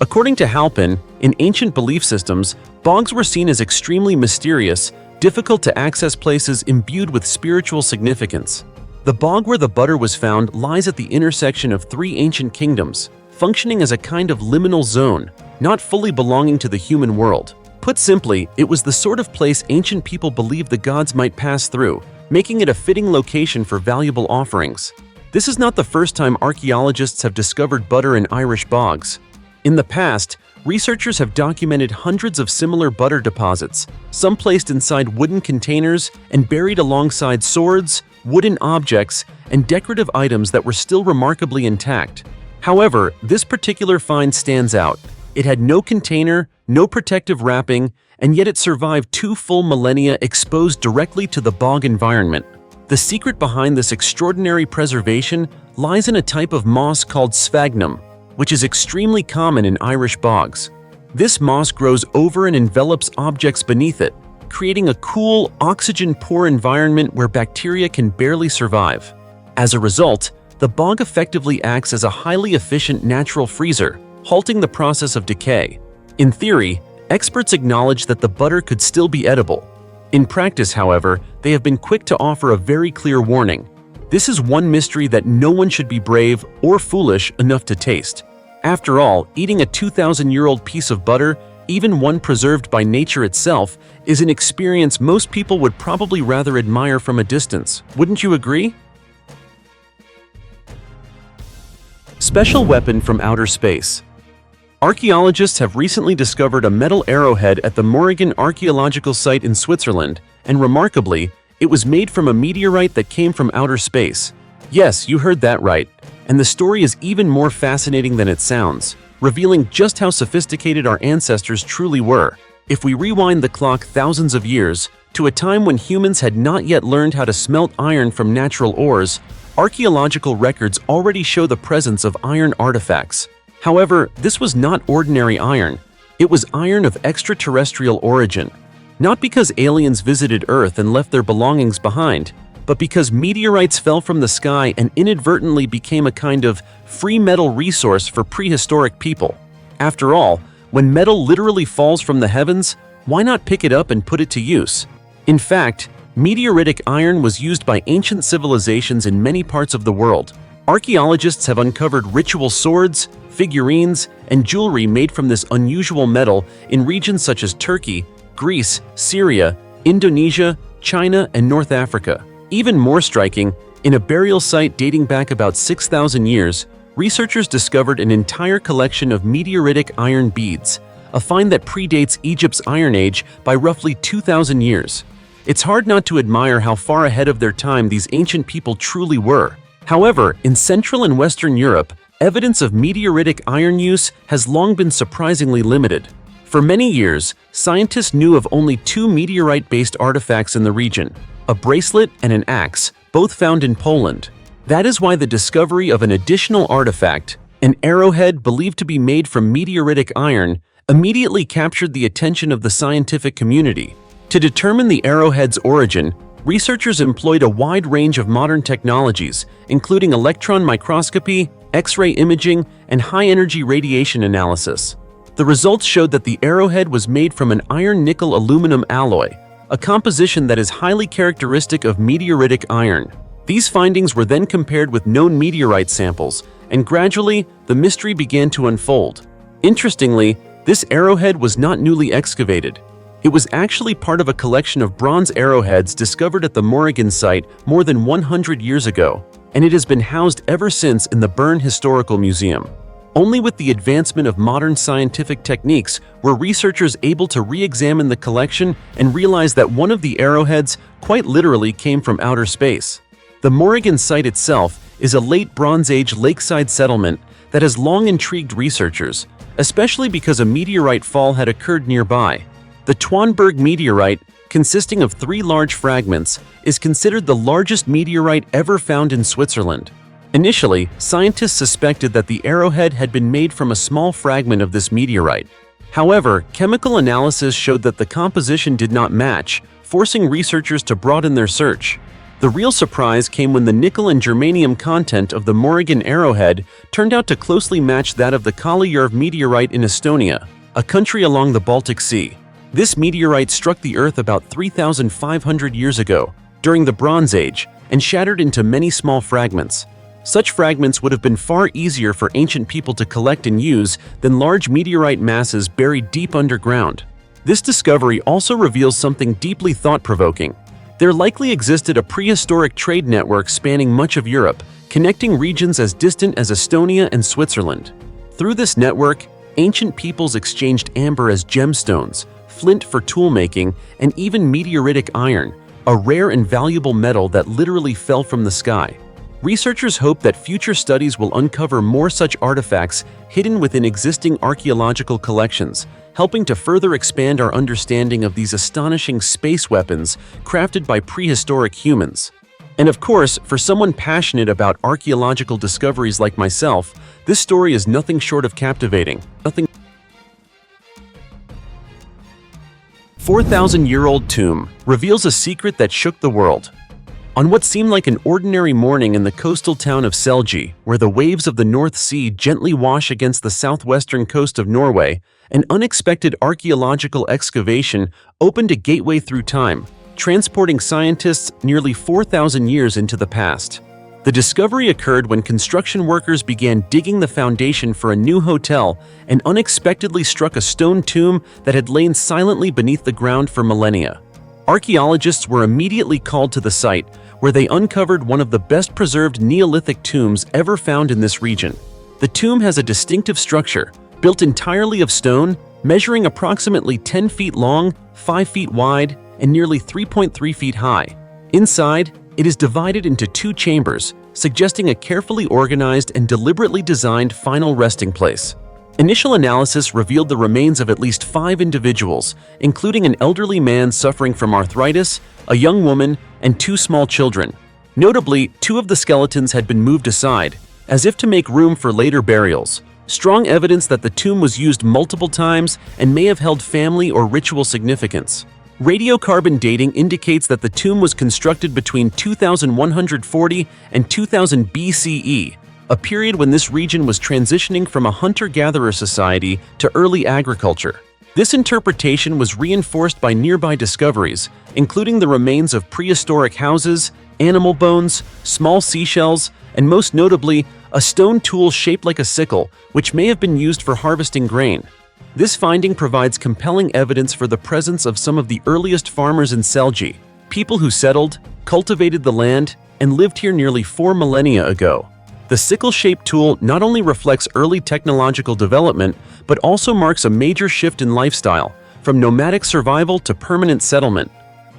According to Halpin, in ancient belief systems, bogs were seen as extremely mysterious, difficult to access places imbued with spiritual significance. The bog where the butter was found lies at the intersection of 3 ancient kingdoms, functioning as a kind of liminal zone, not fully belonging to the human world. Put simply, it was the sort of place ancient people believed the gods might pass through, making it a fitting location for valuable offerings. This is not the first time archaeologists have discovered butter in Irish bogs. In the past, researchers have documented hundreds of similar butter deposits, some placed inside wooden containers and buried alongside swords, wooden objects, and decorative items that were still remarkably intact. However, this particular find stands out. It had no container, no protective wrapping, and yet it survived 2 full millennia exposed directly to the bog environment. The secret behind this extraordinary preservation lies in a type of moss called sphagnum, which is extremely common in Irish bogs. This moss grows over and envelops objects beneath it, creating a cool, oxygen-poor environment where bacteria can barely survive. As a result, the bog effectively acts as a highly efficient natural freezer, halting the process of decay. In theory, experts acknowledge that the butter could still be edible. In practice, however, they have been quick to offer a very clear warning. This is one mystery that no one should be brave or foolish enough to taste. After all, eating a 2,000-year-old piece of butter, even one preserved by nature itself, is an experience most people would probably rather admire from a distance. Wouldn't you agree? Special weapon from outer space. Archaeologists have recently discovered a metal arrowhead at the Morrigan archaeological site in Switzerland, and remarkably, it was made from a meteorite that came from outer space. Yes, you heard that right. And the story is even more fascinating than it sounds, revealing just how sophisticated our ancestors truly were. If we rewind the clock thousands of years, to a time when humans had not yet learned how to smelt iron from natural ores, archaeological records already show the presence of iron artifacts. However, this was not ordinary iron. It was iron of extraterrestrial origin. Not because aliens visited Earth and left their belongings behind, but because meteorites fell from the sky and inadvertently became a kind of free metal resource for prehistoric people. After all, When metal literally falls from the heavens, why not pick it up and put it to use? In fact, meteoritic iron was used by ancient civilizations in many parts of the world. Archaeologists have uncovered ritual swords, figurines, and jewelry made from this unusual metal in regions such as Turkey, Greece, Syria, Indonesia, China, and North Africa. Even more striking, in a burial site dating back about 6,000 years, researchers discovered an entire collection of meteoritic iron beads, a find that predates Egypt's Iron Age by roughly 2,000 years. It's hard not to admire how far ahead of their time these ancient people truly were. However, in Central and Western Europe, evidence of meteoritic iron use has long been surprisingly limited. For many years, scientists knew of only two meteorite-based artifacts in the region, a bracelet and an axe, both found in Poland. That is why the discovery of an additional artifact, an arrowhead believed to be made from meteoritic iron, immediately captured the attention of the scientific community. To determine the arrowhead's origin, researchers employed a wide range of modern technologies, including electron microscopy, X-ray imaging, and high-energy radiation analysis. The results showed that the arrowhead was made from an iron-nickel-aluminum alloy, a composition that is highly characteristic of meteoritic iron. These findings were then compared with known meteorite samples, and gradually, the mystery began to unfold. Interestingly, this arrowhead was not newly excavated. It was actually part of a collection of bronze arrowheads discovered at the Morrigan site more than 100 years ago, and it has been housed ever since in the Bern Historical Museum. Only with the advancement of modern scientific techniques were researchers able to re-examine the collection and realize that one of the arrowheads quite literally came from outer space. The Morrigan site itself is a late Bronze Age lakeside settlement that has long intrigued researchers, especially because a meteorite fall had occurred nearby. The Twanberg meteorite, consisting of 3 large fragments, is considered the largest meteorite ever found in Switzerland. Initially, scientists suspected that the arrowhead had been made from a small fragment of this meteorite. However, chemical analysis showed that the composition did not match, forcing researchers to broaden their search. The real surprise came when the nickel and germanium content of the Morrigan arrowhead turned out to closely match that of the Kallajärv meteorite in Estonia, a country along the Baltic Sea. This meteorite struck the Earth about 3,500 years ago, during the Bronze Age, and shattered into many small fragments. Such fragments would have been far easier for ancient people to collect and use than large meteorite masses buried deep underground. This discovery also reveals something deeply thought-provoking. There likely existed a prehistoric trade network spanning much of Europe, connecting regions as distant as Estonia and Switzerland. Through this network, ancient peoples exchanged amber as gemstones, flint for tool-making, and even meteoritic iron, a rare and valuable metal that literally fell from the sky. Researchers hope that future studies will uncover more such artifacts hidden within existing archaeological collections, helping to further expand our understanding of these astonishing space weapons crafted by prehistoric humans. And of course, for someone passionate about archaeological discoveries like myself, this story is nothing short of captivating. 4,000-year-old tomb reveals a secret that shook the world. On what seemed like an ordinary morning in the coastal town of Selji, where the waves of the North Sea gently wash against the southwestern coast of Norway, an unexpected archaeological excavation opened a gateway through time, transporting scientists nearly 4,000 years into the past. The discovery occurred when construction workers began digging the foundation for a new hotel and unexpectedly struck a stone tomb that had lain silently beneath the ground for millennia. Archaeologists were immediately called to the site, where they uncovered one of the best-preserved Neolithic tombs ever found in this region. The tomb has a distinctive structure, built entirely of stone, measuring approximately 10 feet long, 5 feet wide, and nearly 3.3 feet high. Inside, it is divided into 2 chambers, suggesting a carefully organized and deliberately designed final resting place. Initial analysis revealed the remains of at least 5 individuals, including an elderly man suffering from arthritis, a young woman, and 2 small children. Notably, 2 of the skeletons had been moved aside, as if to make room for later burials. Strong evidence that the tomb was used multiple times and may have held family or ritual significance. Radiocarbon dating indicates that the tomb was constructed between 2140 and 2000 BCE, a period when this region was transitioning from a hunter-gatherer society to early agriculture. This interpretation was reinforced by nearby discoveries, including the remains of prehistoric houses, animal bones, small seashells, and most notably, a stone tool shaped like a sickle, which may have been used for harvesting grain. This finding provides compelling evidence for the presence of some of the earliest farmers in Selji, people who settled, cultivated the land, and lived here nearly 4 millennia ago. The sickle-shaped tool not only reflects early technological development, but also marks a major shift in lifestyle, from nomadic survival to permanent settlement.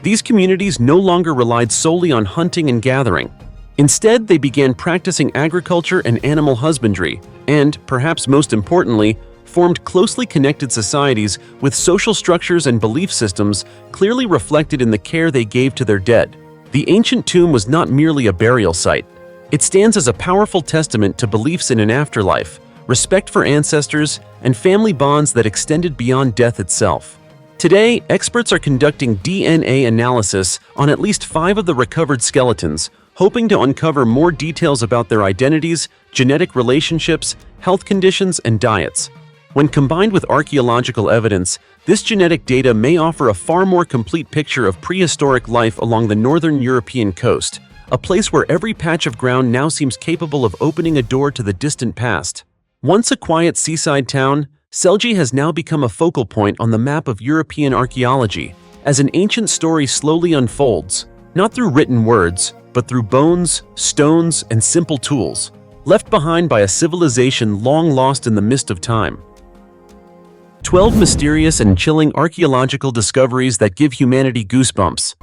These communities no longer relied solely on hunting and gathering. Instead, they began practicing agriculture and animal husbandry, and, perhaps most importantly, formed closely connected societies with social structures and belief systems clearly reflected in the care they gave to their dead. The ancient tomb was not merely a burial site. It stands as a powerful testament to beliefs in an afterlife, respect for ancestors, and family bonds that extended beyond death itself. Today, experts are conducting DNA analysis on at least 5 of the recovered skeletons, hoping to uncover more details about their identities, genetic relationships, health conditions, and diets. When combined with archaeological evidence, this genetic data may offer a far more complete picture of prehistoric life along the northern European coast, a place where every patch of ground now seems capable of opening a door to the distant past. Once a quiet seaside town, Selji has now become a focal point on the map of European archaeology, as an ancient story slowly unfolds, not through written words, but through bones, stones, and simple tools, left behind by a civilization long lost in the mist of time. 12 mysterious and chilling archaeological discoveries that give humanity goosebumps.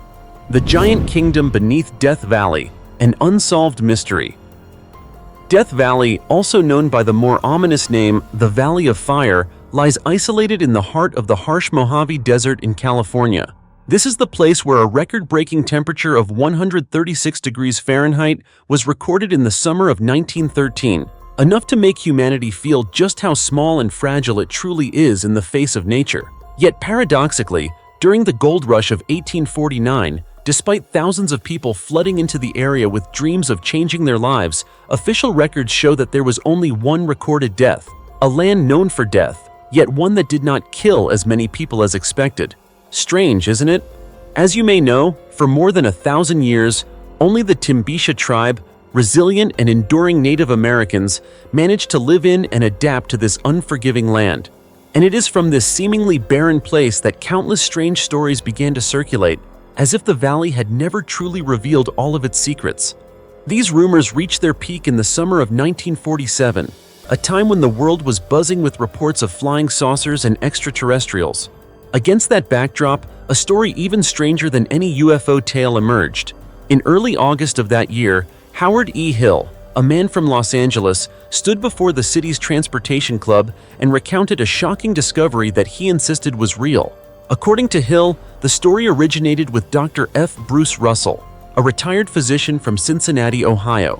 The giant kingdom beneath Death Valley, an unsolved mystery. Death Valley, also known by the more ominous name the Valley of Fire, lies isolated in the heart of the harsh Mojave Desert in California. This is the place where a record-breaking temperature of 136 degrees Fahrenheit was recorded in the summer of 1913, enough to make humanity feel just how small and fragile it truly is in the face of nature. Yet paradoxically, during the gold rush of 1849, despite thousands of people flooding into the area with dreams of changing their lives, official records show that there was only one recorded death, a land known for death, yet one that did not kill as many people as expected. Strange, isn't it? As you may know, for more than 1,000 years, only the Timbisha tribe, resilient and enduring Native Americans, managed to live in and adapt to this unforgiving land. And it is from this seemingly barren place that countless strange stories began to circulate, as if the valley had never truly revealed all of its secrets. These rumors reached their peak in the summer of 1947, a time when the world was buzzing with reports of flying saucers and extraterrestrials. Against that backdrop, a story even stranger than any UFO tale emerged. In early August of that year, Howard E. Hill, a man from Los Angeles, stood before the city's transportation club and recounted a shocking discovery that he insisted was real. According to Hill, the story originated with Dr. F. Bruce Russell, a retired physician from Cincinnati, Ohio.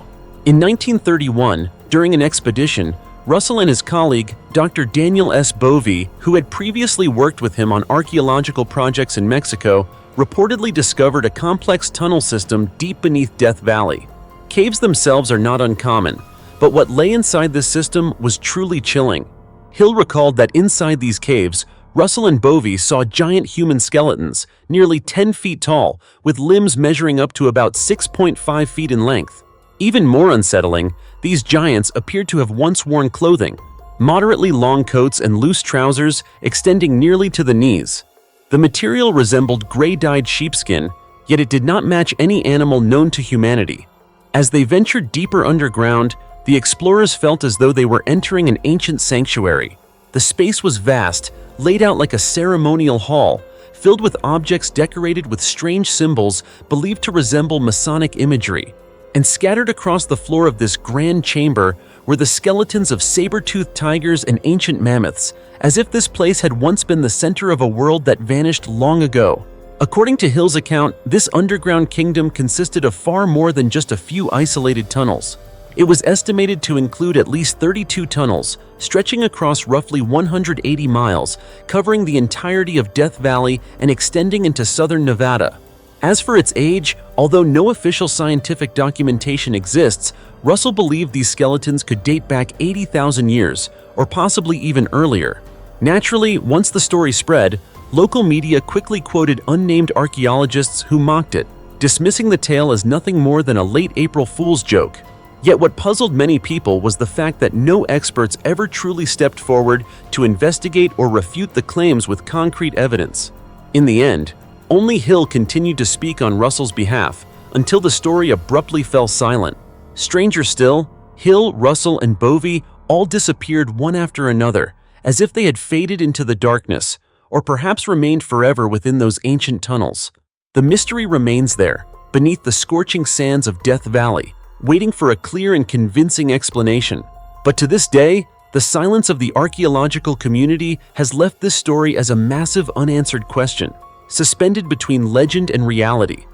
In 1931, during an expedition, Russell and his colleague, Dr. Daniel S. Bovee, who had previously worked with him on archaeological projects in Mexico, reportedly discovered a complex tunnel system deep beneath Death Valley. Caves themselves are not uncommon, but what lay inside this system was truly chilling. Hill recalled that inside these caves, Russell and Bovee saw giant human skeletons, nearly 10 feet tall, with limbs measuring up to about 6.5 feet in length. Even more unsettling, these giants appeared to have once worn clothing, moderately long coats and loose trousers extending nearly to the knees. The material resembled gray-dyed sheepskin, yet it did not match any animal known to humanity. As they ventured deeper underground, the explorers felt as though they were entering an ancient sanctuary. The space was vast, laid out like a ceremonial hall, filled with objects decorated with strange symbols believed to resemble Masonic imagery. And scattered across the floor of this grand chamber were the skeletons of saber-toothed tigers and ancient mammoths, as if this place had once been the center of a world that vanished long ago. According to Hill's account, this underground kingdom consisted of far more than just a few isolated tunnels. It was estimated to include at least 32 tunnels, stretching across roughly 180 miles, covering the entirety of Death Valley and extending into southern Nevada. As for its age, although no official scientific documentation exists, Russell believed these skeletons could date back 80,000 years, or possibly even earlier. Naturally, once the story spread, local media quickly quoted unnamed archaeologists who mocked it, dismissing the tale as nothing more than a late April Fool's joke. Yet what puzzled many people was the fact that no experts ever truly stepped forward to investigate or refute the claims with concrete evidence. In the end, only Hill continued to speak on Russell's behalf until the story abruptly fell silent. Stranger still, Hill, Russell, and Bovey all disappeared one after another, as if they had faded into the darkness, or perhaps remained forever within those ancient tunnels. The mystery remains there, beneath the scorching sands of Death Valley, waiting for a clear and convincing explanation. But to this day, the silence of the archaeological community has left this story as a massive unanswered question, suspended between legend and reality.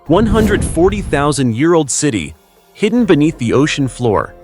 140,000-year-old city, hidden beneath the ocean floor.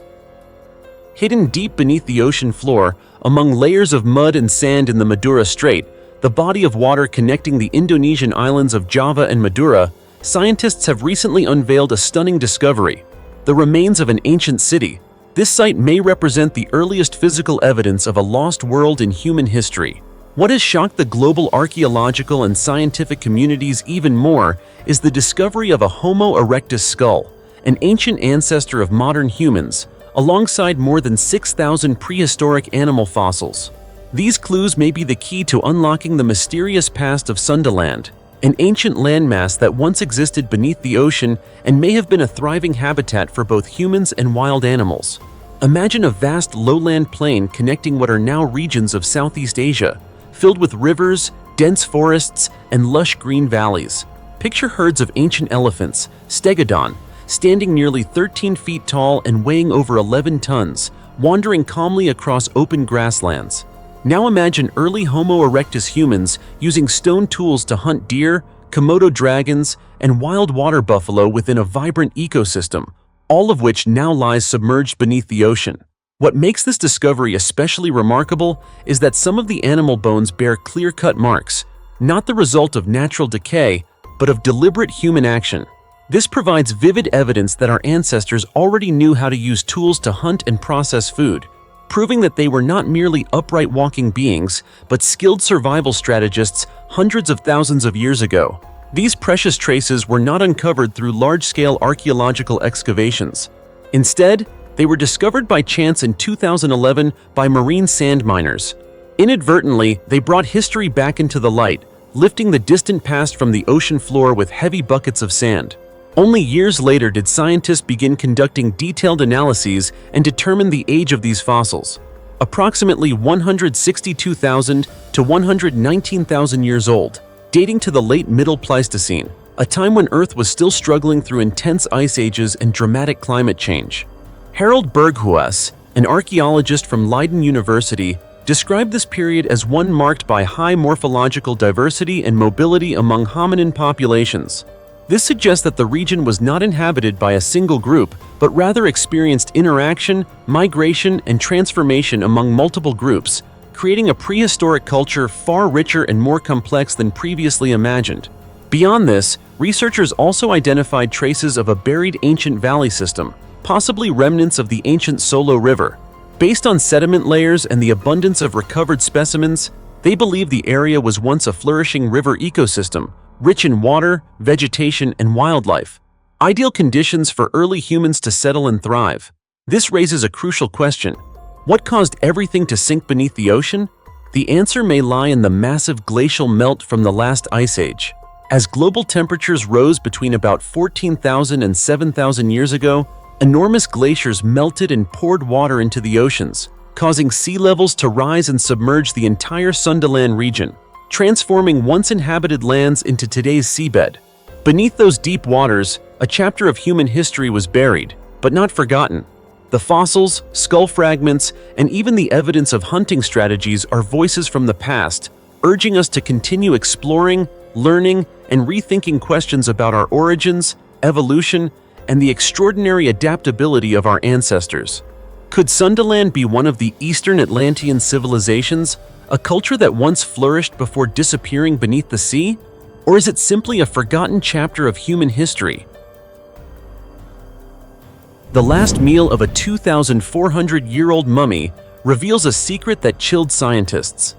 Hidden deep beneath the ocean floor, among layers of mud and sand in the Madura Strait, the body of water connecting the Indonesian islands of Java and Madura, scientists have recently unveiled a stunning discovery: the remains of an ancient city. This site may represent the earliest physical evidence of a lost world in human history. What has shocked the global archaeological and scientific communities even more is the discovery of a Homo erectus skull, an ancient ancestor of modern humans, alongside more than 6,000 prehistoric animal fossils. These clues may be the key to unlocking the mysterious past of Sundaland, an ancient landmass that once existed beneath the ocean and may have been a thriving habitat for both humans and wild animals. Imagine a vast lowland plain connecting what are now regions of Southeast Asia, filled with rivers, dense forests, and lush green valleys. Picture herds of ancient elephants, stegodon, standing nearly 13 feet tall and weighing over 11 tons, wandering calmly across open grasslands. Now imagine early Homo erectus humans using stone tools to hunt deer, Komodo dragons, and wild water buffalo within a vibrant ecosystem, all of which now lies submerged beneath the ocean. What makes this discovery especially remarkable is that some of the animal bones bear clear-cut marks, not the result of natural decay, but of deliberate human action. This provides vivid evidence that our ancestors already knew how to use tools to hunt and process food, proving that they were not merely upright walking beings, but skilled survival strategists hundreds of thousands of years ago. These precious traces were not uncovered through large-scale archaeological excavations. Instead, they were discovered by chance in 2011 by marine sand miners. Inadvertently, they brought history back into the light, lifting the distant past from the ocean floor with heavy buckets of sand. Only years later did scientists begin conducting detailed analyses and determine the age of these fossils. Approximately 162,000 to 119,000 years old, dating to the late Middle Pleistocene, a time when Earth was still struggling through intense ice ages and dramatic climate change. Harold Berghuis, an archaeologist from Leiden University, described this period as one marked by high morphological diversity and mobility among hominin populations. This suggests that the region was not inhabited by a single group, but rather experienced interaction, migration, and transformation among multiple groups, creating a prehistoric culture far richer and more complex than previously imagined. Beyond this, researchers also identified traces of a buried ancient valley system, possibly remnants of the ancient Solo River. Based on sediment layers and the abundance of recovered specimens, they believe the area was once a flourishing river ecosystem, rich in water, vegetation, and wildlife. Ideal conditions for early humans to settle and thrive. This raises a crucial question. What caused everything to sink beneath the ocean? The answer may lie in the massive glacial melt from the last ice age. As global temperatures rose between about 14,000 and 7,000 years ago, enormous glaciers melted and poured water into the oceans, causing sea levels to rise and submerge the entire Sundaland region, transforming once inhabited lands into today's seabed. Beneath those deep waters, a chapter of human history was buried, but not forgotten. The fossils, skull fragments, and even the evidence of hunting strategies are voices from the past, urging us to continue exploring, learning, and rethinking questions about our origins, evolution, and the extraordinary adaptability of our ancestors. Could Sundaland be one of the Eastern Atlantean civilizations, A culture that once flourished before disappearing beneath the sea? Or is it simply a forgotten chapter of human history? The last meal of a 2,400-year-old mummy reveals a secret that chilled scientists.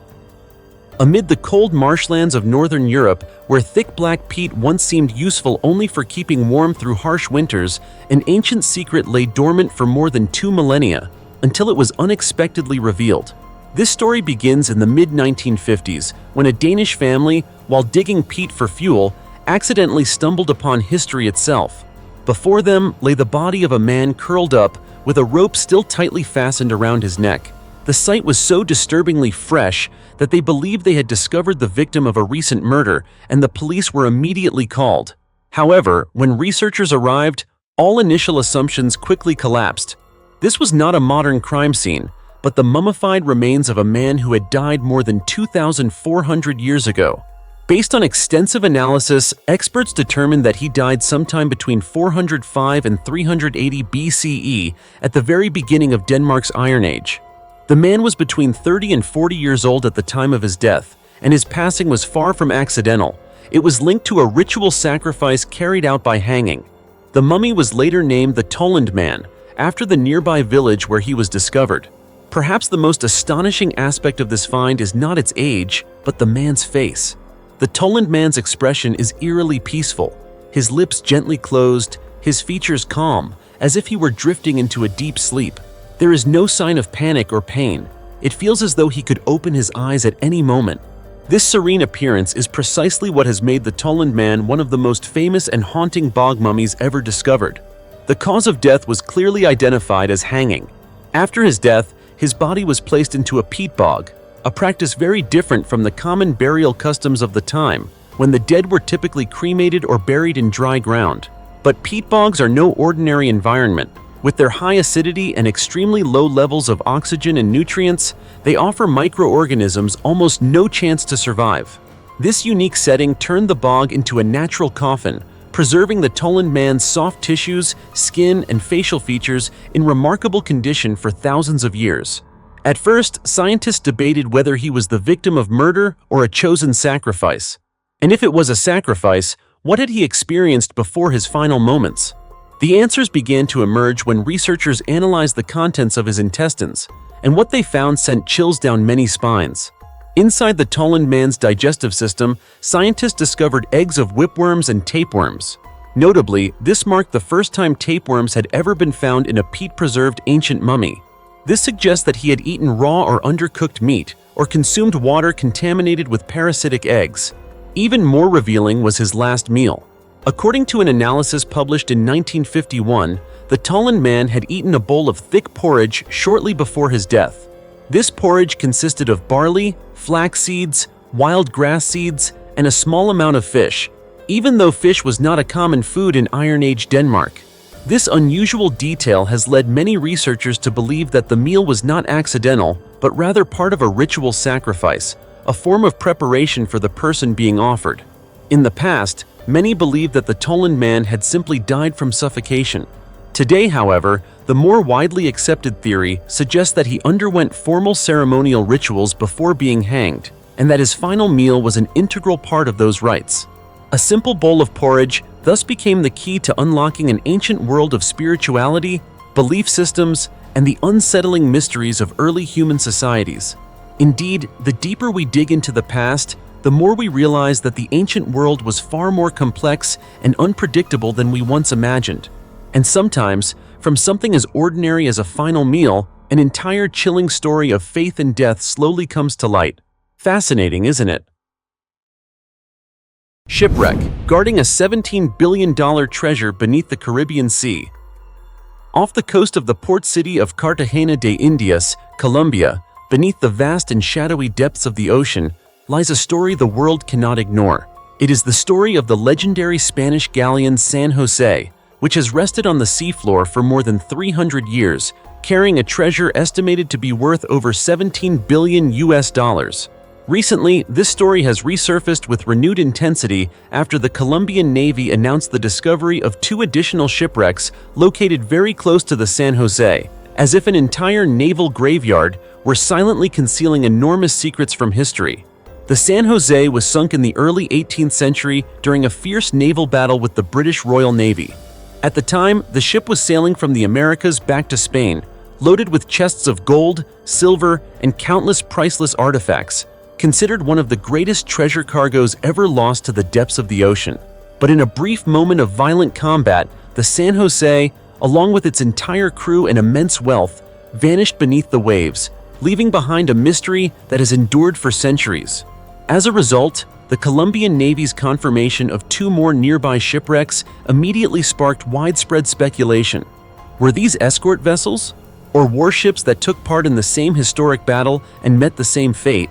Amid the cold marshlands of northern Europe, where thick black peat once seemed useful only for keeping warm through harsh winters, an ancient secret lay dormant for more than 2 millennia, until it was unexpectedly revealed. This story begins in the mid-1950s, when a Danish family, while digging peat for fuel, accidentally stumbled upon history itself. Before them lay the body of a man curled up, with a rope still tightly fastened around his neck. The sight was so disturbingly fresh that they believed they had discovered the victim of a recent murder, and the police were immediately called. However, when researchers arrived, all initial assumptions quickly collapsed. This was not a modern crime scene, but the mummified remains of a man who had died more than 2,400 years ago. Based on extensive analysis, experts determined that he died sometime between 405 and 380 BCE at the very beginning of Denmark's Iron Age. The man was between 30 and 40 years old at the time of his death, and his passing was far from accidental. It was linked to a ritual sacrifice carried out by hanging. The mummy was later named the Tollund Man, after the nearby village where he was discovered. Perhaps the most astonishing aspect of this find is not its age, but the man's face. The Tollund Man's expression is eerily peaceful, his lips gently closed, his features calm, as if he were drifting into a deep sleep. There is no sign of panic or pain. It feels as though he could open his eyes at any moment. This serene appearance is precisely what has made the Tollund Man one of the most famous and haunting bog mummies ever discovered. The cause of death was clearly identified as hanging. After his death, his body was placed into a peat bog, a practice very different from the common burial customs of the time, when the dead were typically cremated or buried in dry ground. But peat bogs are no ordinary environment. With their high acidity and extremely low levels of oxygen and nutrients, they offer microorganisms almost no chance to survive. This unique setting turned the bog into a natural coffin, preserving the Tollund Man's soft tissues, skin, and facial features in remarkable condition for thousands of years. At first, scientists debated whether he was the victim of murder or a chosen sacrifice. And if it was a sacrifice, what had he experienced before his final moments? The answers began to emerge when researchers analyzed the contents of his intestines, and what they found sent chills down many spines. Inside the Tollund Man's digestive system, scientists discovered eggs of whipworms and tapeworms. Notably, this marked the first time tapeworms had ever been found in a peat-preserved ancient mummy. This suggests that he had eaten raw or undercooked meat, or consumed water contaminated with parasitic eggs. Even more revealing was his last meal. According to an analysis published in 1951, the Tollund Man had eaten a bowl of thick porridge shortly before his death. This porridge consisted of barley, flax seeds, wild grass seeds, and a small amount of fish, even though fish was not a common food in Iron Age Denmark. This unusual detail has led many researchers to believe that the meal was not accidental, but rather part of a ritual sacrifice, a form of preparation for the person being offered. In the past, many believed that the Tollund Man had simply died from suffocation. Today, however, the more widely accepted theory suggests that he underwent formal ceremonial rituals before being hanged, and that his final meal was an integral part of those rites. A simple bowl of porridge thus became the key to unlocking an ancient world of spirituality, belief systems, and the unsettling mysteries of early human societies. Indeed, the deeper we dig into the past, the more we realize that the ancient world was far more complex and unpredictable than we once imagined. And sometimes, from something as ordinary as a final meal, an entire chilling story of faith and death slowly comes to light. Fascinating, isn't it? Shipwreck, guarding a $17 billion treasure beneath the Caribbean Sea. Off the coast of the port city of Cartagena de Indias, Colombia, beneath the vast and shadowy depths of the ocean, lies a story the world cannot ignore. It is the story of the legendary Spanish galleon San Jose, which has rested on the seafloor for more than 300 years, carrying a treasure estimated to be worth over $17 billion. Recently, this story has resurfaced with renewed intensity after the Colombian Navy announced the discovery of 2 additional shipwrecks located very close to the San Jose, as if an entire naval graveyard were silently concealing enormous secrets from history. The San Jose was sunk in the early 18th century during a fierce naval battle with the British Royal Navy. At the time, the ship was sailing from the Americas back to Spain, loaded with chests of gold, silver, and countless priceless artifacts, considered one of the greatest treasure cargoes ever lost to the depths of the ocean. But in a brief moment of violent combat, the San Jose, along with its entire crew and immense wealth, vanished beneath the waves, leaving behind a mystery that has endured for centuries. As a result, the Colombian Navy's confirmation of 2 more nearby shipwrecks immediately sparked widespread speculation. Were these escort vessels? Or warships that took part in the same historic battle and met the same fate?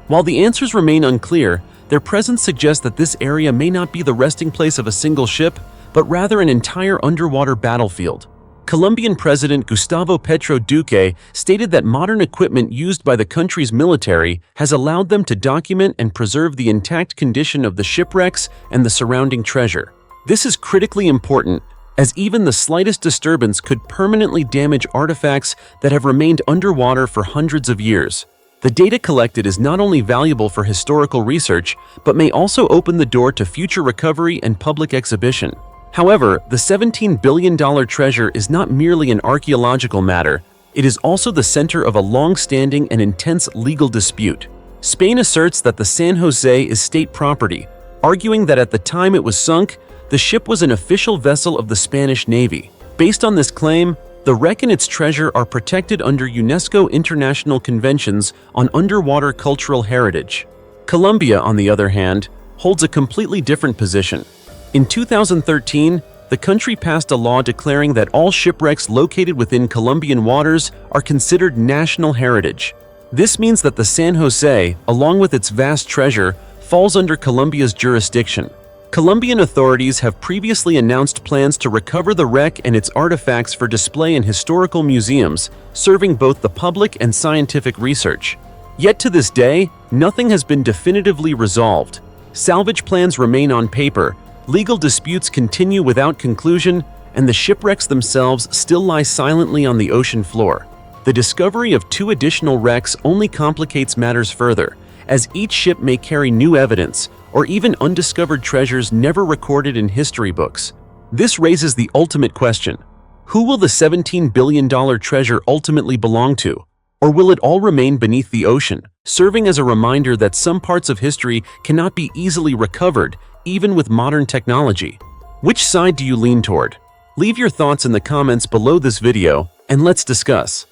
While the answers remain unclear, their presence suggests that this area may not be the resting place of a single ship, but rather an entire underwater battlefield. Colombian President Gustavo Petro Duque stated that modern equipment used by the country's military has allowed them to document and preserve the intact condition of the shipwrecks and the surrounding treasure. This is critically important, as even the slightest disturbance could permanently damage artifacts that have remained underwater for hundreds of years. The data collected is not only valuable for historical research, but may also open the door to future recovery and public exhibition. However, the $17 billion treasure is not merely an archaeological matter, it is also the center of a long-standing and intense legal dispute. Spain asserts that the San Jose is state property, arguing that at the time it was sunk, the ship was an official vessel of the Spanish Navy. Based on this claim, the wreck and its treasure are protected under UNESCO International Conventions on Underwater Cultural Heritage. Colombia, on the other hand, holds a completely different position. In 2013, the country passed a law declaring that all shipwrecks located within Colombian waters are considered national heritage. This means that the San Jose, along with its vast treasure, falls under Colombia's jurisdiction. Colombian authorities have previously announced plans to recover the wreck and its artifacts for display in historical museums, serving both the public and scientific research. Yet to this day, nothing has been definitively resolved. Salvage plans remain on paper, legal disputes continue without conclusion, and the shipwrecks themselves still lie silently on the ocean floor. The discovery of 2 additional wrecks only complicates matters further, as each ship may carry new evidence, or even undiscovered treasures never recorded in history books. This raises the ultimate question: who will the $17 billion treasure ultimately belong to? Or will it all remain beneath the ocean, serving as a reminder that some parts of history cannot be easily recovered, even with modern technology? Which side do you lean toward? Leave your thoughts in the comments below this video, and let's discuss.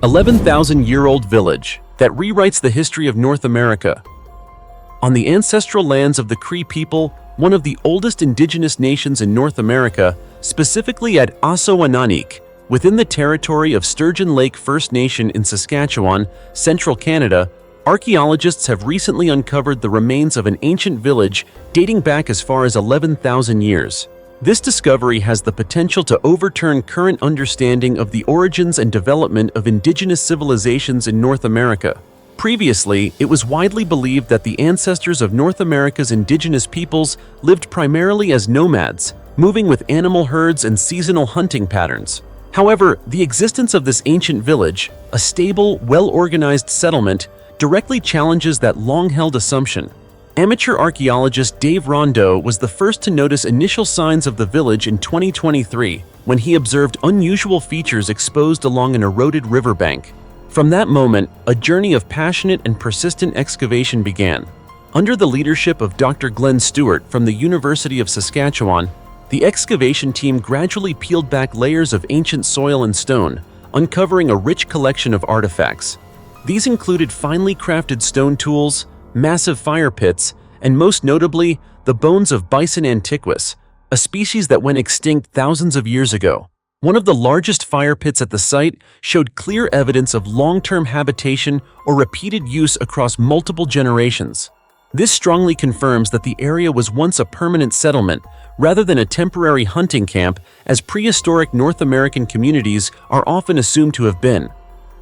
11,000-year-old village that rewrites the history of North America. On the ancestral lands of the Cree people, one of the oldest indigenous nations in North America, specifically at Asawananik, within the territory of Sturgeon Lake First Nation in Saskatchewan, central Canada, archaeologists have recently uncovered the remains of an ancient village dating back as far as 11,000 years. This discovery has the potential to overturn current understanding of the origins and development of indigenous civilizations in North America. Previously, it was widely believed that the ancestors of North America's indigenous peoples lived primarily as nomads, moving with animal herds and seasonal hunting patterns. However, the existence of this ancient village, a stable, well-organized settlement, directly challenges that long-held assumption. Amateur archaeologist Dave Rondeau was the first to notice initial signs of the village in 2023 when he observed unusual features exposed along an eroded riverbank. From that moment, a journey of passionate and persistent excavation began. Under the leadership of Dr. Glenn Stewart from the University of Saskatchewan, the excavation team gradually peeled back layers of ancient soil and stone, uncovering a rich collection of artifacts. These included finely crafted stone tools, massive fire pits, and most notably, the bones of Bison antiquus, a species that went extinct thousands of years ago. One of the largest fire pits at the site showed clear evidence of long-term habitation or repeated use across multiple generations. This strongly confirms that the area was once a permanent settlement rather than a temporary hunting camp, as prehistoric North American communities are often assumed to have been.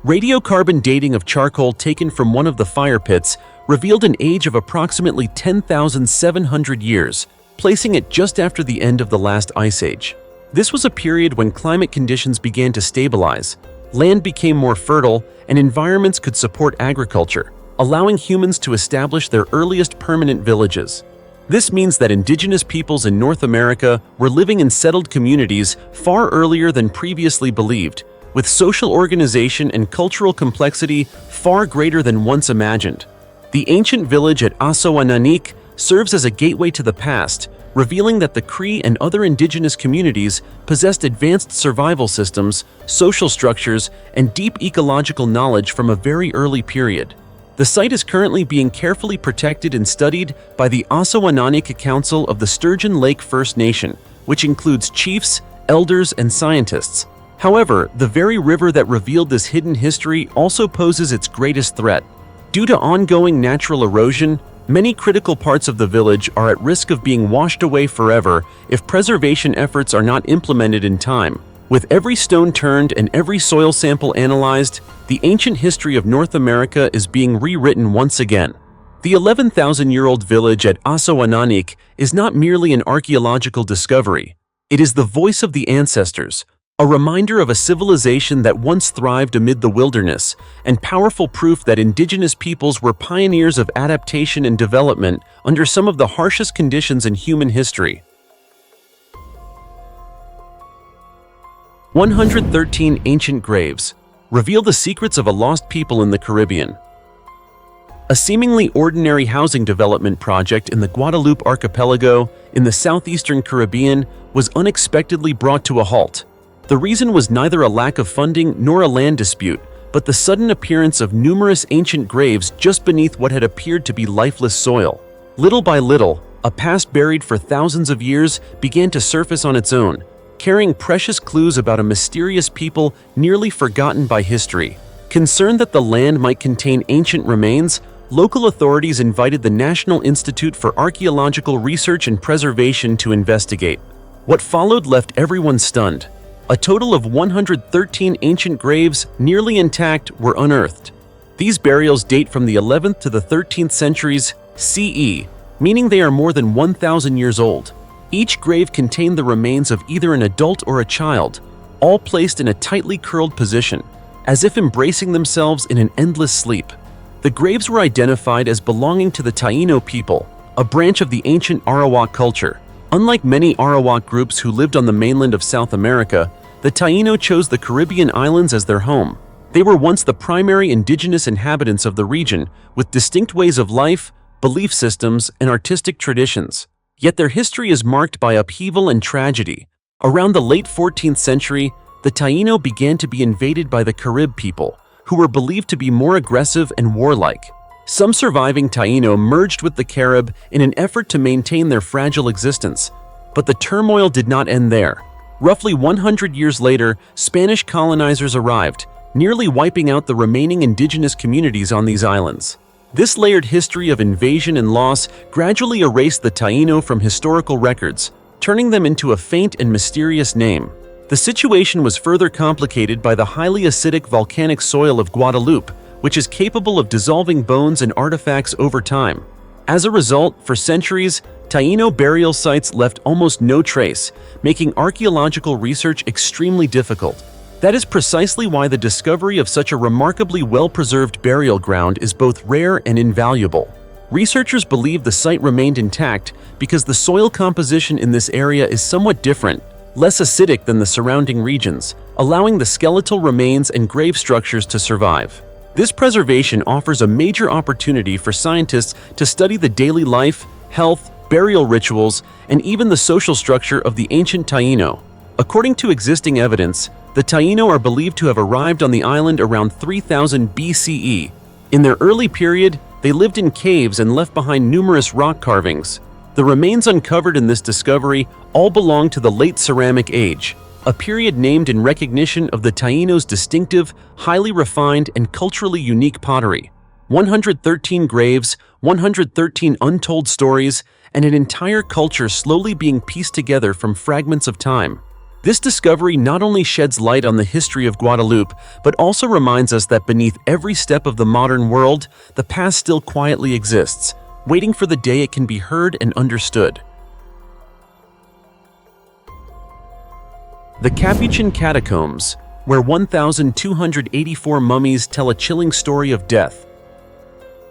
Radiocarbon dating of charcoal taken from one of the fire pits revealed an age of approximately 10,700 years, placing it just after the end of the last ice age. This was a period when climate conditions began to stabilize, land became more fertile, and environments could support agriculture, allowing humans to establish their earliest permanent villages. This means that indigenous peoples in North America were living in settled communities far earlier than previously believed, with social organization and cultural complexity far greater than once imagined. The ancient village at Asawananik serves as a gateway to the past, revealing that the Cree and other indigenous communities possessed advanced survival systems, social structures, and deep ecological knowledge from a very early period. The site is currently being carefully protected and studied by the Asawananik Council of the Sturgeon Lake First Nation, which includes chiefs, elders, and scientists. However, the very river that revealed this hidden history also poses its greatest threat. Due to ongoing natural erosion, many critical parts of the village are at risk of being washed away forever if preservation efforts are not implemented in time. With every stone turned and every soil sample analyzed, the ancient history of North America is being rewritten once again. The 11,000-year-old village at Asawananik is not merely an archaeological discovery. It is the voice of the ancestors, a reminder of a civilization that once thrived amid the wilderness, and powerful proof that indigenous peoples were pioneers of adaptation and development under some of the harshest conditions in human history. 113 ancient graves reveal the secrets of a lost people in the Caribbean. A seemingly ordinary housing development project in the Guadeloupe archipelago in the southeastern Caribbean was unexpectedly brought to a halt. The reason was neither a lack of funding nor a land dispute, but the sudden appearance of numerous ancient graves just beneath what had appeared to be lifeless soil. Little by little, a past buried for thousands of years began to surface on its own, carrying precious clues about a mysterious people nearly forgotten by history. Concerned that the land might contain ancient remains, local authorities invited the National Institute for Archaeological Research and Preservation to investigate. What followed left everyone stunned. A total of 113 ancient graves, nearly intact, were unearthed. These burials date from the 11th to the 13th centuries CE, meaning they are more than 1,000 years old. Each grave contained the remains of either an adult or a child, all placed in a tightly curled position, as if embracing themselves in an endless sleep. The graves were identified as belonging to the Taino people, a branch of the ancient Arawak culture. Unlike many Arawak groups who lived on the mainland of South America, the Taino chose the Caribbean islands as their home. They were once the primary indigenous inhabitants of the region, with distinct ways of life, belief systems, and artistic traditions. Yet their history is marked by upheaval and tragedy. Around the late 14th century, the Taino began to be invaded by the Carib people, who were believed to be more aggressive and warlike. Some surviving Taino merged with the Carib in an effort to maintain their fragile existence. But the turmoil did not end there. Roughly 100 years later, Spanish colonizers arrived, nearly wiping out the remaining indigenous communities on these islands. This layered history of invasion and loss gradually erased the Taino from historical records, turning them into a faint and mysterious name. The situation was further complicated by the highly acidic volcanic soil of Guadeloupe, which is capable of dissolving bones and artifacts over time. As a result, for centuries, Taino burial sites left almost no trace, making archaeological research extremely difficult. That is precisely why the discovery of such a remarkably well-preserved burial ground is both rare and invaluable. Researchers believe the site remained intact because the soil composition in this area is somewhat different, less acidic than the surrounding regions, allowing the skeletal remains and grave structures to survive. This preservation offers a major opportunity for scientists to study the daily life, health, burial rituals, and even the social structure of the ancient Taino. According to existing evidence, the Taino are believed to have arrived on the island around 3000 BCE. In their early period, they lived in caves and left behind numerous rock carvings. The remains uncovered in this discovery all belong to the late Ceramic Age, a period named in recognition of the Taino's distinctive, highly refined, and culturally unique pottery. 113 graves, 113 untold stories, and an entire culture slowly being pieced together from fragments of time. This discovery not only sheds light on the history of Guadeloupe, but also reminds us that beneath every step of the modern world, the past still quietly exists, waiting for the day it can be heard and understood. The Capuchin Catacombs, where 1,284 mummies tell a chilling story of death.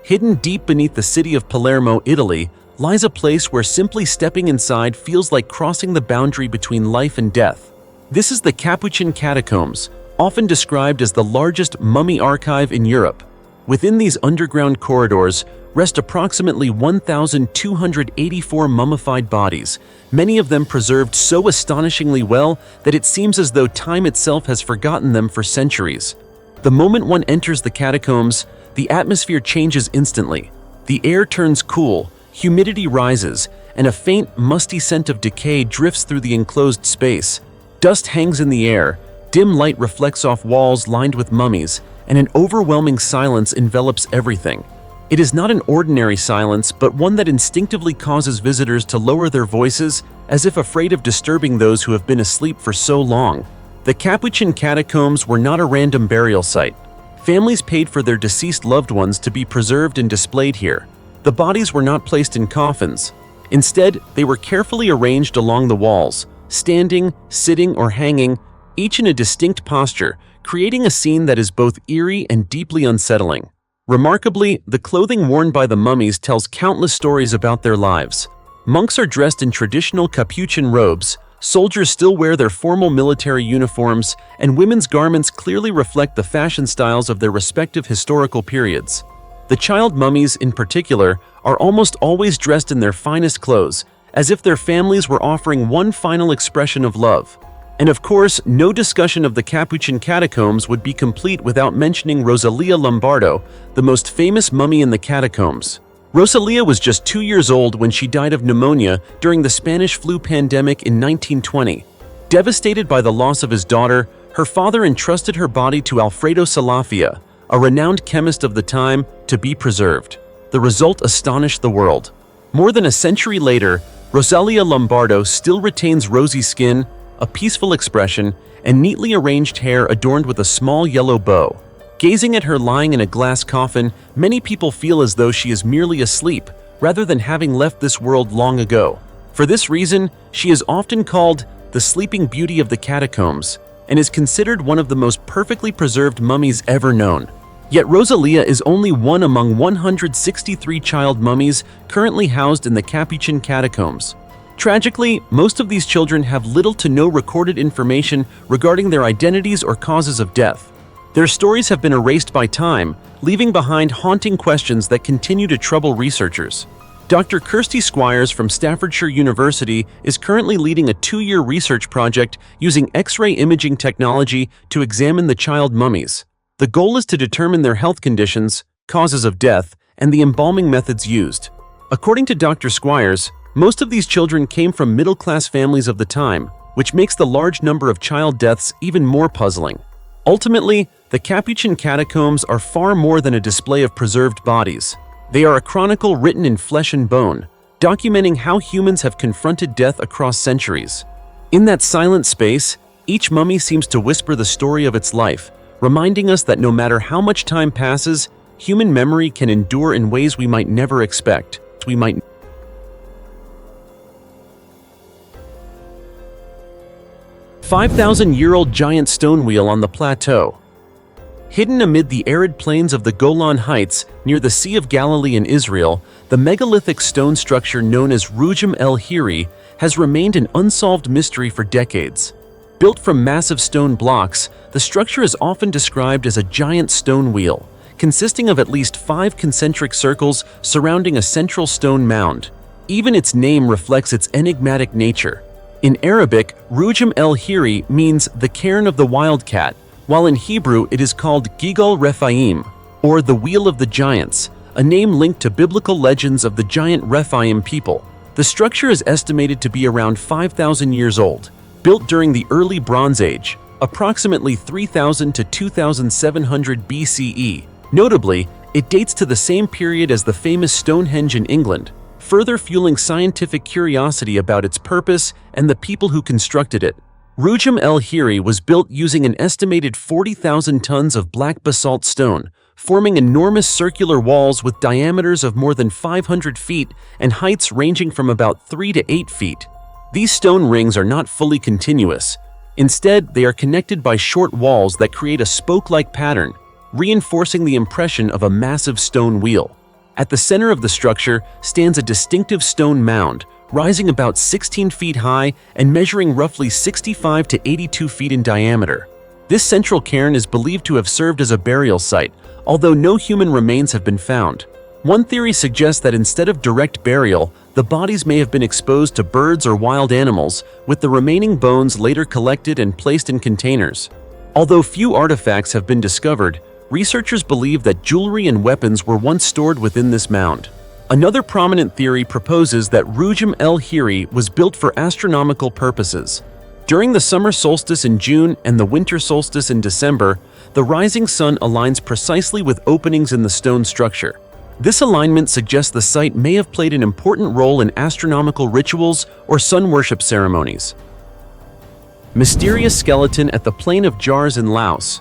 Hidden deep beneath the city of Palermo, Italy, lies a place where simply stepping inside feels like crossing the boundary between life and death. This is the Capuchin Catacombs, often described as the largest mummy archive in Europe. Within these underground corridors rest approximately 1,284 mummified bodies, many of them preserved so astonishingly well that it seems as though time itself has forgotten them for centuries. The moment one enters the catacombs, the atmosphere changes instantly. The air turns cool, humidity rises, and a faint, musty scent of decay drifts through the enclosed space. Dust hangs in the air, dim light reflects off walls lined with mummies, and an overwhelming silence envelops everything. It is not an ordinary silence, but one that instinctively causes visitors to lower their voices, as if afraid of disturbing those who have been asleep for so long. The Capuchin Catacombs were not a random burial site. Families paid for their deceased loved ones to be preserved and displayed here. The bodies were not placed in coffins. Instead, they were carefully arranged along the walls, standing, sitting, or hanging, each in a distinct posture, creating a scene that is both eerie and deeply unsettling. Remarkably, the clothing worn by the mummies tells countless stories about their lives. Monks are dressed in traditional Capuchin robes, soldiers still wear their formal military uniforms, and women's garments clearly reflect the fashion styles of their respective historical periods. The child mummies, in particular, are almost always dressed in their finest clothes, as if their families were offering one final expression of love. And of course, no discussion of the Capuchin Catacombs would be complete without mentioning Rosalia Lombardo, the most famous mummy in the catacombs. Rosalia was just 2 years old when she died of pneumonia during the Spanish flu pandemic in 1920. Devastated by the loss of his daughter, her father entrusted her body to Alfredo Salafia, a renowned chemist of the time, to be preserved. The result astonished the world. More than a century later, Rosalia Lombardo still retains rosy skin, a peaceful expression, and neatly arranged hair adorned with a small yellow bow. Gazing at her lying in a glass coffin, many people feel as though she is merely asleep, rather than having left this world long ago. For this reason, she is often called the Sleeping Beauty of the Catacombs, and is considered one of the most perfectly preserved mummies ever known. Yet Rosalia is only one among 163 child mummies currently housed in the Capuchin Catacombs. Tragically, most of these children have little to no recorded information regarding their identities or causes of death. Their stories have been erased by time, leaving behind haunting questions that continue to trouble researchers. Dr. Kirsty Squires from Staffordshire University is currently leading a 2-year research project using X-ray imaging technology to examine the child mummies. The goal is to determine their health conditions, causes of death, and the embalming methods used. According to Dr. Squires, most of these children came from middle-class families of the time, which makes the large number of child deaths even more puzzling. Ultimately, the Capuchin Catacombs are far more than a display of preserved bodies. They are a chronicle written in flesh and bone, documenting how humans have confronted death across centuries. In that silent space, each mummy seems to whisper the story of its life, reminding us that no matter how much time passes, human memory can endure in ways we might never expect. 5,000-year-old giant stone wheel on the plateau. Hidden amid the arid plains of the Golan Heights near the Sea of Galilee in Israel, the megalithic stone structure known as Rujum el-Hiri has remained an unsolved mystery for decades. Built from massive stone blocks, the structure is often described as a giant stone wheel, consisting of at least 5 concentric circles surrounding a central stone mound. Even its name reflects its enigmatic nature. In Arabic, Rujum el-Hiri means the cairn of the wildcat, while in Hebrew it is called Gigal Rephaim, or the Wheel of the Giants, a name linked to biblical legends of the giant Rephaim people. The structure is estimated to be around 5,000 years old, built during the early Bronze Age, approximately 3,000 to 2,700 BCE. Notably, it dates to the same period as the famous Stonehenge in England, further fueling scientific curiosity about its purpose and the people who constructed it. Rujum el-Hiri was built using an estimated 40,000 tons of black basalt stone, forming enormous circular walls with diameters of more than 500 feet and heights ranging from about 3 to 8 feet. These stone rings are not fully continuous. Instead, they are connected by short walls that create a spoke-like pattern, reinforcing the impression of a massive stone wheel. At the center of the structure stands a distinctive stone mound, rising about 16 feet high and measuring roughly 65 to 82 feet in diameter. This central cairn is believed to have served as a burial site, although no human remains have been found. One theory suggests that instead of direct burial, the bodies may have been exposed to birds or wild animals, with the remaining bones later collected and placed in containers. Although few artifacts have been discovered, researchers believe that jewelry and weapons were once stored within this mound. Another prominent theory proposes that Rujum El Hiri was built for astronomical purposes. During the summer solstice in June and the winter solstice in December, the rising sun aligns precisely with openings in the stone structure. This alignment suggests the site may have played an important role in astronomical rituals or sun worship ceremonies. Mysterious skeleton at the Plain of Jars in Laos.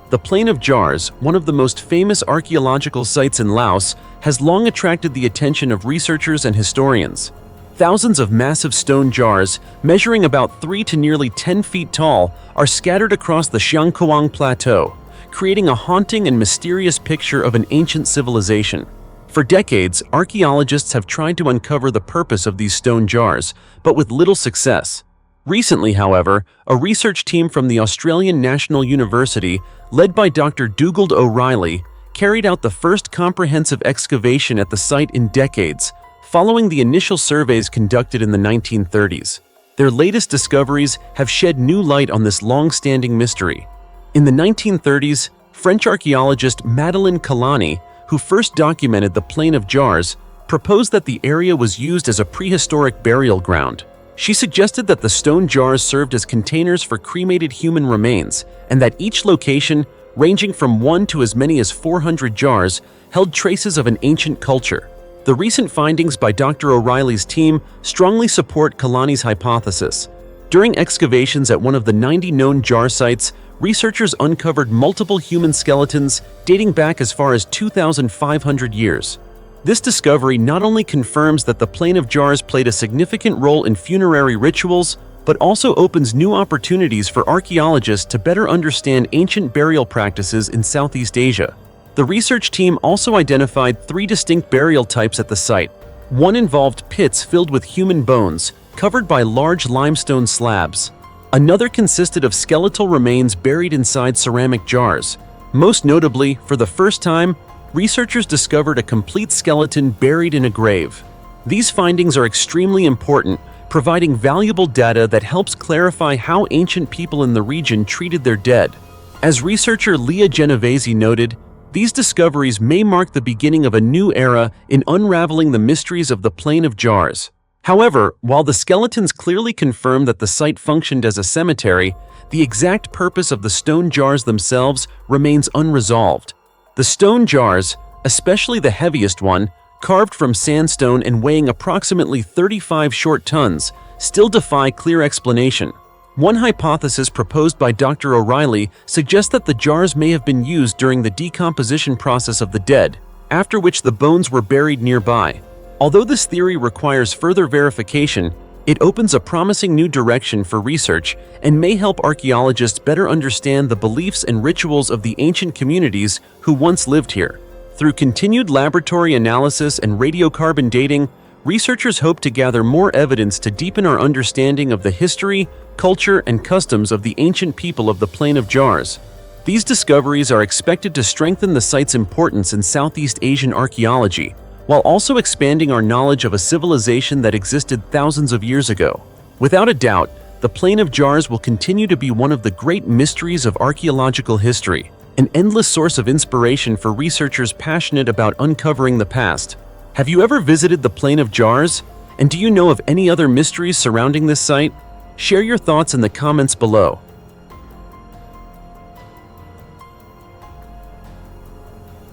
The Plain of Jars, one of the most famous archaeological sites in Laos, has long attracted the attention of researchers and historians. Thousands of massive stone jars, measuring about 3 to nearly 10 feet tall, are scattered across the Xiangkuang Plateau, creating a haunting and mysterious picture of an ancient civilization. For decades, archaeologists have tried to uncover the purpose of these stone jars, but with little success. Recently, however, a research team from the Australian National University, led by Dr. Dugald O'Reilly, carried out the first comprehensive excavation at the site in decades, following the initial surveys conducted in the 1930s. Their latest discoveries have shed new light on this long-standing mystery. In the 1930s, French archaeologist Madeleine Kalani, who first documented the Plain of Jars, proposed that the area was used as a prehistoric burial ground. She suggested that the stone jars served as containers for cremated human remains, and that each location, ranging from 1 to as many as 400 jars, held traces of an ancient culture. The recent findings by Dr. O'Reilly's team strongly support Kalani's hypothesis. During excavations at one of the 90 known jar sites, researchers uncovered multiple human skeletons dating back as far as 2,500 years. This discovery not only confirms that the Plain of Jars played a significant role in funerary rituals, but also opens new opportunities for archaeologists to better understand ancient burial practices in Southeast Asia. The research team also identified 3 distinct burial types at the site. One involved pits filled with human bones, covered by large limestone slabs. Another consisted of skeletal remains buried inside ceramic jars. Most notably, for the first time, researchers discovered a complete skeleton buried in a grave. These findings are extremely important, providing valuable data that helps clarify how ancient people in the region treated their dead. As researcher Leah Genovese noted, these discoveries may mark the beginning of a new era in unraveling the mysteries of the Plain of Jars. However, while the skeletons clearly confirm that the site functioned as a cemetery, the exact purpose of the stone jars themselves remains unresolved. The stone jars, especially the heaviest one, carved from sandstone and weighing approximately 35 short tons, still defy clear explanation. One hypothesis proposed by Dr. O'Reilly suggests that the jars may have been used during the decomposition process of the dead, after which the bones were buried nearby. Although this theory requires further verification, it opens a promising new direction for research and may help archaeologists better understand the beliefs and rituals of the ancient communities who once lived here. Through continued laboratory analysis and radiocarbon dating, researchers hope to gather more evidence to deepen our understanding of the history, culture, and customs of the ancient people of the Plain of Jars. These discoveries are expected to strengthen the site's importance in Southeast Asian archaeology, while also expanding our knowledge of a civilization that existed thousands of years ago. Without a doubt, the Plain of Jars will continue to be one of the great mysteries of archaeological history, an endless source of inspiration for researchers passionate about uncovering the past. Have you ever visited the Plain of Jars? And do you know of any other mysteries surrounding this site? Share your thoughts in the comments below.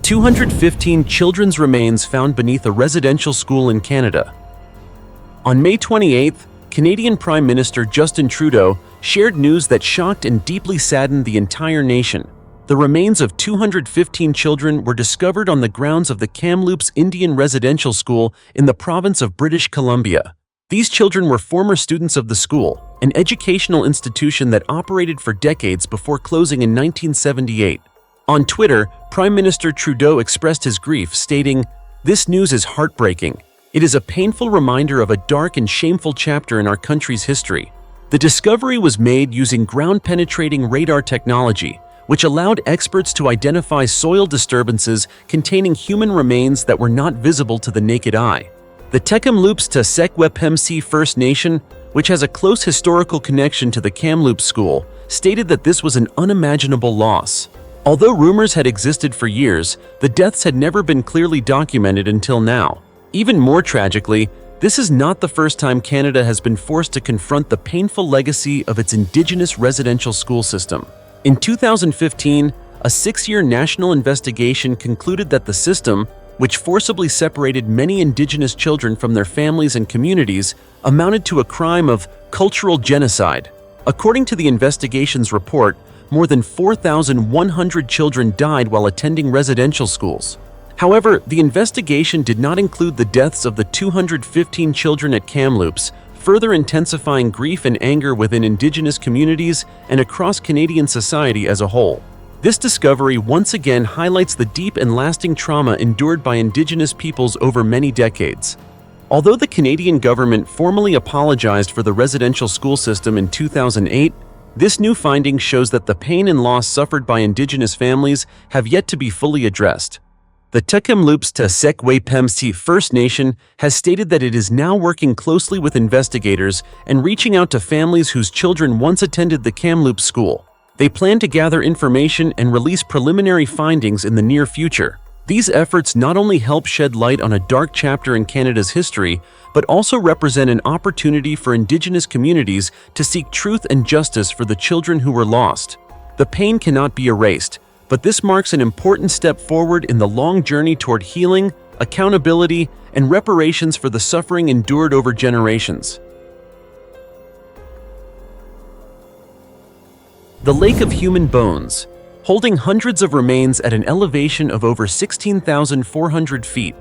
"215 children's remains found beneath a residential school in Canada." On May 28th, Canadian Prime Minister Justin Trudeau shared news that shocked and deeply saddened the entire nation. The remains of 215 children were discovered on the grounds of the Kamloops Indian Residential School in the province of British Columbia. These children were former students of the school, an educational institution that operated for decades before closing in 1978. On Twitter, Prime Minister Trudeau expressed his grief, stating, "This news is heartbreaking. It is a painful reminder of a dark and shameful chapter in our country's history." The discovery was made using ground-penetrating radar technology, which allowed experts to identify soil disturbances containing human remains that were not visible to the naked eye. The Kamloops Ta Sekwepemc First Nation, which has a close historical connection to the Kamloops School, stated that this was an unimaginable loss. Although rumors had existed for years, the deaths had never been clearly documented until now. Even more tragically, this is not the first time Canada has been forced to confront the painful legacy of its Indigenous residential school system. In 2015, a 6-year national investigation concluded that the system, which forcibly separated many Indigenous children from their families and communities, amounted to a crime of cultural genocide. According to the investigation's report, more than 4,100 children died while attending residential schools. However, the investigation did not include the deaths of the 215 children at Kamloops, further intensifying grief and anger within Indigenous communities and across Canadian society as a whole. This discovery once again highlights the deep and lasting trauma endured by Indigenous peoples over many decades. Although the Canadian government formally apologized for the residential school system in 2008, this new finding shows that the pain and loss suffered by Indigenous families have yet to be fully addressed. The Kamloops Ta Sekwepemc First Nation has stated that it is now working closely with investigators and reaching out to families whose children once attended the Kamloops school. They plan to gather information and release preliminary findings in the near future. These efforts not only help shed light on a dark chapter in Canada's history, but also represent an opportunity for Indigenous communities to seek truth and justice for the children who were lost. The pain cannot be erased, but this marks an important step forward in the long journey toward healing, accountability, and reparations for the suffering endured over generations. The Lake of Human Bones, holding hundreds of remains at an elevation of over 16,400 feet.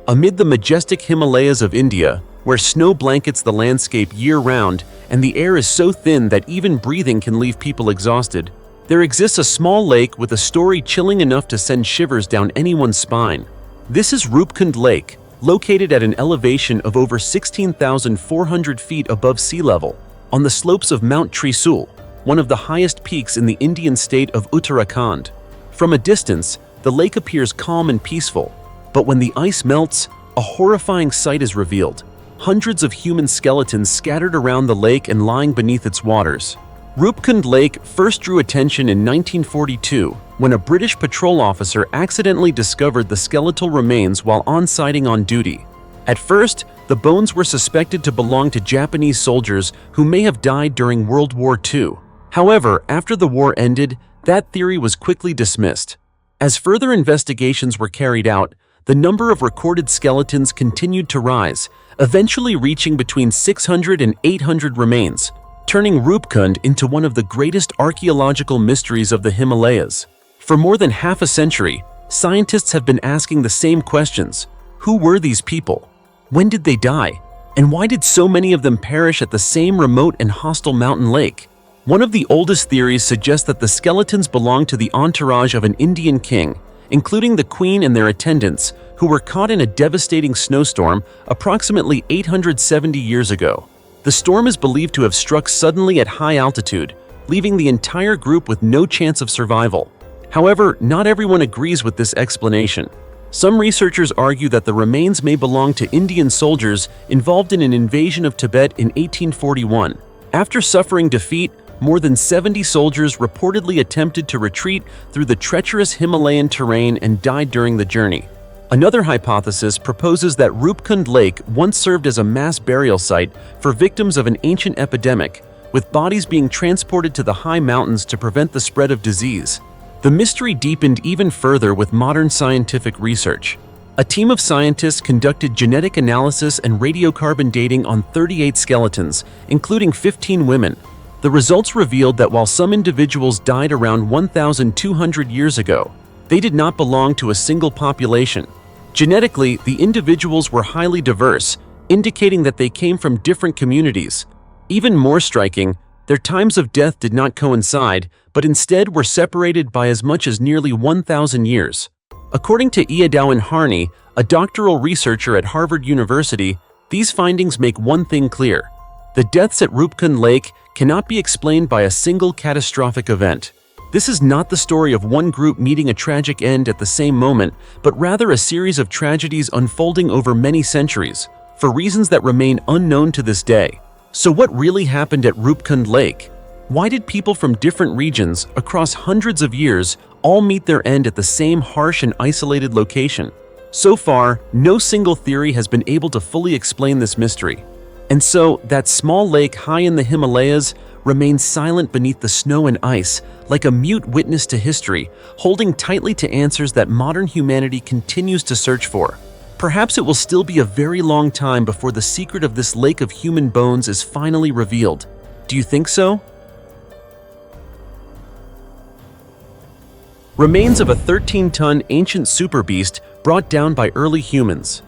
Amid the majestic Himalayas of India, where snow blankets the landscape year-round and the air is so thin that even breathing can leave people exhausted, there exists a small lake with a story chilling enough to send shivers down anyone's spine. This is Rupkund Lake, located at an elevation of over 16,400 feet above sea level, on the slopes of Mount Trisul, one of the highest peaks in the Indian state of Uttarakhand. From a distance, the lake appears calm and peaceful, but when the ice melts, a horrifying sight is revealed. Hundreds of human skeletons scattered around the lake and lying beneath its waters. Rupkund Lake first drew attention in 1942 when a British patrol officer accidentally discovered the skeletal remains while on-sighting on duty. At first, the bones were suspected to belong to Japanese soldiers who may have died during World War II. However, after the war ended, that theory was quickly dismissed. As further investigations were carried out, the number of recorded skeletons continued to rise, eventually reaching between 600 and 800 remains, turning Rupkund into one of the greatest archaeological mysteries of the Himalayas. For more than half a century, scientists have been asking the same questions. Who were these people? When did they die? And why did so many of them perish at the same remote and hostile mountain lake? One of the oldest theories suggests that the skeletons belong to the entourage of an Indian king, including the queen and their attendants, who were caught in a devastating snowstorm approximately 870 years ago. The storm is believed to have struck suddenly at high altitude, leaving the entire group with no chance of survival. However, not everyone agrees with this explanation. Some researchers argue that the remains may belong to Indian soldiers involved in an invasion of Tibet in 1841. After suffering defeat, more than 70 soldiers reportedly attempted to retreat through the treacherous Himalayan terrain and died during the journey. Another hypothesis proposes that Rupkund Lake once served as a mass burial site for victims of an ancient epidemic, with bodies being transported to the high mountains to prevent the spread of disease. The mystery deepened even further with modern scientific research. A team of scientists conducted genetic analysis and radiocarbon dating on 38 skeletons, including 15 women. The results revealed that while some individuals died around 1,200 years ago, they did not belong to a single population. Genetically, the individuals were highly diverse, indicating that they came from different communities. Even more striking, their times of death did not coincide, but instead were separated by as much as nearly 1,000 years. According to Iadawan Harney, a doctoral researcher at Harvard University, these findings make one thing clear. The deaths at Rupkund Lake cannot be explained by a single catastrophic event. This is not the story of one group meeting a tragic end at the same moment, but rather a series of tragedies unfolding over many centuries, for reasons that remain unknown to this day. So what really happened at Rupkund Lake? Why did people from different regions, across hundreds of years, all meet their end at the same harsh and isolated location? So far, no single theory has been able to fully explain this mystery. And so, that small lake high in the Himalayas remains silent beneath the snow and ice, like a mute witness to history, holding tightly to answers that modern humanity continues to search for. Perhaps it will still be a very long time before the secret of this lake of human bones is finally revealed. Do you think so? Remains of a 13-ton ancient superbeast brought down by early humans.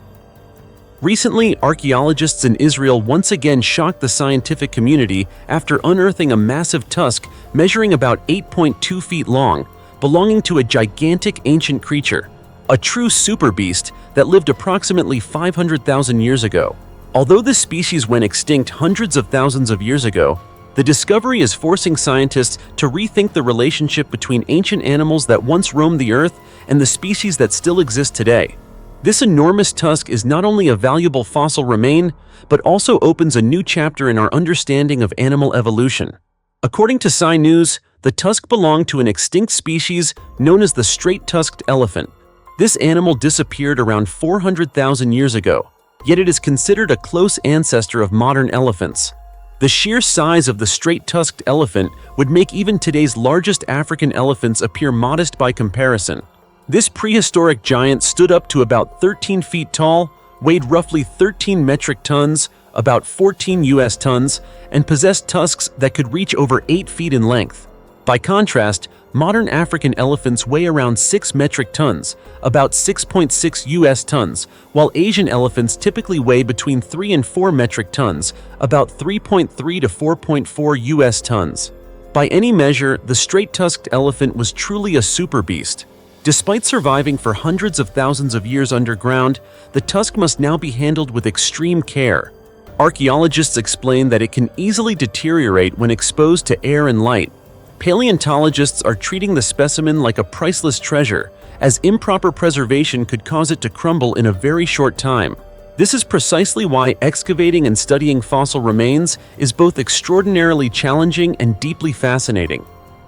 Recently, archaeologists in Israel once again shocked the scientific community after unearthing a massive tusk measuring about 8.2 feet long, belonging to a gigantic ancient creature, a true superbeast that lived approximately 500,000 years ago. Although this species went extinct hundreds of thousands of years ago, the discovery is forcing scientists to rethink the relationship between ancient animals that once roamed the earth and the species that still exist today. This enormous tusk is not only a valuable fossil remain, but also opens a new chapter in our understanding of animal evolution. According to Sci News, the tusk belonged to an extinct species known as the straight-tusked elephant. This animal disappeared around 400,000 years ago, yet it is considered a close ancestor of modern elephants. The sheer size of the straight-tusked elephant would make even today's largest African elephants appear modest by comparison. This prehistoric giant stood up to about 13 feet tall, weighed roughly 13 metric tons, about 14 US tons, and possessed tusks that could reach over 8 feet in length. By contrast, modern African elephants weigh around 6 metric tons, about 6.6 US tons, while Asian elephants typically weigh between 3 and 4 metric tons, about 3.3 to 4.4 US tons. By any measure, the straight-tusked elephant was truly a super beast. Despite surviving for hundreds of thousands of years underground, the tusk must now be handled with extreme care. Archaeologists explain that it can easily deteriorate when exposed to air and light. Paleontologists are treating the specimen like a priceless treasure, as improper preservation could cause it to crumble in a very short time. This is precisely why excavating and studying fossil remains is both extraordinarily challenging and deeply fascinating.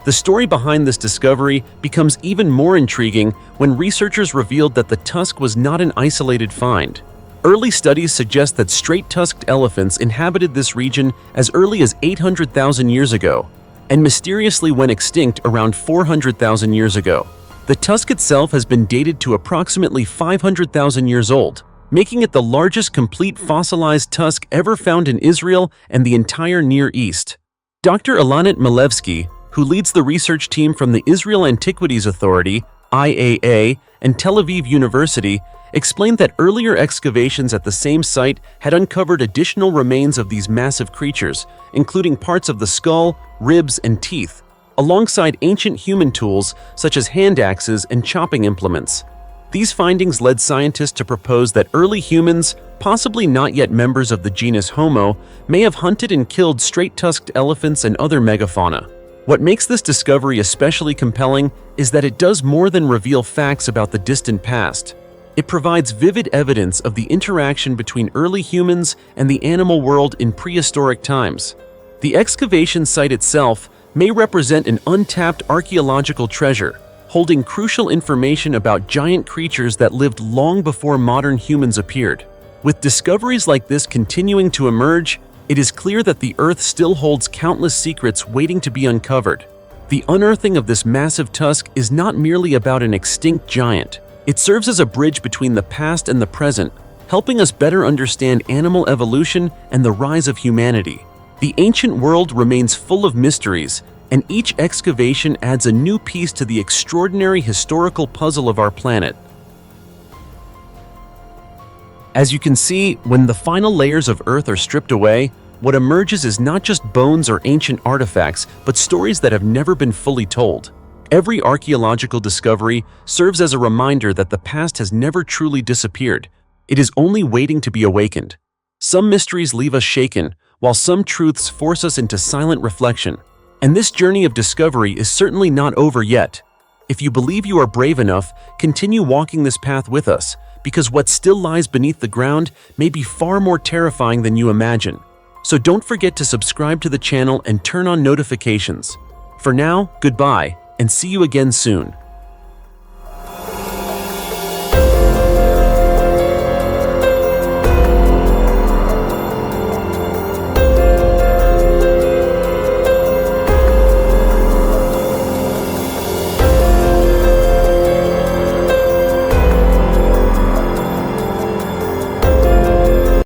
The story behind this discovery becomes even more intriguing when researchers revealed that the tusk was not an isolated find. Early studies suggest that straight-tusked elephants inhabited this region as early as 800,000 years ago, and mysteriously went extinct around 400,000 years ago. The tusk itself has been dated to approximately 500,000 years old, making it the largest complete fossilized tusk ever found in Israel and the entire Near East. Dr. Ilanit Milevsky, who leads the research team from the Israel Antiquities Authority, IAA, and Tel Aviv University, explained that earlier excavations at the same site had uncovered additional remains of these massive creatures, including parts of the skull, ribs, and teeth, alongside ancient human tools such as hand axes and chopping implements. These findings led scientists to propose that early humans, possibly not yet members of the genus Homo, may have hunted and killed straight-tusked elephants and other megafauna. What makes this discovery especially compelling is that it does more than reveal facts about the distant past. It provides vivid evidence of the interaction between early humans and the animal world in prehistoric times. The excavation site itself may represent an untapped archaeological treasure, holding crucial information about giant creatures that lived long before modern humans appeared. With discoveries like this continuing to emerge, it is clear that the Earth still holds countless secrets waiting to be uncovered. The unearthing of this massive tusk is not merely about an extinct giant. It serves as a bridge between the past and the present, helping us better understand animal evolution and the rise of humanity. The ancient world remains full of mysteries, and each excavation adds a new piece to the extraordinary historical puzzle of our planet. As you can see, when the final layers of Earth are stripped away, what emerges is not just bones or ancient artifacts, but stories that have never been fully told. Every archaeological discovery serves as a reminder that the past has never truly disappeared. It is only waiting to be awakened. Some mysteries leave us shaken, while some truths force us into silent reflection. And this journey of discovery is certainly not over yet. If you believe you are brave enough, continue walking this path with us, because what still lies beneath the ground may be far more terrifying than you imagine. So don't forget to subscribe to the channel and turn on notifications. For now, goodbye, and see you again soon.